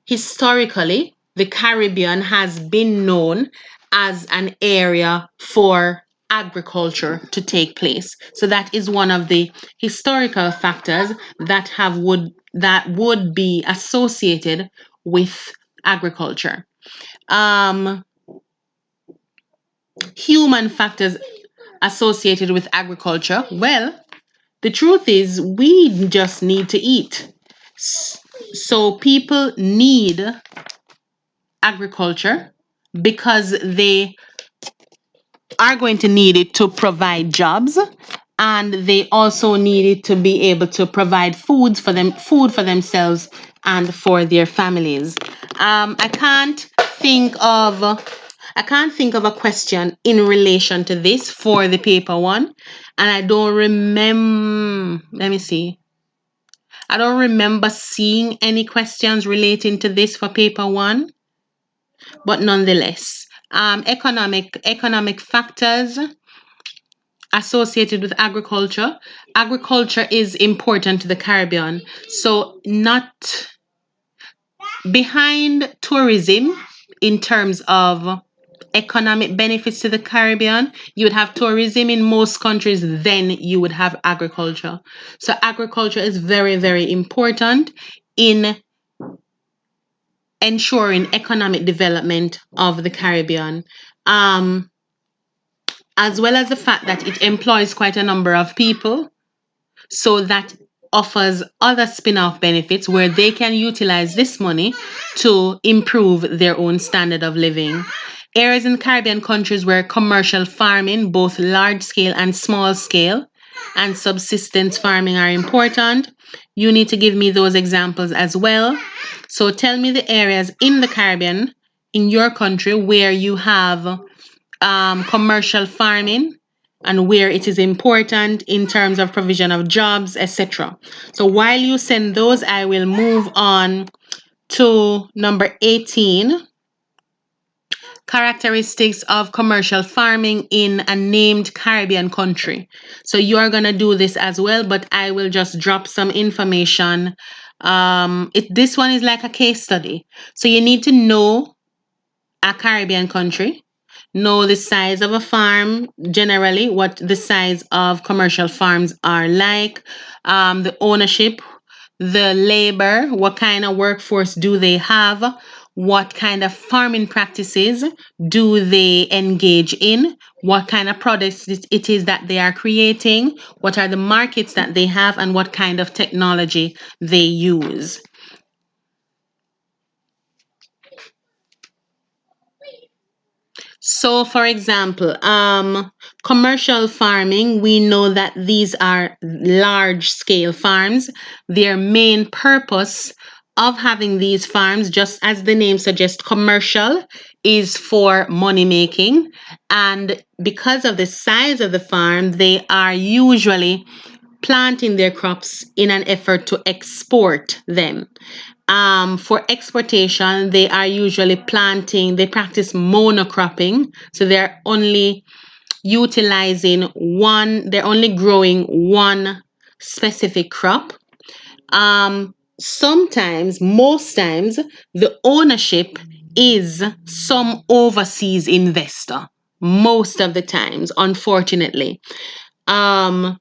historically, the Caribbean has been known as an area for agriculture to take place. So that is one of the historical factors that would be associated with agriculture. Human factors associated with agriculture. Well, the truth is we just need to eat. So people need agriculture because they are going to need it to provide jobs, and they also need it to be able to provide food for themselves and for their families. I can't think of a question in relation to this for the paper one, and I don't remember. Let me see. I don't remember seeing any questions relating to this for paper 1, but nonetheless, economic factors associated with agriculture. Agriculture is important to the Caribbean. So not behind tourism in terms of economic benefits to the Caribbean, you would have tourism in most countries, then you would have agriculture. So agriculture is very, very important in ensuring economic development of the Caribbean. As well as the fact that it employs quite a number of people, so that offers other spin-off benefits where they can utilize this money to improve their own standard of living. Areas in Caribbean countries where commercial farming, both large scale and small scale, and subsistence farming are important. You need to give me those examples as well. So tell me the areas in the Caribbean, in your country, where you have commercial farming and where it is important in terms of provision of jobs, etc. So while you send those, I will move on to number 18. Characteristics of commercial farming in a named Caribbean country. So you are going to do this as well, but I will just drop some information. This one is like a case study. So you need to know a Caribbean country, know the size of a farm, generally what the size of commercial farms are like, the ownership, the labor, what kind of workforce do they have, what kind of farming practices do they engage in, what kind of products it is that they are creating, what are the markets that they have, and what kind of technology they use. So, for example, commercial farming, we know that these are large scale farms. Their main purpose of having these farms, just as the name suggests, commercial, is for money making. And because of the size of the farm, they are usually planting their crops in an effort to export them. For exportation, they are usually they practice monocropping. So they're only they're only growing one specific crop. Sometimes, most times, the ownership is some overseas investor. Most of the times, unfortunately. But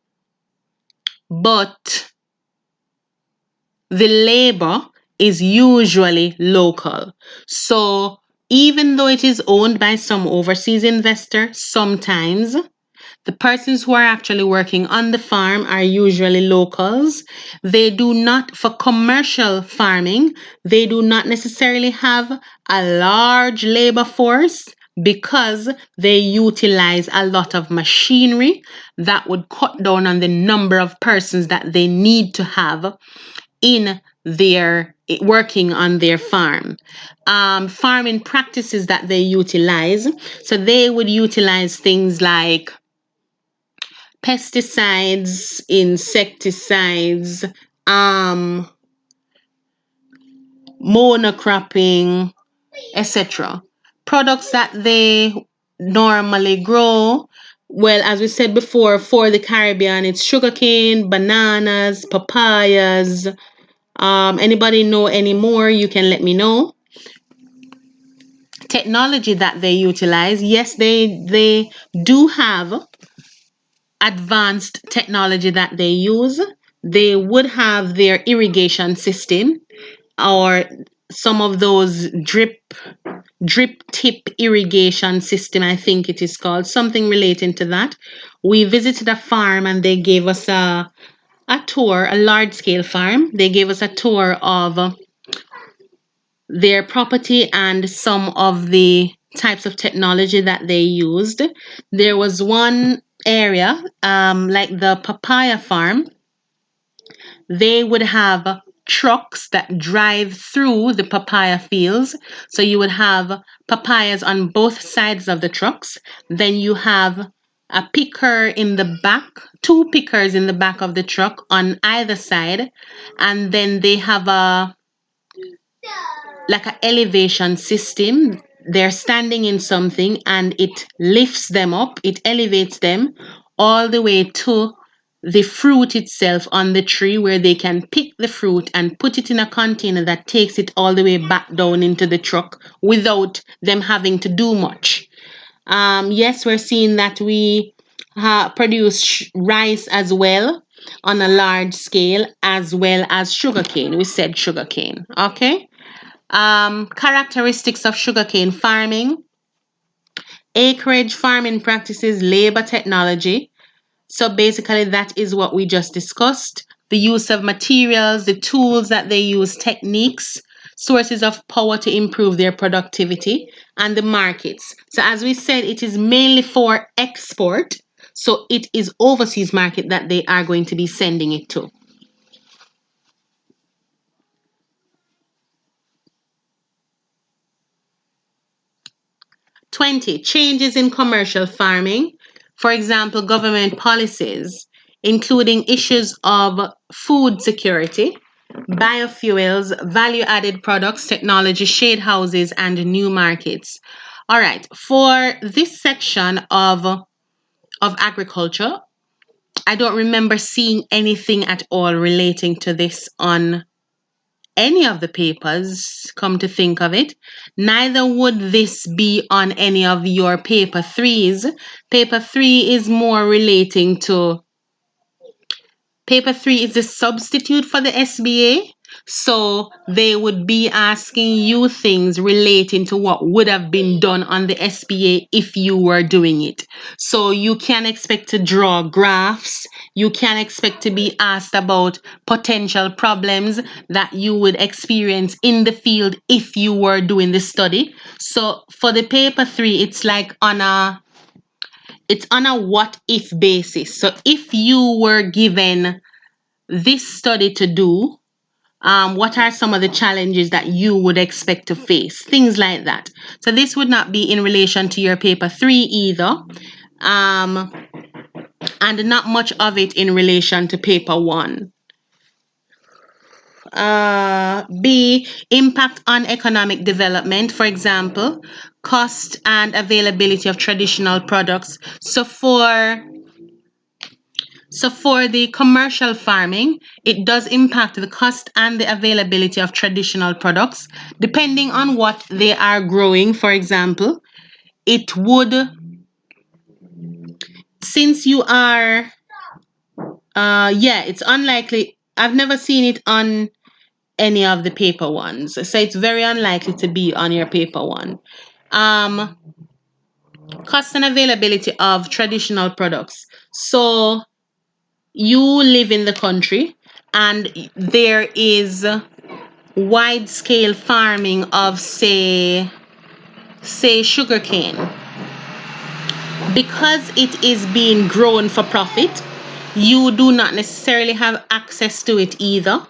the labor is usually local. So even though it is owned by some overseas investor, sometimes the persons who are actually working on the farm are usually locals. They do not, for commercial farming, they do not necessarily have a large labor force because they utilize a lot of machinery that would cut down on the number of persons that they need to have in their working on their farm. Farming practices that they utilize. So they would utilize things like pesticides, insecticides, monocropping, etc. Products that they normally grow. Well, as we said before, for the Caribbean, it's sugarcane, bananas, papayas. Anybody know any more? You can let me know. Technology that they utilize. Yes, they do have advanced technology that they use. They would have their irrigation system or some of those drip tip irrigation system, I think it is called, something relating to that. We visited a farm and they gave us a tour, a large scale farm. They gave us a tour of their property and some of the types of technology that they used. There was one area, like the papaya farm, they would have trucks that drive through the papaya fields. So you would have papayas on both sides of the trucks. Then you have a picker in the back, two pickers in the back of the truck on either side, and then they have a like an elevation system. They're standing in something and it lifts them up, it elevates them all the way to the fruit itself on the tree, where they can pick the fruit and put it in a container that takes it all the way back down into the truck without them having to do much. Yes, we're seeing that we produce rice as well on a large scale, as well as sugarcane. We said sugarcane. Okay. Characteristics of sugarcane farming: acreage farming practices, labor technology. So basically, that is what we just discussed. The use of materials, the tools that they use, techniques, sources of power to improve their productivity, and the markets. So as we said, it is mainly for export. So it is overseas market that they are going to be sending it to. 20. Changes in commercial farming. For example, government policies, including issues of food security, biofuels, value-added products, technology, shade houses, and new markets. All right, for this section of agriculture, I don't remember seeing anything at all relating to this on any of the papers, come to think of it. Neither would this be on any of your paper threes. Paper three is more relating to, paper three is a substitute for the SBA. So they would be asking you things relating to what would have been done on the SBA if you were doing it. So you can expect to draw graphs. You can expect to be asked about potential problems that you would experience in the field if you were doing the study. So for the paper three, it's like on a what if basis. So if you were given this study to do, what are some of the challenges that you would expect to face? Things like that. So this would not be in relation to your paper three either. And not much of it in relation to paper one. B, impact on economic development. For example, cost and availability of traditional products. So for the commercial farming, it does impact the cost and the availability of traditional products. Depending on what they are growing, for example, it would, since you are, it's unlikely. I've never seen it on any of the paper ones. So it's very unlikely to be on your paper one. Cost and availability of traditional products. So you live in the country and there is wide scale farming of say sugarcane. Because it is being grown for profit, you do not necessarily have access to it either.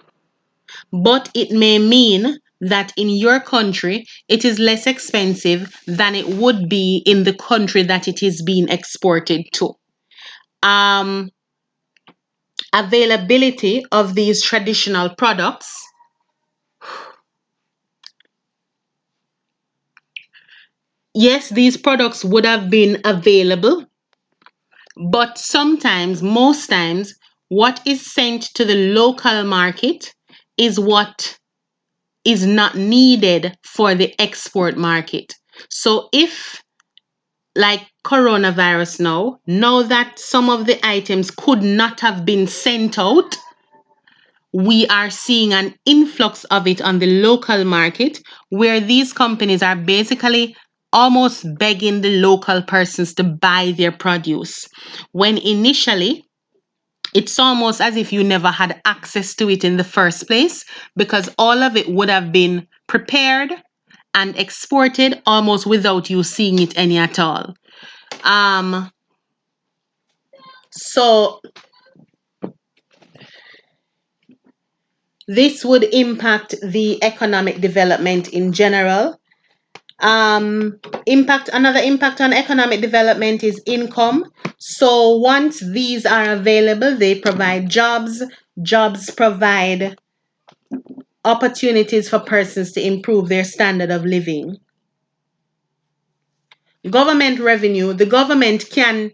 But it may mean that in your country it is less expensive than it would be in the country that it is being exported to. Availability of these traditional products. Yes, these products would have been available, but sometimes, most times, what is sent to the local market is what is not needed for the export market. So if, like coronavirus now that some of the items could not have been sent out, we are seeing an influx of it on the local market, where these companies are basically almost begging the local persons to buy their produce, when initially it's almost as if you never had access to it in the first place, because all of it would have been prepared and exported almost without you seeing it any at all. So this would impact the economic development in general. Another impact on economic development is income. So once these are available, they provide jobs. Jobs provide opportunities for persons to improve their standard of living. Government revenue, the government can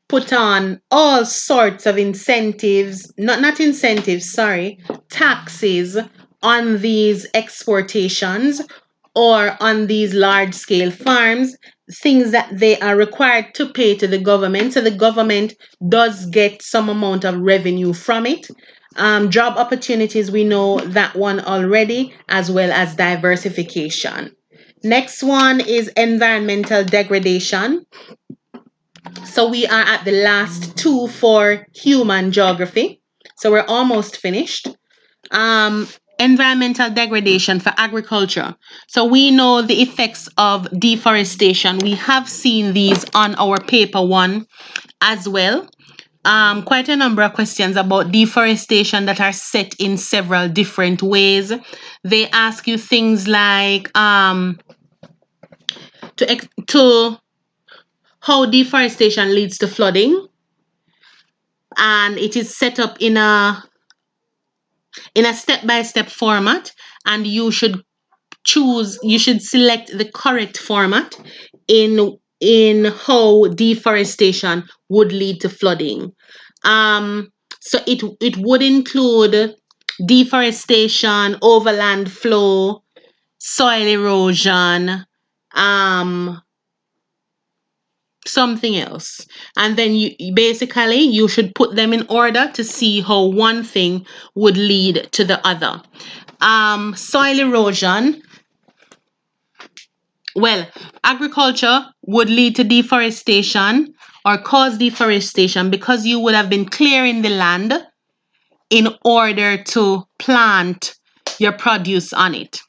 put on all sorts of incentives, not incentives, sorry, taxes on these exportations or on these large scale farms, things that they are required to pay to the government. So the government does get some amount of revenue from it. Job opportunities, we know that one already, as well as diversification. Next one is environmental degradation. So we are at the last two for human geography. So we're almost finished. Environmental degradation for agriculture. So we know the effects of deforestation. We have seen these on our paper one as well. Quite a number of questions about deforestation that are set in several different ways. They ask you things like to how deforestation leads to flooding, and it is set up in a step-by-step format, and you should select the correct format in how deforestation would lead to flooding. So it would include deforestation, overland flow, soil erosion, something else, and then you should put them in order to see how one thing would lead to the other. Soil erosion, well, agriculture would lead to deforestation or cause deforestation because you would have been clearing the land in order to plant your produce on it.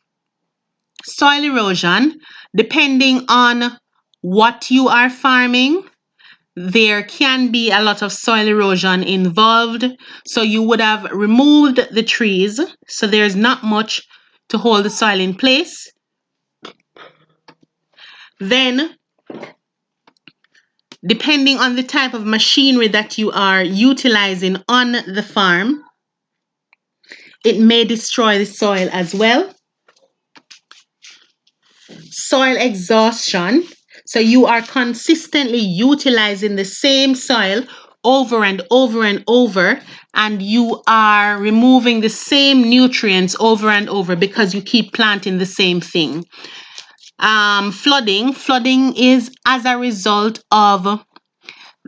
Soil erosion, depending on what you are farming, there can be a lot of soil erosion involved. So you would have removed the trees, so there's not much to hold the soil in place. Then, depending on the type of machinery that you are utilizing on the farm, it may destroy the soil as well. Soil exhaustion. So you are consistently utilizing the same soil over and over and over, and you are removing the same nutrients over and over because you keep planting the same thing. Flooding is as a result of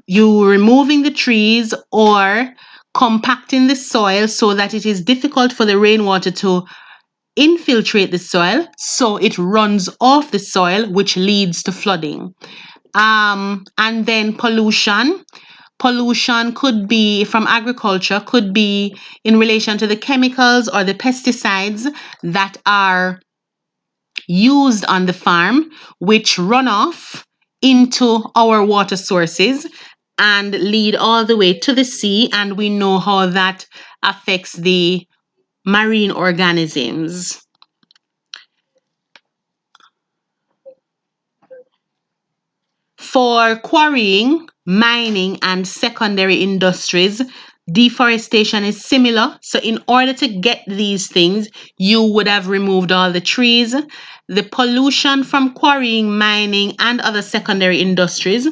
you removing the trees or compacting the soil so that it is difficult for the rainwater to infiltrate the soil, so it runs off the soil, which leads to flooding. And then pollution. Pollution could be from agriculture, could be in relation to the chemicals or the pesticides that are used on the farm, which run off into our water sources and lead all the way to the sea. And we know how that affects the marine organisms. For quarrying, mining, and secondary industries, deforestation is similar. So in order to get these things, you would have removed all the trees. The pollution from quarrying, mining, and other secondary industries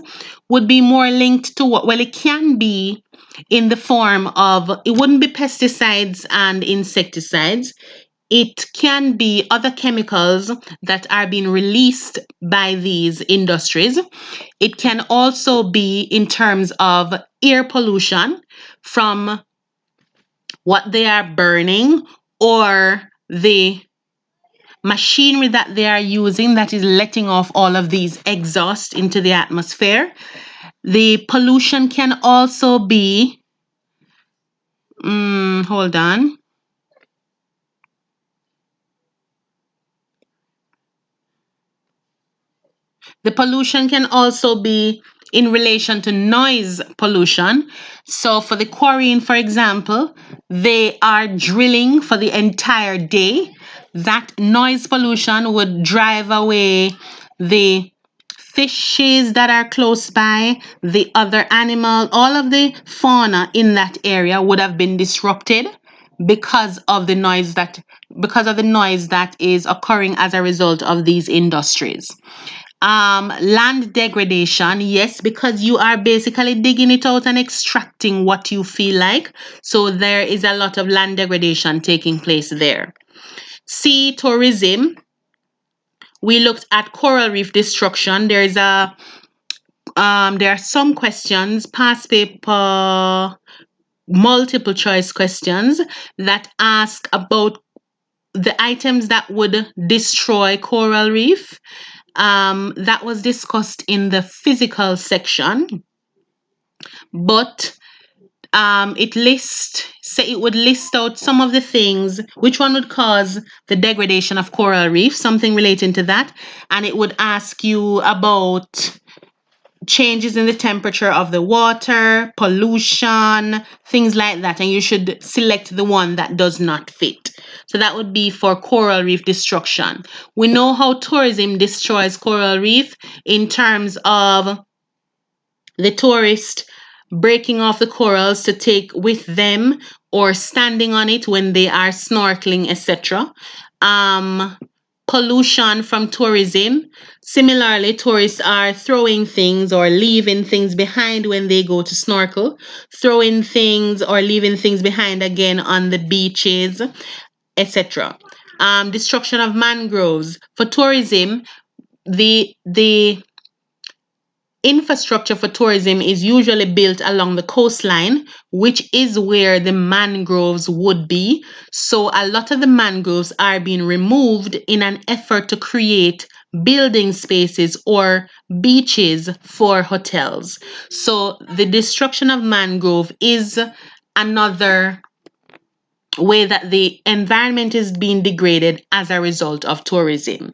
would be more linked to it can be in the form of, it wouldn't be pesticides and insecticides. It can be other chemicals that are being released by these industries. It can also be in terms of air pollution from what they are burning or the machinery that they are using that is letting off all of these exhaust into the atmosphere. The pollution can also be, hold on. The pollution can also be in relation to noise pollution. So for the quarrying, for example, they are drilling for the entire day. that noise pollution would drive away the fishes that are close by, the other animal, all of the fauna in that area would have been disrupted because of the noise that is occurring as a result of these industries. Land degradation, yes, because you are basically digging it out and extracting what you feel like. So there is a lot of land degradation taking place there. Sea tourism, we looked at coral reef destruction. There are some questions, past paper, multiple choice questions that ask about the items that would destroy coral reef. That was discussed in the physical section, but it would list out some of the things, which one would cause the degradation of coral reef, something relating to that, and it would ask you about changes in the temperature of the water, pollution, things like that, and you should select the one that does not fit. So that would be for coral reef destruction. We know how tourism destroys coral reef in terms of the tourist breaking off the corals to take with them or standing on it when they are snorkeling, etc. Pollution from tourism. Similarly, tourists are throwing things or leaving things behind when they go to snorkel, throwing things or leaving things behind again on the beaches, etc. Destruction of mangroves. For tourism, the infrastructure for tourism is usually built along the coastline, which is where the mangroves would be. So a lot of the mangroves are being removed in an effort to create building spaces or beaches for hotels. So the destruction of mangrove is another way that the environment is being degraded as a result of tourism.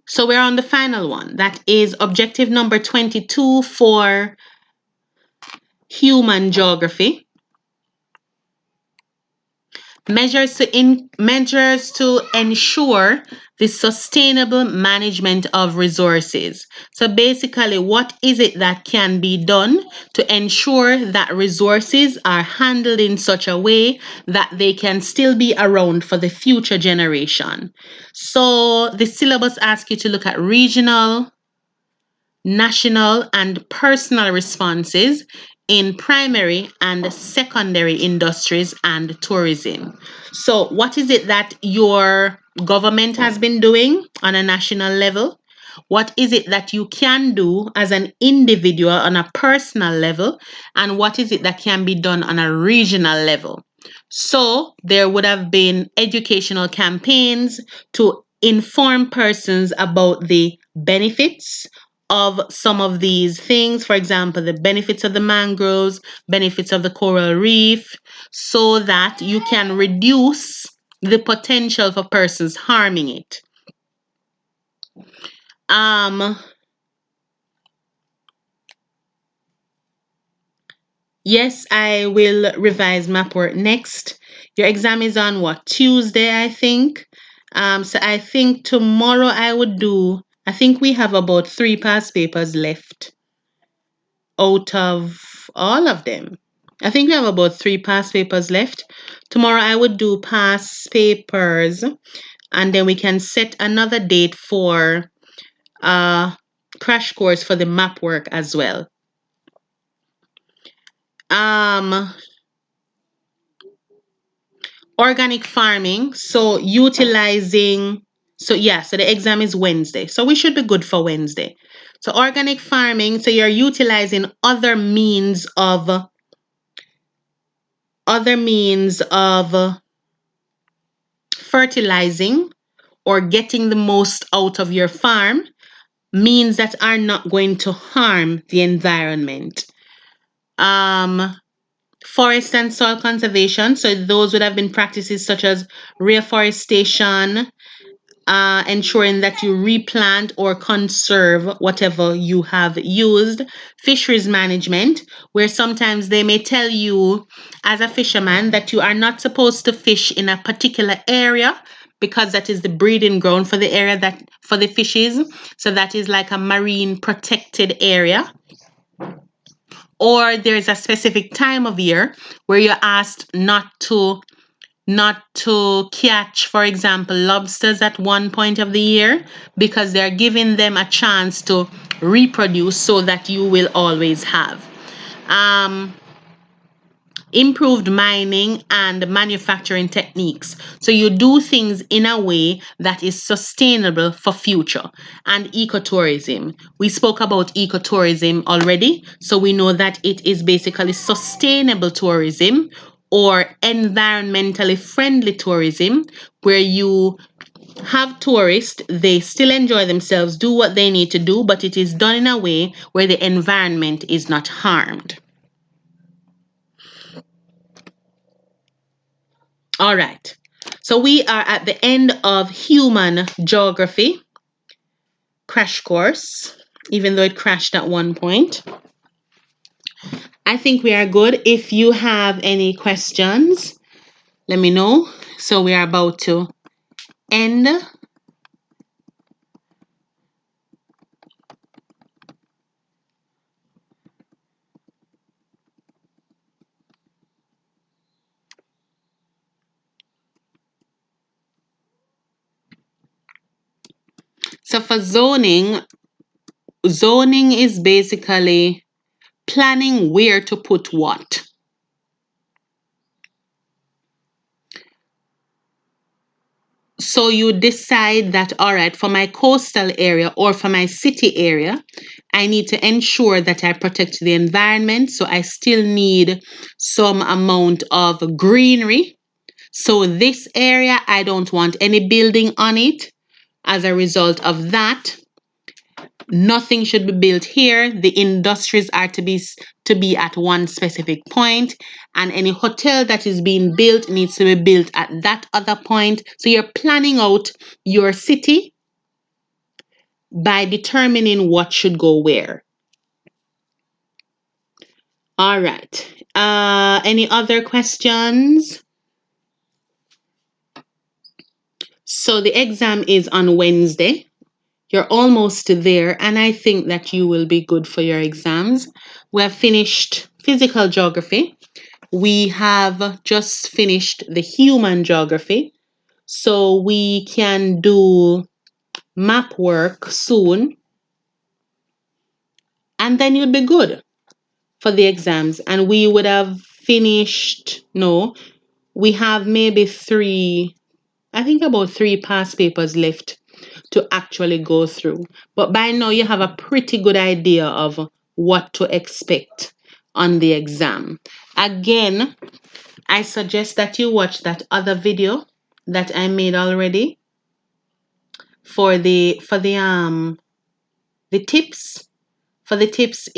So we're on the final one. That is objective number 22 for human geography. Measures to ensure the sustainable management of resources. So basically, what is it that can be done to ensure that resources are handled in such a way that they can still be around for the future generation? So the syllabus asks you to look at regional, national, and personal responses in primary and secondary industries and tourism. So, what is it that your government has been doing on a national level? What is it that you can do as an individual on a personal level? And what is it that can be done on a regional level? So, there would have been educational campaigns to inform persons about the benefits of some of these things. For example, the benefits of the mangroves, benefits of the coral reef, so that you can reduce the potential for persons harming it. Yes, I will revise map work next. Your exam is on what? Tuesday, I think. So I think tomorrow I think we have about 3 past papers left out of all of them. I think we have about 3 past papers left. Tomorrow I would do past papers, and then we can set another date for crash course for the map work as well. Organic farming, so the exam is Wednesday, so we should be good for Wednesday. So organic farming, so you're utilizing other means of fertilizing or getting the most out of your farm, means that are not going to harm the environment. Forest and soil conservation, so those would have been practices such as reforestation, ensuring that you replant or conserve whatever you have used. Fisheries management, where sometimes they may tell you as a fisherman that you are not supposed to fish in a particular area because that is the breeding ground for the area that for the fishes. So that is like a marine protected area. Or there's a specific time of year where you're asked not to catch, for example, lobsters at one point of the year because they're giving them a chance to reproduce so that you will always have. Improved mining and manufacturing techniques. So you do things in a way that is sustainable for future. And ecotourism. We spoke about ecotourism already. So we know that it is basically sustainable tourism or environmentally friendly tourism where you have tourists, they still enjoy themselves, do what they need to do, but it is done in a way where the environment is not harmed. All right. So we are at the end of human geography crash course, even though it crashed at one point. I think we are good. If you have any questions, let me know. So we are about to end. So for zoning is basically planning where to put what. So you decide that, all right, for my coastal area or for my city area, I need to ensure that I protect the environment. So I still need some amount of greenery. So this area, I don't want any building on it. As a result of that, nothing should be built here. The industries are to be at one specific point, and any hotel that is being built needs to be built at that other point. So you're planning out your city by determining what should go where. All right. Any other questions? So the exam is on Wednesday. You're almost there, and I think that you will be good for your exams. We have finished physical geography. We have just finished the human geography. So we can do map work soon. And then you'll be good for the exams. And we would have finished, no, we have maybe about three past papers left to actually go through. But by now you have a pretty good idea of what to expect on the exam. Again, I suggest that you watch that other video that I made already for the tips for the tips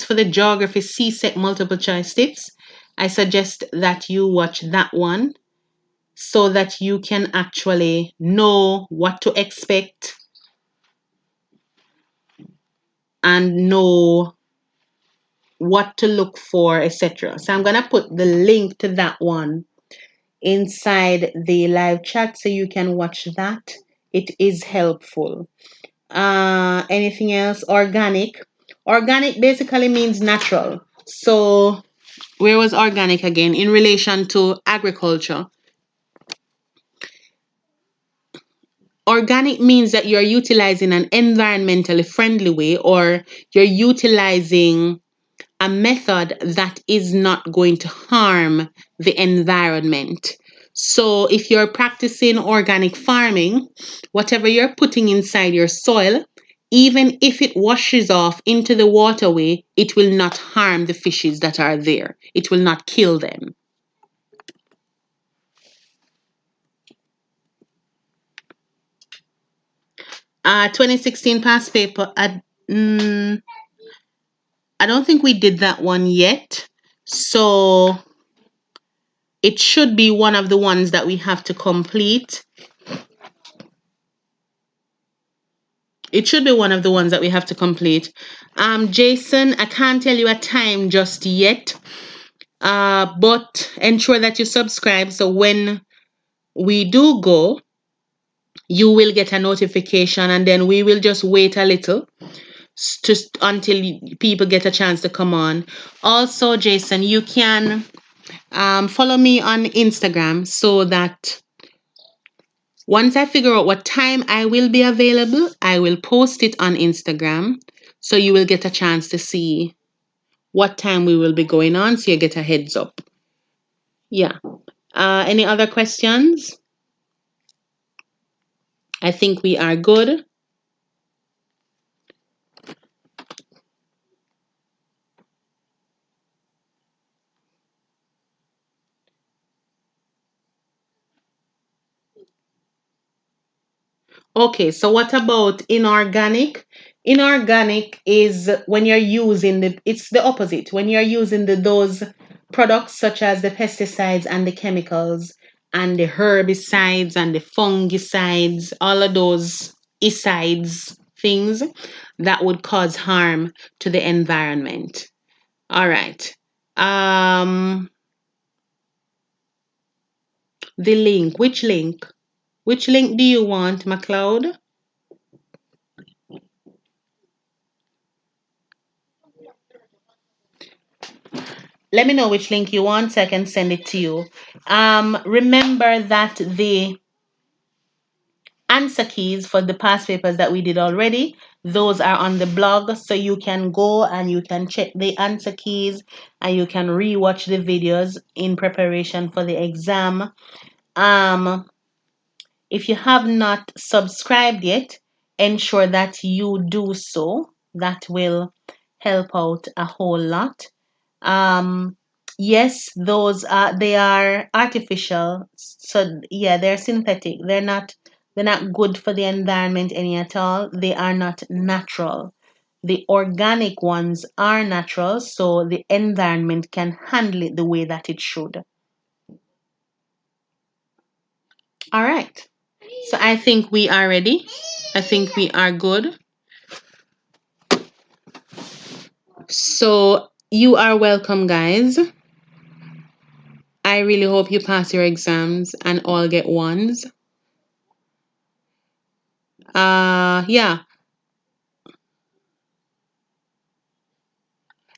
for the geography CSEC multiple choice tips. I suggest that you watch that one so that you can actually know what to expect and know what to look for, etc. So I'm going to put the link to that one inside the live chat so you can watch that. It is helpful. Anything else? Organic. Organic basically means natural. So where was organic again? In relation to agriculture. Organic means that you're utilizing an environmentally friendly way, or you're utilizing a method that is not going to harm the environment. So if you're practicing organic farming, whatever you're putting inside your soil, even if it washes off into the waterway, it will not harm the fishes that are there. It will not kill them. Uh, 2016 past paper, I don't think we did that one yet. So it should be one of the ones that we have to complete. It should be one of the ones that we have to complete. Jason, I can't tell you a time just yet, but ensure that you subscribe so when we do go, you will get a notification, and then we will just wait a little until people get a chance to come on. Also, Jason, you can follow me on Instagram so that once I figure out what time I will be available, I will post it on Instagram so you will get a chance to see what time we will be going on so you get a heads up. Yeah. Any other questions? I think we are good. Okay, so what about inorganic? Inorganic is when you're using it's the opposite. When you're using those products such as the pesticides and the chemicals and the herbicides and the fungicides, all of those icides things that would cause harm to the environment. All right. Um, the link. Which link? Which link do you want, McLeod? Let me know which link you want so I can send it to you. Remember that the answer keys for the past papers that we did already, those are on the blog, so you can go and you can check the answer keys and you can rewatch the videos in preparation for the exam. Um, if you have not subscribed yet, ensure that you do so. That will help out a whole lot. Um, yes, they are artificial. So yeah, they're synthetic. They're not good for the environment any at all. They are not natural. The organic ones are natural, so the environment can handle it the way that it should. All right. So I think we are ready. I think we are good. So you are welcome, guys. I really hope you pass your exams and all get ones. Yeah.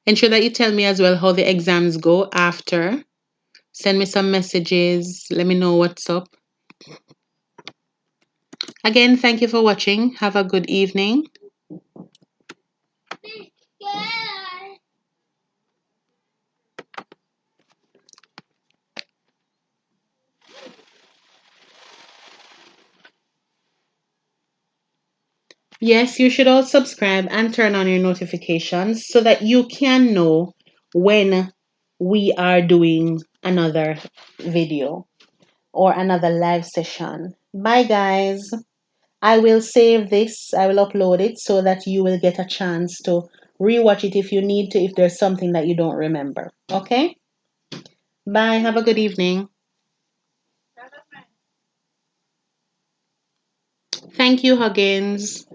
Ensure that you tell me as well how the exams go after. Send me some messages. Let me know what's up. Again, thank you for watching. Have a good evening. Yes, you should all subscribe and turn on your notifications so that you can know when we are doing another video or another live session. Bye, guys. I will save this, I will upload it so that you will get a chance to rewatch it if you need to, if there's something that you don't remember. Okay? Bye. Have a good evening. Thank you, Huggins.